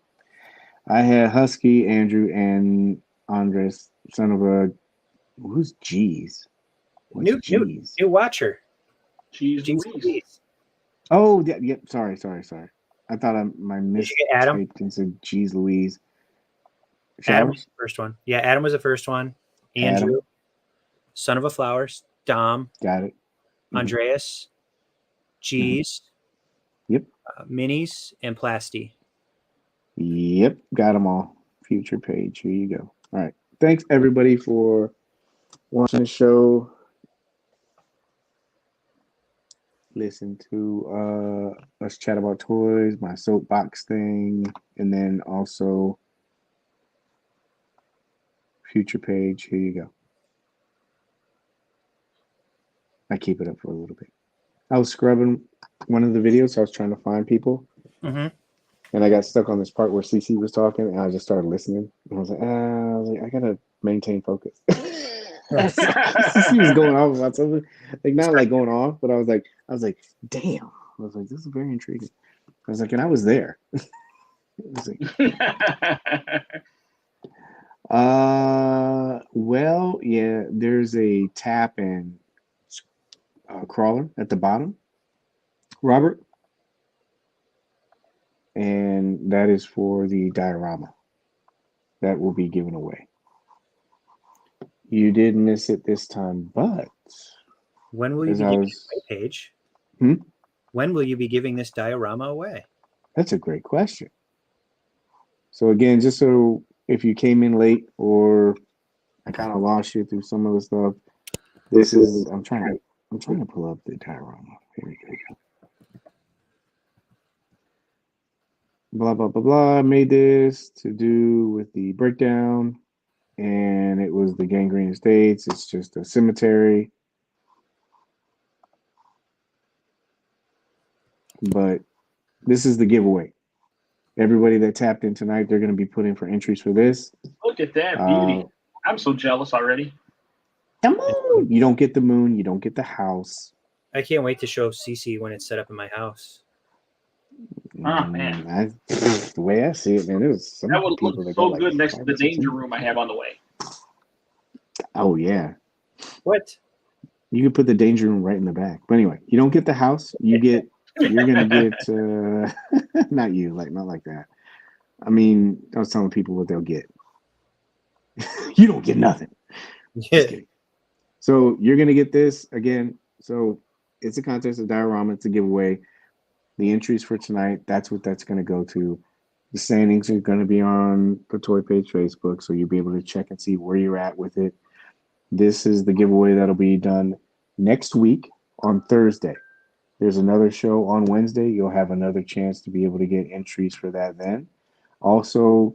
S1: I had Husky, Andrew, and Andres, son of a who's G's.
S2: New watcher.
S3: Jeez Louise.
S1: Oh, yeah, yep. Sorry. I thought my
S2: Adam
S1: and said G's Louise.
S2: Adam was the first one. Yeah, Adam was the first one. Andrew,
S1: Adam.
S2: son of a flowers. Dom.
S1: Got it.
S2: Andreas. G's.
S1: Yep.
S2: Minis and Plasty.
S1: Yep. Got them all. Future page. Here you go. All right. Thanks everybody for watching the show. Listen to us chat about toys, my soapbox thing, and then also future page. Here you go. I keep it up for a little bit. I was scrubbing one of the videos, so I was trying to find people.
S2: Mm-hmm.
S1: And I got stuck on this part where CC was talking, and I just started listening. And I was like, I gotta maintain focus. CC was going off about something, like not like going off, but I was like, damn. I was like, this is very intriguing. I was like, and I was there. It was like, well, yeah, there's a tap and crawler at the bottom, Robert, and that is for the diorama that will be given away. You did miss it this time, but
S2: when will you be giving it away, Paige? When will you be giving this diorama away?
S1: That's a great question. So again, just so if you came in late or I kind of lost you through some of the stuff, this is I'm trying to pull up the diorama. Here we go. Blah blah blah blah. I made this to do with the breakdown. And it was the Gangrene Estates. It's just a cemetery. But this is the giveaway. Everybody that tapped in tonight, they're going to be put in for entries for this.
S3: Look at that beauty. I'm so jealous already.
S1: Come on. You don't get the moon. You don't get the house.
S2: I can't wait to show CC when it's set up in my house.
S3: Oh, man.
S1: The way I see it, man, it was some
S3: that would
S1: people
S3: look so good next to the danger room I have on the way.
S1: Oh, yeah.
S2: What?
S1: You could put the danger room right in the back. But anyway, you don't get the house. You're going to get, not you, not like that. I mean, I was telling people what they'll get. You don't get nothing.
S2: Yeah.
S1: So you're going to get this again. So it's a contest, a diorama, it's a giveaway. The entries for tonight, that's what that's going to go to. The standings are going to be on the Toy Paige Facebook, so you'll be able to check and see where you're at with it. This is the giveaway that'll be done next week on Thursday. There's another show on Wednesday. You'll have another chance to be able to get entries for that then. Also,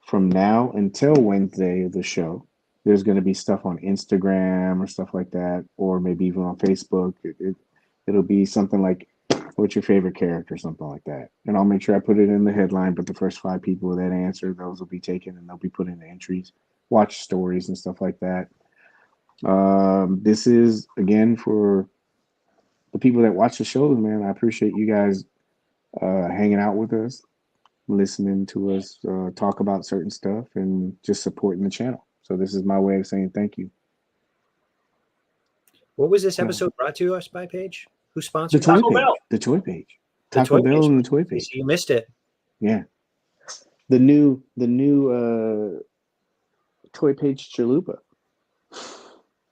S1: from now until Wednesday of the show, there's going to be stuff on Instagram or stuff like that, or maybe even on Facebook. It'll be something like, what's your favorite character, something like that. And I'll make sure I put it in the headline, but the first 5 people that answer, those will be taken and they'll be put in the entries. Watch stories and stuff like that. This is, again, for the people that watch the shows, man. I appreciate you guys hanging out with us, listening to us talk about certain stuff, and just supporting the channel. So this is my way of saying thank you.
S2: What was this episode brought to us by, Paige? Who
S1: The
S2: sponsored
S1: Toy
S2: it?
S3: Taco
S1: Page.
S3: Bell.
S1: The Toy Page.
S2: The
S1: Taco
S2: Toy
S1: Bell
S2: Page.
S1: and the Toy Page.
S2: You missed it.
S1: Yeah. The new Toy Page chalupa.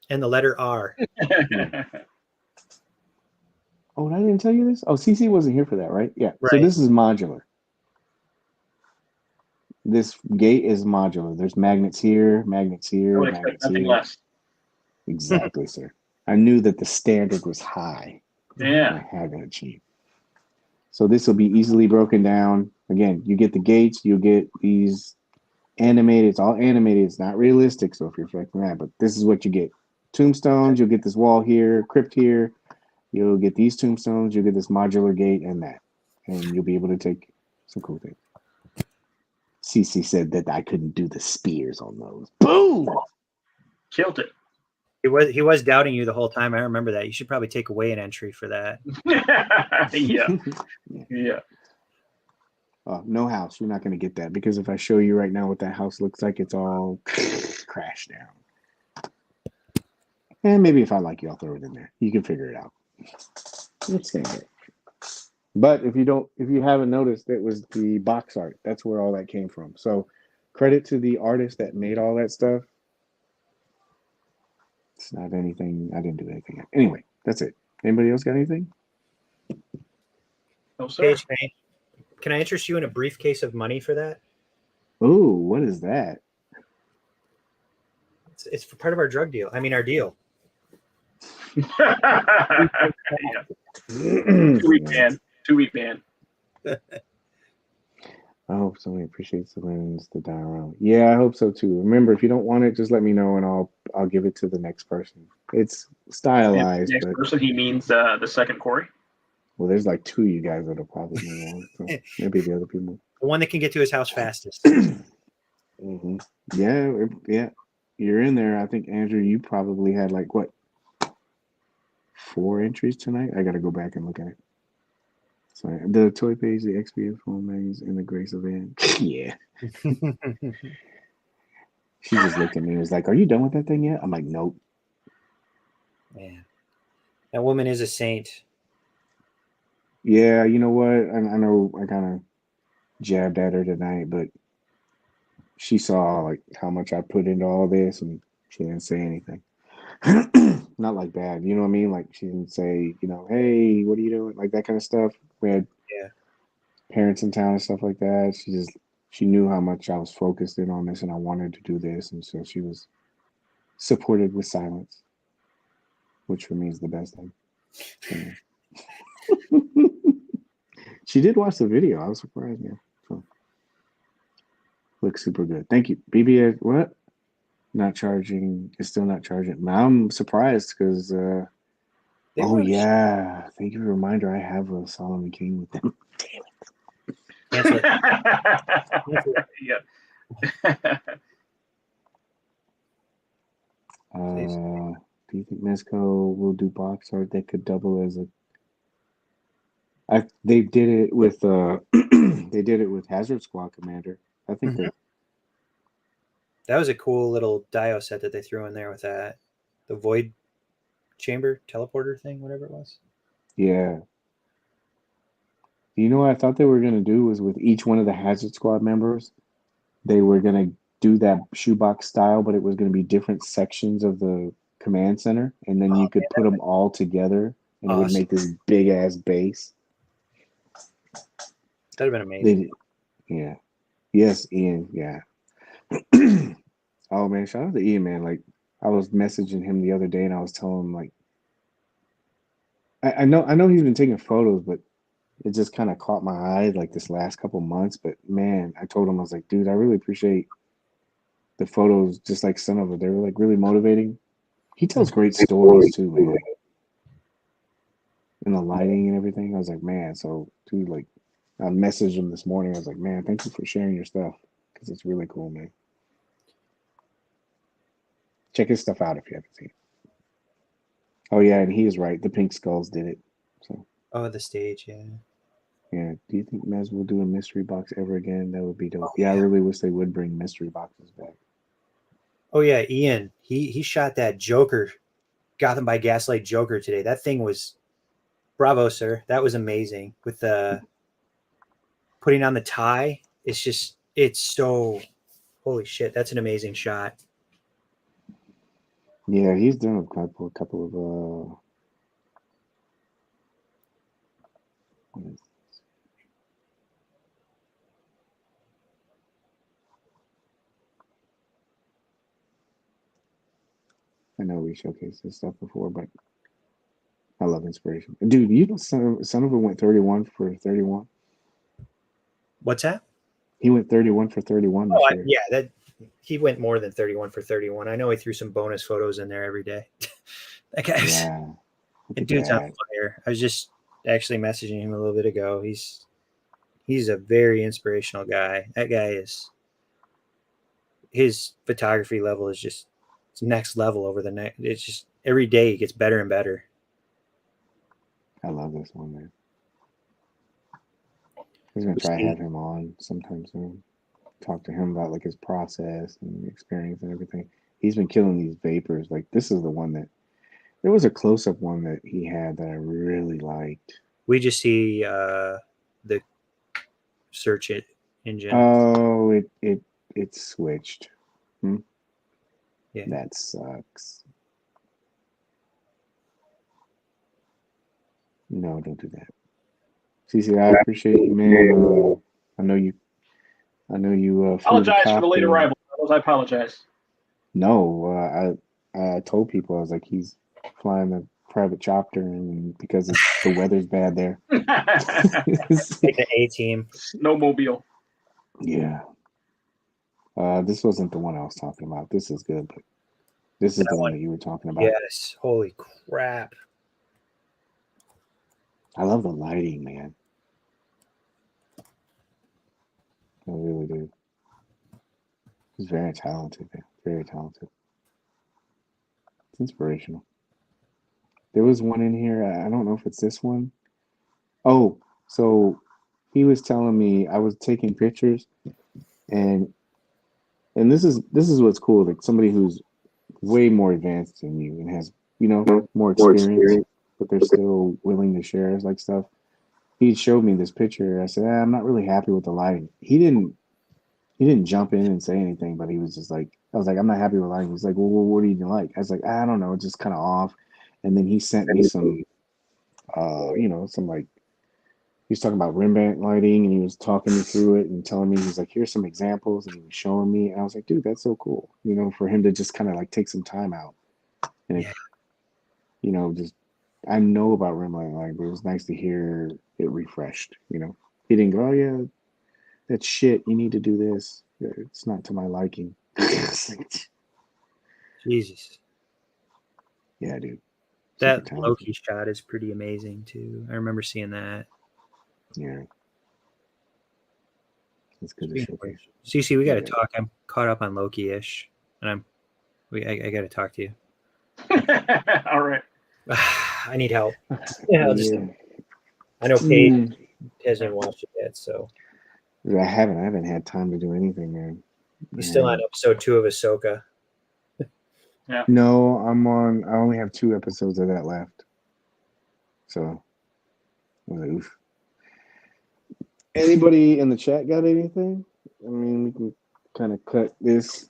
S2: And the letter R.
S1: Oh, I didn't tell you this? Oh, CC wasn't here for that, right? Yeah. So
S2: Right.
S1: this is modular. This gate is modular. There's magnets here, magnets
S3: I
S1: here,
S3: would expect
S1: magnets
S3: nothing
S1: here.
S3: less.
S1: Exactly, sir. I knew that the standard was high.
S3: Yeah.
S1: I had to achieve. So this will be easily broken down. Again, you get the gates, you get these animated. It's all animated. It's not realistic. So if you're expecting that, but this is what you get. Tombstones, you'll get this wall here, crypt here. You'll get these tombstones, you'll get this modular gate and that. And you'll be able to take some cool things. CC said that I couldn't do the spears on those. Boom!
S3: Killed it.
S2: He was doubting you the whole time. I remember that. You should probably take away an entry for that.
S3: Yeah. Yeah.
S1: Oh, no house. You're not going to get that because if I show you right now what that house looks like, it's all crashed down. And maybe if I like you, I'll throw it in there. You can figure it out. It's going to get. But if you haven't noticed, it was the box art. That's where all that came from. So credit to the artist that made all that stuff. It's not anything. I didn't do anything. Anyway, that's it. Anybody else got anything?
S3: No, sir.
S2: Paige, can I interest you in a briefcase of money for that?
S1: Oh, what is that?
S2: It's for part of our drug deal. I mean, our deal.
S3: Yeah. 2-week ban. 2-week ban.
S1: I hope somebody appreciates the wins to die around. Yeah, I hope so too. Remember, if you don't want it, just let me know and I'll give it to the next person. It's stylized,
S3: Next
S1: but
S3: person, he means the second Cory.
S1: well, there's like two of you guys that'll probably move on. So maybe the other people.
S2: The one that can get to his house fastest.
S1: Mm-hmm. Yeah. You're in there. I think Andrew, you probably had like what 4 entries tonight. I got to go back and look at it. Sorry, the Toy Page, the XPF phone mags, and the Grace of Ann. Yeah. She just looked at me and was like, "Are you done with that thing yet?" I'm like, "Nope."
S2: Man, that woman is a saint.
S1: Yeah, you know what? I know I kind of jabbed at her tonight, but she saw like how much I put into all this, and she didn't say anything. Not like bad, you know what I mean? Like she didn't say, "Hey, what are you doing?" Like that kind of stuff. We had parents in town and stuff like that. She knew how much I was focused in on this, and I wanted to do this, and so she was supported with silence, which for me is the best thing. She did watch the video. I was surprised, man. So looks super good. Thank you. BBS, what? Not charging. It's still not charging. I'm surprised because, yeah. Thank you for the reminder. I have a Solomon King with them. Damn it.
S2: Cancel it.
S3: Yeah.
S1: Do you think Mezco will do box art that could double as a? They did it with they did it with Hazard Squad Commander. I think
S2: that was a cool little dio set that they threw in there with that the void chamber teleporter thing, whatever it was.
S1: Yeah. You know what I thought they were gonna do was with each one of the Hazard Squad members, they were gonna do that shoebox style, but it was gonna be different sections of the command center, and then you could put them all together, and it would make this big ass base.
S2: That'd have been amazing.
S1: Yeah. Yes, Ian. Yeah. Oh man, shout out to Ian, man. Like I was messaging him the other day, and I was telling him like, I know he's been taking photos, but it just kind of caught my eye like this last couple months. But man, I told him I was like, dude, I really appreciate the photos. Just like some of it, they were like really motivating. He tells great stories too, man. And the lighting and everything. I was like, man. So dude, like, I messaged him this morning. I was like, man, thank you for sharing your stuff because it's really cool, man. Check his stuff out if you haven't seen it. Oh yeah, and he is right. The Pink Skulls did it. So.
S2: Oh, the stage, yeah.
S1: Yeah. Do you think Mez will do a mystery box ever again? That would be dope. Yeah, I really wish they would bring mystery boxes back.
S2: Oh yeah, Ian. He shot that Joker, Gotham by Gaslight Joker today. That thing was bravo, sir. That was amazing. With the putting on the tie, it's so holy shit. That's an amazing shot.
S1: Yeah, he's done a couple of I know we showcased this stuff before, but I love inspiration. Dude, you know Son of it went 31 for 31.
S2: What's that?
S1: He went 31 for 31 this year.
S2: Yeah, that he went more than 31 for 31. I know he threw some bonus photos in there every day. That guy's the dude's on fire. I was just actually messaging him a little bit ago. He's a very inspirational guy. That guy is his photography level is just it's next level over the next. It's just every day he gets better and better.
S1: I love this one, man. I was gonna try to have him on sometime soon. Talk to him about like his process and experience and everything. He's been killing these vapors. Like this is the one that there was a close-up one that he had that I really liked.
S2: We just see the search it engine.
S1: Oh, it switched.
S2: Yeah,
S1: that sucks. No, don't do that. CC, I appreciate you, man. I know you.
S3: Apologize for the late arrival. I apologize.
S1: No, I told people I was like he's flying a private chopper, and because the weather's bad there.
S2: Like the A-team.
S3: Snowmobile.
S1: Yeah. This wasn't the one I was talking about. This is good, but this is the one that you were talking about.
S2: Yes. Holy crap.
S1: I love the lighting, man. I really do. He's very talented, man. Very talented. It's inspirational. There was one in here. I don't know if it's this one. Oh, so he was telling me I was taking pictures, and this is what's cool. Like somebody who's way more advanced than you and has more experience, but they're still willing to share like stuff. He showed me this picture. I said, I'm not really happy with the lighting. He didn't jump in and say anything, but he was just like, I was like, I'm not happy with lighting. He's like, well, what do you like? I was like, I don't know, it's just kind of off. And then he sent me some, some like, he was talking about Rembrandt lighting, and he was talking me through it and telling me, he's like, here's some examples, and he was showing me. And I was like, dude, that's so cool. For him to just kind of like take some time out. And just I know about Rembrandt lighting, but it was nice to hear it refreshed. He didn't go, oh yeah, that's shit. You need to do this. It's not to my liking.
S2: Jesus.
S1: Yeah, dude.
S2: That Loki shot is pretty amazing too. I remember seeing that.
S1: Yeah. It's good to showcase.
S2: CC, we got to talk. I'm caught up on Loki-ish, and I got to talk to you.
S3: All right.
S2: I need help. Yeah, I know Paige hasn't watched it yet, so.
S1: I haven't had time to do anything, man.
S2: He's still on episode 2 of Ahsoka.
S3: Yeah.
S1: No, I only have 2 episodes of that left. So, oof. Anybody in the chat got anything? I mean, we can kind of cut this.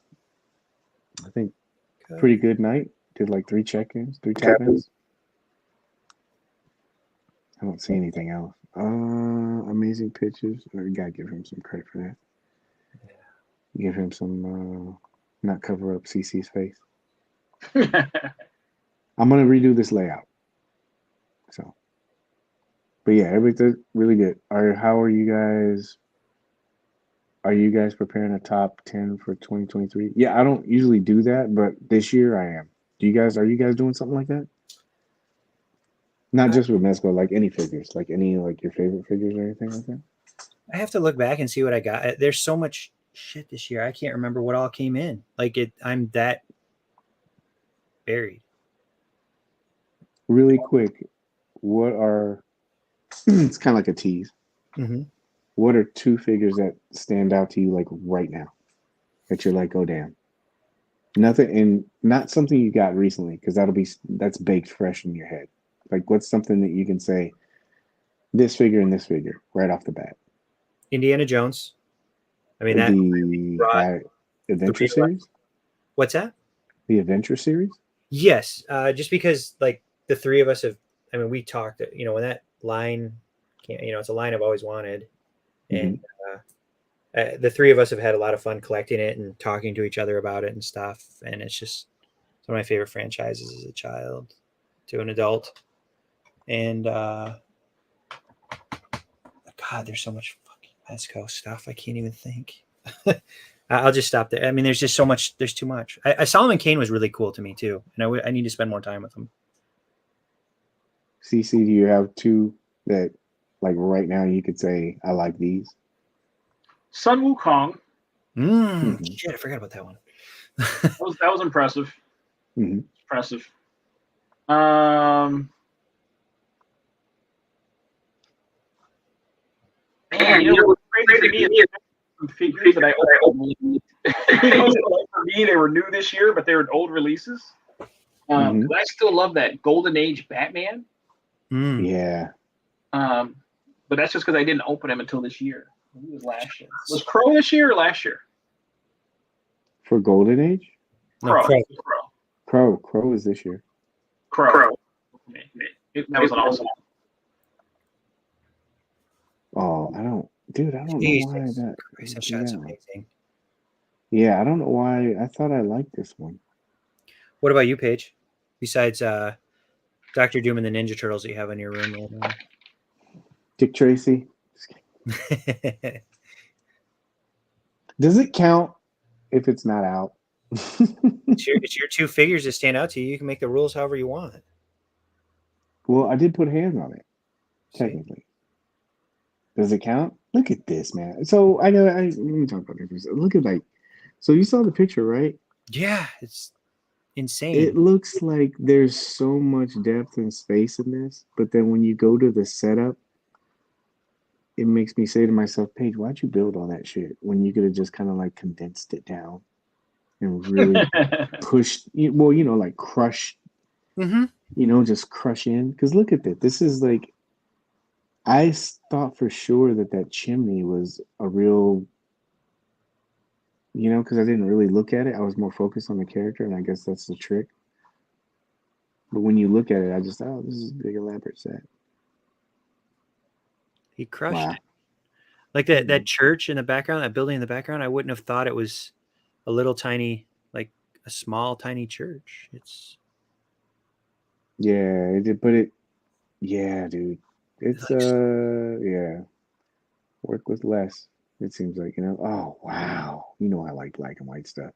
S1: I think pretty good night. Did like 3 check-ins, 3 tap-ins. I don't see anything else. Amazing pictures. We gotta give him some credit for that. Yeah. Give him some not cover up CC's face. I'm gonna redo this layout. So, but yeah, everything really good. How are you guys? Are you guys preparing a top 10 for 2023? Yeah, I don't usually do that, but this year I am. Are you guys doing something like that? Not just with Mezco, like any figures, like any like your favorite figures or anything like that?
S2: I have to look back and see what I got. There's so much shit this year. I can't remember what all came in. I'm that buried.
S1: Really quick, what are it's kind of like a tease.
S2: Mm-hmm.
S1: What are 2 figures that stand out to you like right now that you're like, oh damn? Nothing, and not something you got recently, because that's baked fresh in your head. Like, what's something that you can say, this figure and this figure right off the bat?
S2: Indiana Jones. I mean, that
S1: The
S2: brought
S1: Adventure
S2: three of us.
S1: series?
S2: What's that?
S1: The Adventure series?
S2: Yes, just because like the three of us have. I mean, we talked. You know, when that line, it's a line I've always wanted, and the three of us have had a lot of fun collecting it and talking to each other about it and stuff. And it's just one of my favorite franchises as a child to an adult. And God, there's so much fucking Mezco stuff. I can't even think. I'll just stop there. I mean, there's just so much. There's too much. Solomon Kane was really cool to me too, and I need to spend more time with him.
S1: CC, do you have two that, like, right now you could say, I like these?
S3: Sun Wukong.
S2: Shit, I forgot about that one.
S3: that was impressive. Impressive. Man, what's crazy to me is some figures that I opened. For me, they were new this year, but they were old releases. I still love that Golden Age Batman.
S1: Yeah.
S3: But that's just because I didn't open them until this year. It was last year. Was Crow this year or last year?
S1: For Golden Age?
S3: Crow.
S1: Crow is this year.
S3: Crow. That was an awesome one.
S1: Oh, I don't know why that.
S2: That shot's amazing.
S1: Yeah, I don't know why. I thought I liked this one.
S2: What about you, Paige? Besides Dr. Doom and the Ninja Turtles that you have in your room right now?
S1: Dick Tracy. Does it count if it's not out?
S2: It's your two figures that stand out to you. You can make the rules however you want.
S1: Well, I did put hands on it, technically. Does it count? Look at this, man. So let me talk about this. Look at so you saw the picture, right?
S2: Yeah, it's insane.
S1: It looks like there's so much depth and space in this, but then when you go to the setup, it makes me say to myself, Paige, why'd you build all that shit when you could have just kind of like condensed it down and really pushed, like crush, just crush in? Because look at that. This is like, I thought for sure that chimney was a real, because I didn't really look at it. I was more focused on the character, and I guess that's the trick. But when you look at it, I just thought, this is a big elaborate set.
S2: He crushed it. Like that church in the background, that building in the background, I wouldn't have thought it was a little tiny, like a small, tiny church.
S1: Yeah, yeah, dude. It's, work with less, it seems like, Oh, wow. I like black and white stuff.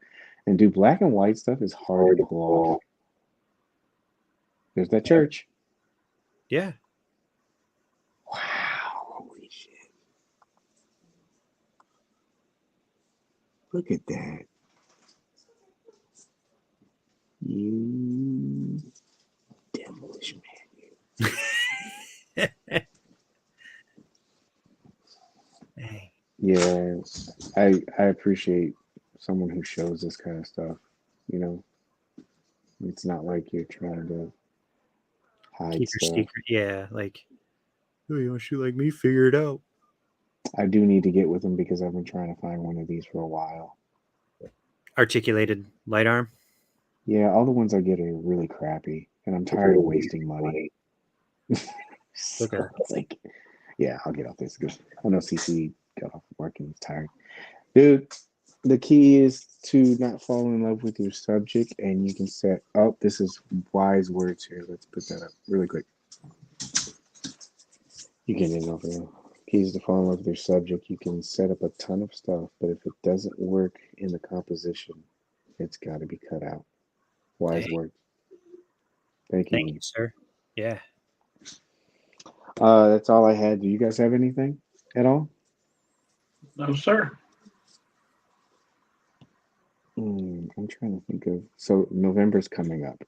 S1: And, dude, black and white stuff is hard to pull off. There's that church.
S2: Yeah.
S1: Wow. Holy shit. Look at that. You devilish man.
S2: Hey.
S1: Yeah, I appreciate someone who shows this kind of stuff. It's not like you're trying to hide
S2: keep
S1: stuff.
S2: Your secret. Yeah, like, oh, you want to shoot like me? Figure it out.
S1: I do need to get with them because I've been trying to find one of these for a while.
S2: Articulated light arm?
S1: Yeah, all the ones I get are really crappy, and I'm tired of wasting money. So
S2: Okay.
S1: it's like, yeah, I'll get off this because I know CC got off work and he's tired. Dude, the key is to not fall in love with your subject, and you can set up. This is wise words here. Let's put that up really quick. You can end over there. Keys to fall in love with your subject. You can set up a ton of stuff, but if it doesn't work in the composition, it's got to be cut out. Wise words. Thank you,
S2: sir. Yeah.
S1: That's all I had. Do you guys have anything at all?
S3: No, sir.
S1: I'm trying to think of. So November's coming up.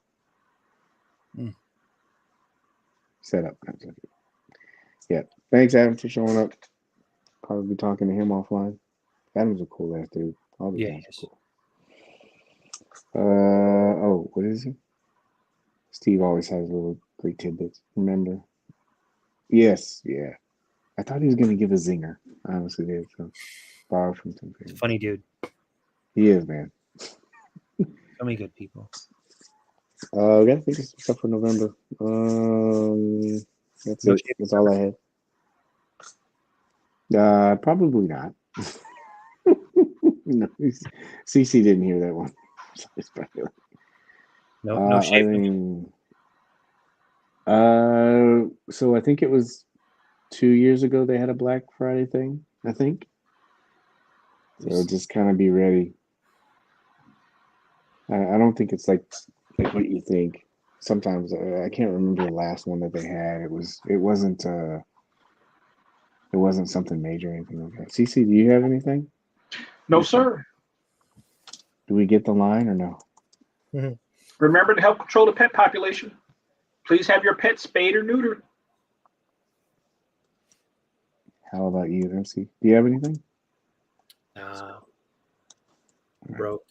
S1: Set up. Yeah. Thanks, Adam, for showing up. Probably be talking to him offline. Adam's a cool ass dude. All these guys are cool. Oh, what is it? Steve always has little great tidbits. Remember? Yes, yeah. I thought he was gonna give a zinger. I honestly did. So, far from something.
S2: Funny dude.
S1: He is, man.
S2: So many good people.
S1: I gotta think of some stuff for November. That's
S2: No
S1: it.
S2: shit.
S1: That's all I had. Probably not. No, CC didn't hear that one. So it's probably like,
S2: No
S1: I
S2: shade.
S1: mean, so I think it was 2 years ago they had a Black Friday thing. I think. So just kind of be ready. I don't think it's like what you think. Sometimes I can't remember the last one that they had. It wasn't something major or anything like that. CC, do you have anything?
S3: No, sir.
S1: Do we get the line or no?
S3: Remember to help control the pet population. Please have your pet spayed or neutered.
S1: How about you, MC? Do you have anything?
S2: Broke.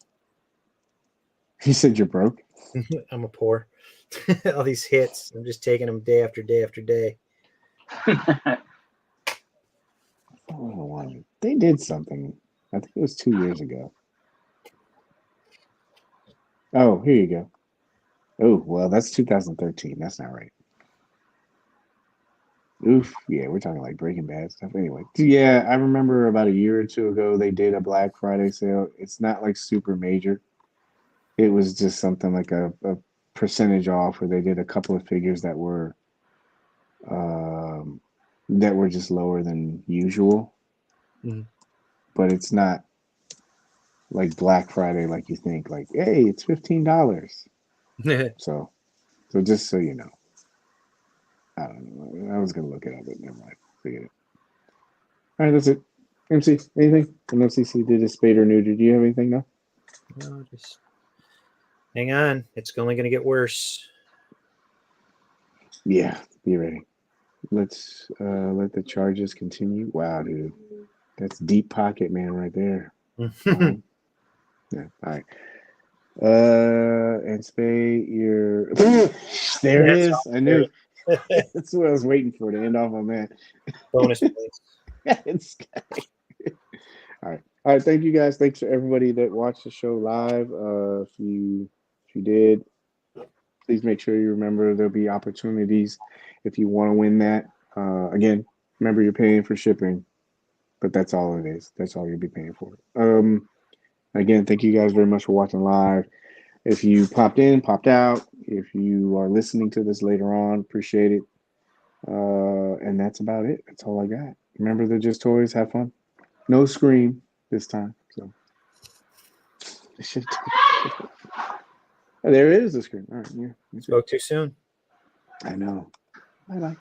S1: You said you're broke.
S2: I'm a poor. All these hits. I'm just taking them day after day after day.
S1: They did something. I think it was 2 years ago. Oh, here you go. Oh, well, that's 2013. That's not right. Oof. Yeah, we're talking like Breaking Bad stuff. Anyway, yeah, I remember about a year or two ago they did a Black Friday sale. It's not like super major. It was just something like a percentage off where they did a couple of figures that were just lower than usual. But it's not like Black Friday like you think. Like, hey, it's $15. So just so you know. I don't know. I was gonna look it up, but never mind. Forget it. All right, that's it. MC, anything? And MCC did a spade or neuter. Do you have anything now?
S2: No, just hang on. It's only going to get worse.
S1: Yeah, be ready. Let's let the charges continue. Wow, dude. That's deep pocket, man, right there. Yeah, all right. And spay your there it is. I knew that's what I was waiting for to end off on that.
S2: Bonus points.
S1: All right. Thank you guys. Thanks to everybody that watched the show live. If you did, please make sure you remember there'll be opportunities if you want to win that. Again, remember you're paying for shipping, but that's all it is. That's all you'll be paying for. Again, thank you guys very much for watching live. If you popped in, popped out, if you are listening to this later on, appreciate it. And that's about it. That's all I got. Remember, they're just toys. Have fun. No scream this time. So there is a scream. All right, yeah.
S2: Spoke too soon.
S1: I know. Bye bye.